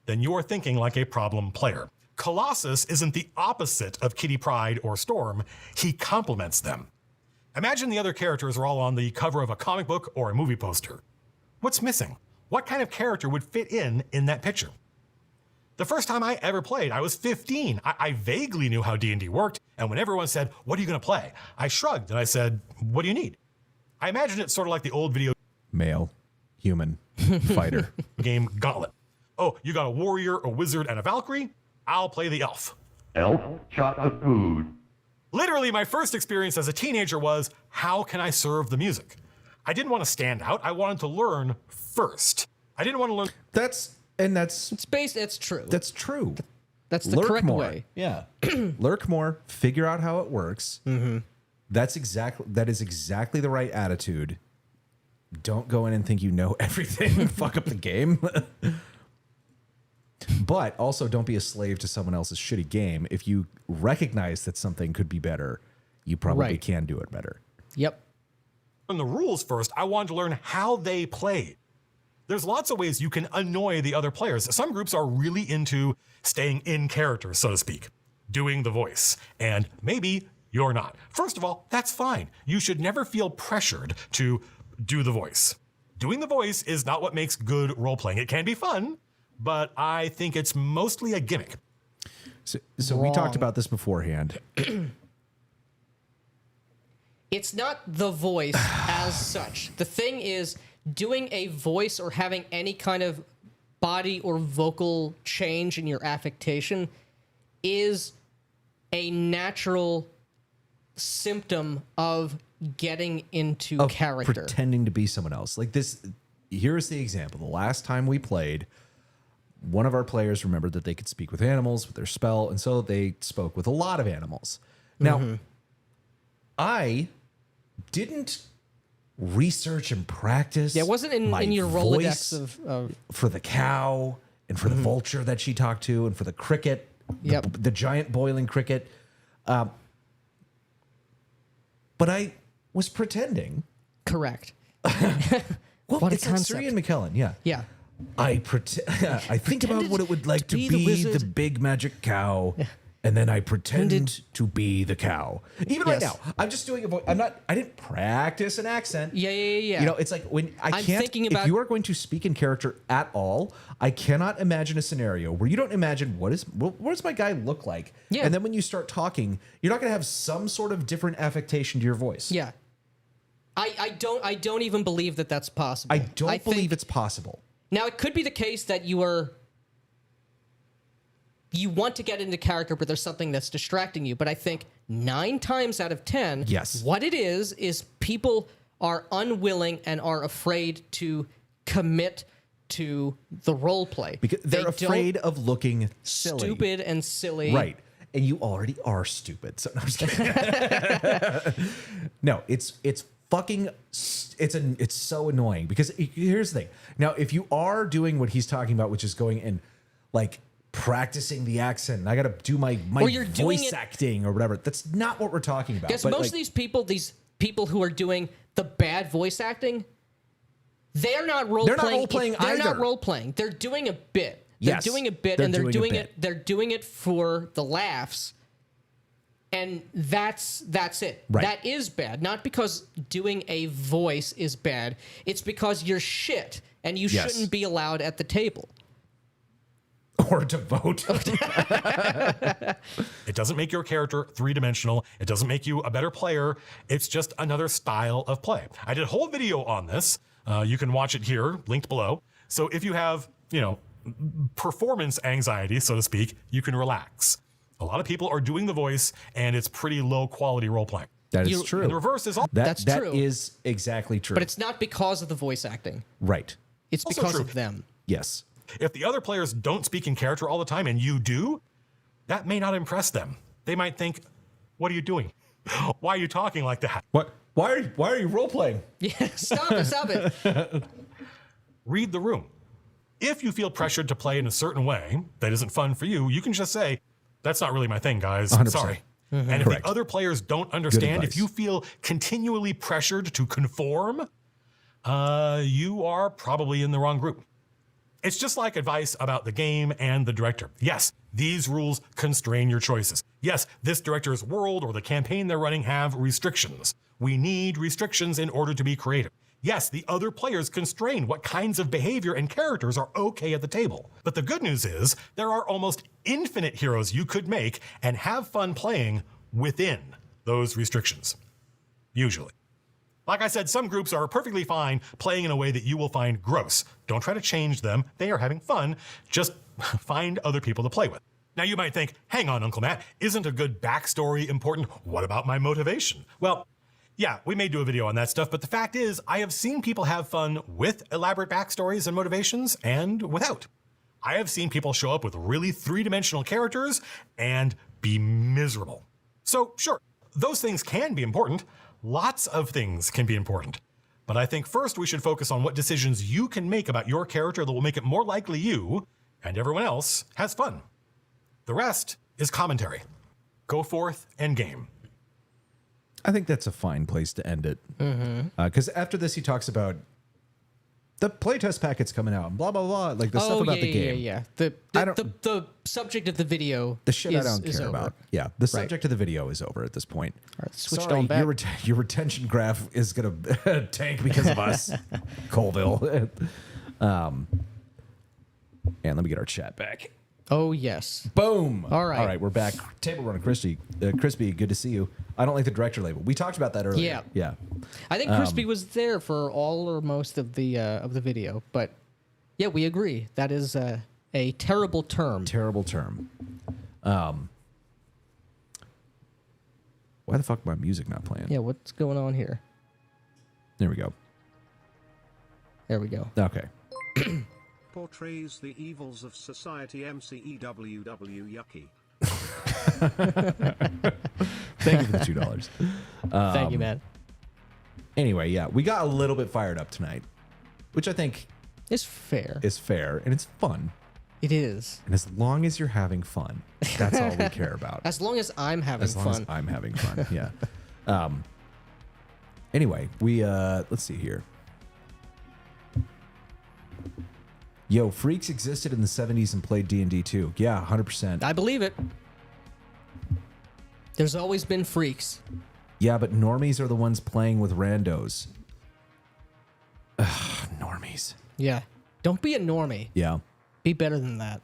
Then you're thinking like a problem player. Colossus isn't the opposite of Kitty Pryde or Storm. He complements them. Imagine the other characters are all on the cover of a comic book or a movie poster. What's missing? What kind of character would fit in that picture? The first time I ever played, I was 15. I vaguely knew how D&D worked, and when everyone said, what are you going to play? I shrugged and I said, what do you need? I imagine it's sort of like the old video Male, human, fighter. game Gauntlet. Oh, you got a warrior, a wizard, and a Valkyrie? I'll play the elf. Elf shot of food. Literally, my first experience as a teenager was, how can I serve the music? I didn't want to stand out. I wanted to learn first. I didn't want to learn. That's It's true. that's true. That's the Lurk correct more. way. Yeah. Lurk more, figure out how it works. Mm-hmm. That is exactly the right attitude don't go in and think you know everything and fuck up the game. But also don't be a slave to someone else's shitty game. If you recognize that something could be better, you probably can do it better. Yep. Learn the rules first. I wanted to learn how they played. There's lots of ways you can annoy the other players. Some groups are really into staying in character, so to speak, doing the voice, and maybe you're not. First of all, that's fine. You should never feel pressured to do the voice. Doing the voice is not what makes good role-playing. It can be fun, but I think it's mostly a gimmick. So we talked about this beforehand. It's not the voice as such. The thing is, doing a voice or having any kind of body or vocal change in your affectation is a natural symptom of getting into character. Pretending to be someone else. Like this, here's the example. The last time we played, one of our players remembered that they could speak with animals with their spell, and so they spoke with a lot of animals. Now, I didn't research and practice. Yeah, it wasn't in your voice Rolodex of for the cow and for the vulture that she talked to and for the cricket, the giant boiling cricket. But I was pretending. correct. Well, What a it's like concept. Suri and McKellen, yeah. Yeah. I think about what it would like to be be, the the, wizard. big magic cow, and then I pretend to be the cow. Even right Yes. now, I'm just doing a voice. I didn't practice an accent. Yeah. You know, it's like when I I'm can't. thinking about- if you are going to speak in character at all, I cannot imagine a scenario where you don't imagine what does my guy look like. Yeah. And then when you start talking, you're not going to have some sort of different affectation to your voice. Yeah. I don't even believe that that's possible. I don't believe think- it's possible. Now, it could be the case that you want to get into character, but there's something that's distracting you. But I think 9 times out of 10, Yes. what it is people are unwilling and are afraid to commit to the role play. Because They they're don't- afraid of looking silly. stupid and silly. Right. And you already are stupid. So no, I'm just kidding. No, it's fucking it's so annoying because here's the thing. Now, if you are doing what he's talking about, which is going and like practicing the accent, and I got to do my Or you're doing voice it- acting or whatever. That's not what we're talking about. Because But, most like, of these people who are doing the bad voice acting, they're not role They're not playing. role-playing They're not either. role playing. They're doing a bit. They're Yes, doing a bit, they're and they're doing a doing bit. it. They're doing it for the laughs, and that's it. Right. That is bad. Not because doing a voice is bad. It's because you're shit, and you Yes. shouldn't be allowed at the table. or to vote. It doesn't make your character three-dimensional. It doesn't make you a better player. It's just another style of play. I did a whole video on this. You can watch it here, linked below. So if you have, performance anxiety, so to speak, you can relax. A lot of people are doing the voice, and it's pretty low-quality role-playing. That is You- true. And the reverse is also That's that true. is exactly true. But it's not because of the voice acting. right. It's Also because true. of them. Yes. If the other players don't speak in character all the time and you do, that may not impress them. They might think, what are you doing? Why are you talking like that? What? Why are you role playing? Yeah, stop it. Read the room. If you feel pressured to play in a certain way that isn't fun for you, you can just say, that's not really my thing, guys. 100%. Sorry. And if Correct. the other players don't understand, if advice. you feel continually pressured to conform, you are probably in the wrong group. It's just like advice about the game and the director. Yes, these rules constrain your choices. Yes, this director's world or the campaign they're running have restrictions. We need restrictions in order to be creative. Yes, the other players constrain what kinds of behavior and characters are okay at the table. But the good news is there are almost infinite heroes you could make and have fun playing within those restrictions. Usually. Like I said, some groups are perfectly fine playing in a way that you will find gross. Don't try to change them. They are having fun. Just find other people to play with. Now you might think, hang on, Uncle Matt, isn't a good backstory important? What about my motivation? Well, yeah, we may do a video on that stuff, but the fact is, I have seen people have fun with elaborate backstories and motivations and without. I have seen people show up with really three-dimensional characters and be miserable. So sure, those things can be important. Lots of things can be important. But I think first we should focus on what decisions you can make about your character that will make it more likely you and everyone else has fun. The rest is commentary. Go forth and game. I think that's a fine place to end it. Because after this, he talks about the playtest packet's coming out and blah, blah, blah. Like the stuff about the game. Yeah. I don't- The subject of the video The shit I don't is care over. about. Yeah. The subject of the video is over at this point. All right, switched Sorry, on back. your retention graph is going to tank because of us, Colville. And let me get our chat back. Oh, yes. Boom. All right. All right, we're back. Table Runner Crispy, good to see you. I don't like the director label. We talked about that earlier. Yeah. Yeah. I think Crispy was there for all or most of the video, but yeah, we agree. That is a terrible term. Terrible term. Why the fuck my music not playing? Yeah, what's going on here? There we go. There we go. Okay. Portrays the evils of society. MCEWW yucky. Thank you for the $2. Thank you, man. Anyway, yeah, we got a little bit fired up tonight, which I think It's fair. is fair and it's fun. It is. And as long as you're having fun, that's all we care about. As long as I'm having As long as fun. I'm having fun, yeah. Anyway, we let's see here. Yo, freaks existed in the 70s and played D&D too. Yeah, 100%. I believe it. There's always been freaks. Yeah, but normies are the ones playing with randos. Ugh, normies. Yeah. Don't be a normie. Yeah. Be better than that.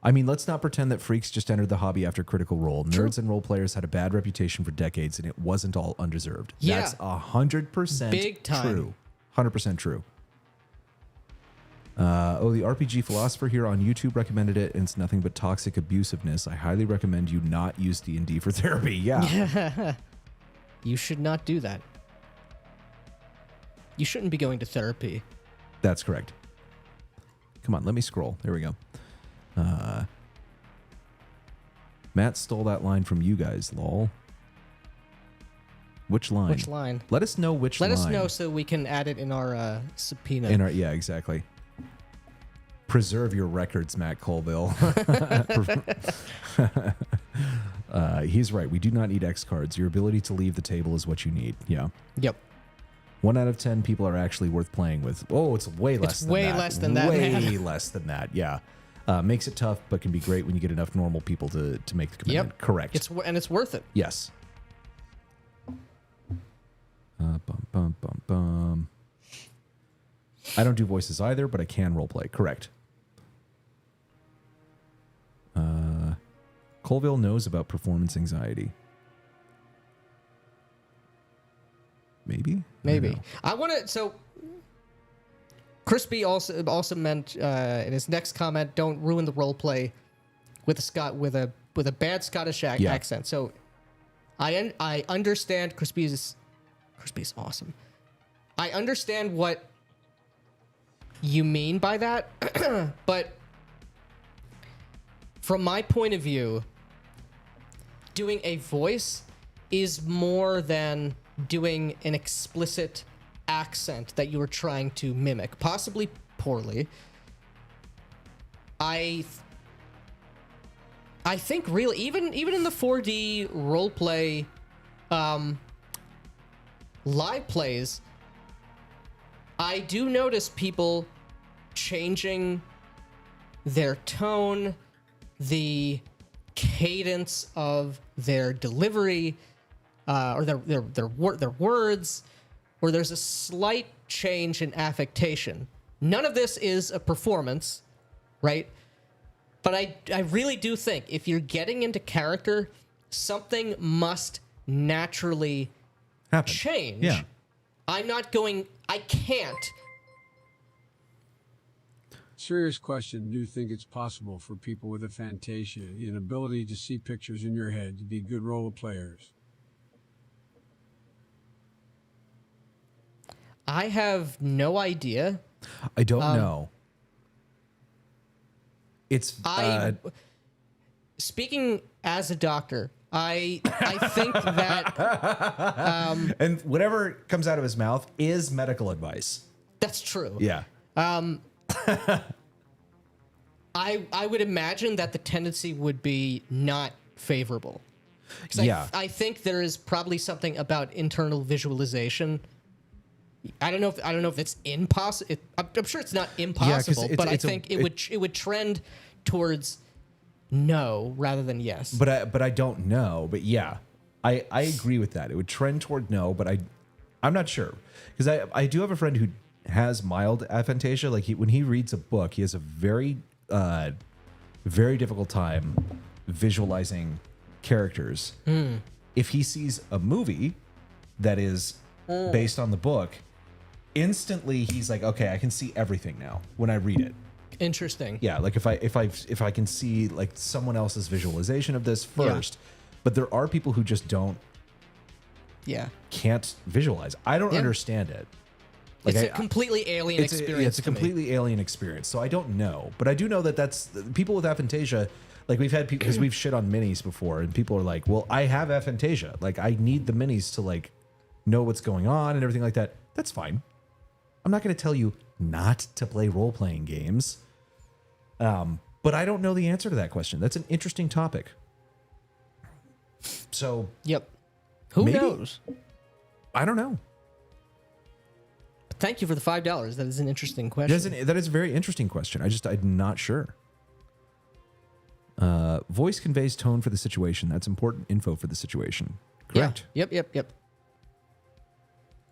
I mean, let's not pretend that freaks just entered the hobby after Critical Role. Nerds and role players had a bad reputation for decades, and it wasn't all undeserved. Yeah. That's 100% Big time. true. 100% true. The RPG Philosopher here on YouTube recommended it, and it's nothing but toxic abusiveness. I highly recommend you not use D&D for therapy. Yeah. You should not do that. You shouldn't be going to therapy. That's correct. Come on, let me scroll. There we go. Matt stole that line from you guys, lol. Which line? Which line? Let us know which Let line. us know so we can add it in our subpoena. Yeah, exactly. Preserve your records, Matt Colville. He's right. We do not need X cards. Your ability to leave the table is what you need. Yeah. Yep. 1 out of 10 people are actually worth playing with. Oh, it's way less than that. way less than that, Way man. less than that. Yeah. Makes it tough, but can be great when you get enough normal people to make the commitment. Yep. Correct. It's worth it. Yes. Bum. I don't do voices either, but I can roleplay. Correct. Colville knows about performance anxiety. Maybe. I don't know. I want to. So, Crispy also meant in his next comment, don't ruin the role play with a bad Scottish Yeah. accent. So, I understand Crispy's awesome. I understand what you mean by that, but from my point of view, doing a voice is more than doing an explicit accent that you were trying to mimic, possibly poorly. I think really even in the 4D roleplay live plays, I do notice people changing their tone, the cadence of their delivery, or their words, or there's a slight change in affectation. None of this is a performance, right? But I really do think if you're getting into character, something must naturally Happen. change. Yeah. I can't. Serious question. Do you think it's possible for people with aphantasia, an ability to see pictures in your head, to be good role players? I have no idea. I don't know. It's Speaking as a doctor, I think that And whatever comes out of his mouth is medical advice. that's true. Yeah. I would imagine that the tendency would be not favorable. 'Cause Yeah. I think there is probably something about internal visualization. I don't know if it's impossible. I'm sure it's not impossible, it's- but I it's think it would trend towards no rather than yes. But I don't know. But yeah, I agree with that. It would trend toward no, but I'm not sure because I do have a friend who has mild aphantasia. Like when he reads a book, he has a very very difficult time visualizing characters. If he sees a movie that is based on the book, instantly he's like, okay, I can see everything now when I read it. Interesting. Yeah, like if I can see like someone else's visualization of this first, but there are people who just can't visualize. I don't understand it. Like It's a completely alien experience. It's a completely alien experience. So I don't know, but I do know that that's people with aphantasia. Like we've had people because we've shit on minis before, and people are like, "Well, I have aphantasia. Like I need the minis to like know what's going on and everything like that." That's fine. I'm not going to tell you not to play role playing games. But I don't know the answer to that question. That's an interesting topic. So Yep. Who maybe- knows? I don't know. Thank you for the $5. That is an interesting question. That is a very interesting question. I'm not sure. Voice conveys tone for the situation. That's important info for the situation. Correct. Yeah. Yep.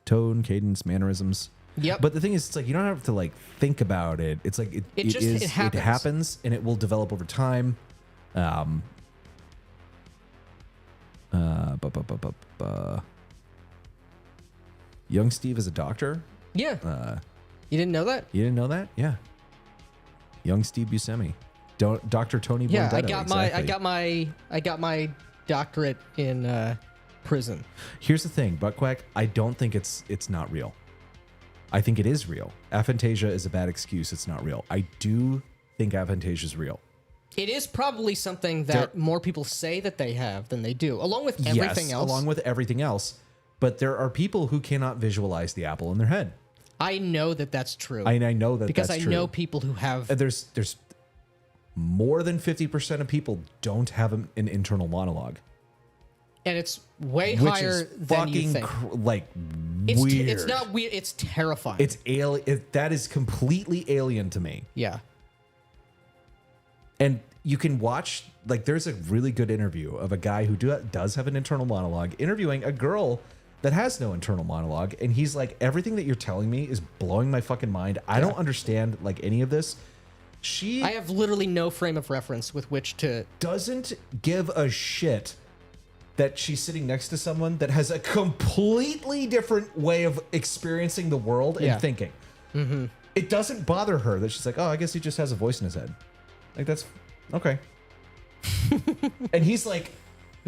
Tone, cadence, mannerisms. Yep. But the thing is, it's like you don't have to like think about it. It's like it happens and it will develop over time. Young Steve is a doctor. Yeah. You didn't know that? You didn't know that? Yeah. Young Steve Buscemi. Dr. Tony Yeah, Blundetto. I got my doctorate in prison. Here's the thing, Buttquack. I don't think it's not real. I think it is real. Aphantasia is a bad excuse. It's not real. I do think aphantasia is real. It is probably something that more people say that they have than they do, along with everything else. Along with everything else. But there are people who cannot visualize the apple in their head. I know that that's true. I know that because that's I true. know people who have. There's more than 50% of people don't have an internal monologue. And it's way Which higher is than you think. Weird. It's not weird. It's terrifying. It's alien. That is completely alien to me. Yeah. And you can watch, like, there's a really good interview of a guy who does have an internal monologue interviewing a girl that has no internal monologue. And he's like, everything that you're telling me is blowing my fucking mind. I don't understand, like, any of this. I have literally no frame of reference with which to. Doesn't give a shit that she's sitting next to someone that has a completely different way of experiencing the world and thinking. Mm-hmm. It doesn't bother her that she's like, oh, I guess he just has a voice in his head. Like, that's okay. And he's like,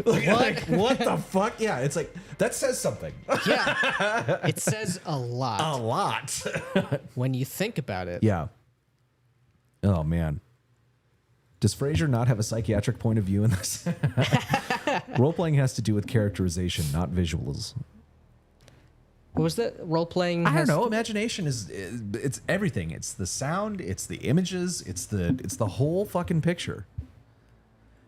what the fuck? Yeah, it's like, that says something. Yeah. It says a lot. A lot. When you think about it. Yeah. Oh, man. Does Frasier not have a psychiatric point of view in this? Role-playing has to do with characterization, not visuals. What was that? Role-playing? I don't know. Imagination it's everything. It's the sound. It's the images. It's the whole fucking picture.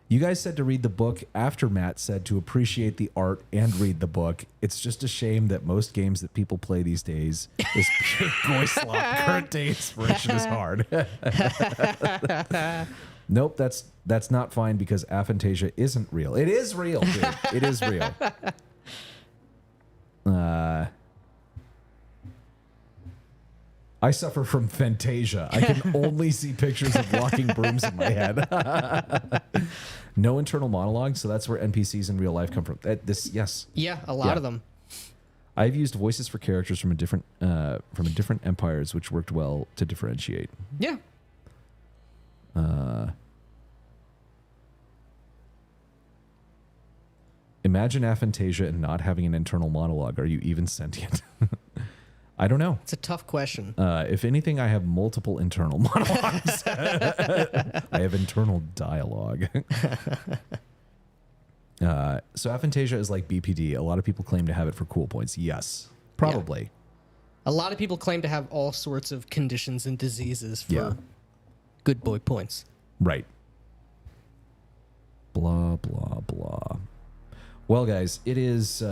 You guys said to read the book after Matt said to appreciate the art and read the book. It's just a shame that most games that people play these days is pure goy slop. Current day inspiration is hard. Nope, that's not fine because aphantasia isn't real. It is real, dude. It is real. I suffer from fantasia. I can only see pictures of walking brooms in my head. No internal monologue, so that's where NPCs in real life come from. Yes. Yeah, a lot of them. I've used voices for characters from different empires, which worked well to differentiate. Yeah. Imagine aphantasia and not having an internal monologue. Are you even sentient? I don't know. It's a tough question. If anything, I have multiple internal monologues. I have internal dialogue. So Aphantasia is like BPD. A lot of people claim to have it for cool points. Yes, probably. A lot of people claim to have all sorts of conditions and diseases for good boy points. Right. Blah, blah, blah. Well, guys, it is,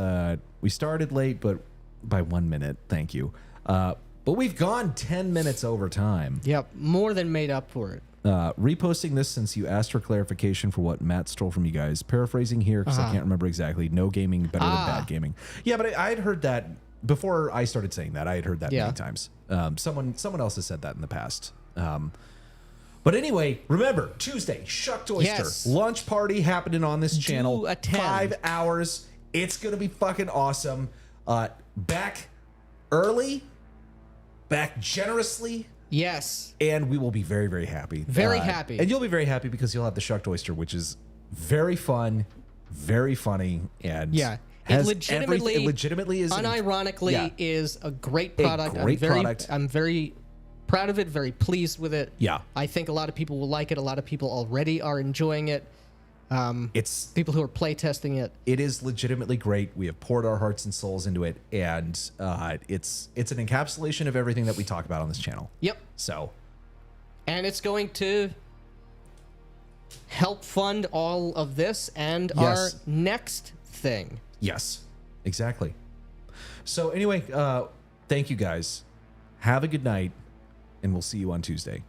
we started late, but by 1 minute. Thank you. But we've gone 10 minutes over time. Yep, more than made up for it. Reposting this since you asked for clarification for what Matt stole from you guys. Paraphrasing here because I can't remember exactly. No gaming better than bad gaming. Yeah, but I had heard that before I started saying that. I had heard that many times. Someone else has said that in the past. But anyway, remember, Tuesday, Shucked Oyster. Yes. Launch party happening on this channel. attend. 5 hours. It's going to be fucking awesome. Back early. Back generously. Yes. And we will be very, very happy. Very happy. And you'll be very happy because you'll have the Shucked Oyster, which is very fun, very funny, and It legitimately is unironically is a great product. I'm very proud of it, very pleased with it. Yeah. I think a lot of people will like it. A lot of people already are enjoying it. It's People who are playtesting it. It is legitimately great. We have poured our hearts and souls into it, and it's an encapsulation of everything that we talk about on this channel. Yep. So, And it's going to help fund all of this and our next thing. yes, exactly. So anyway, thank you guys. Have a good night, and we'll see you on Tuesday.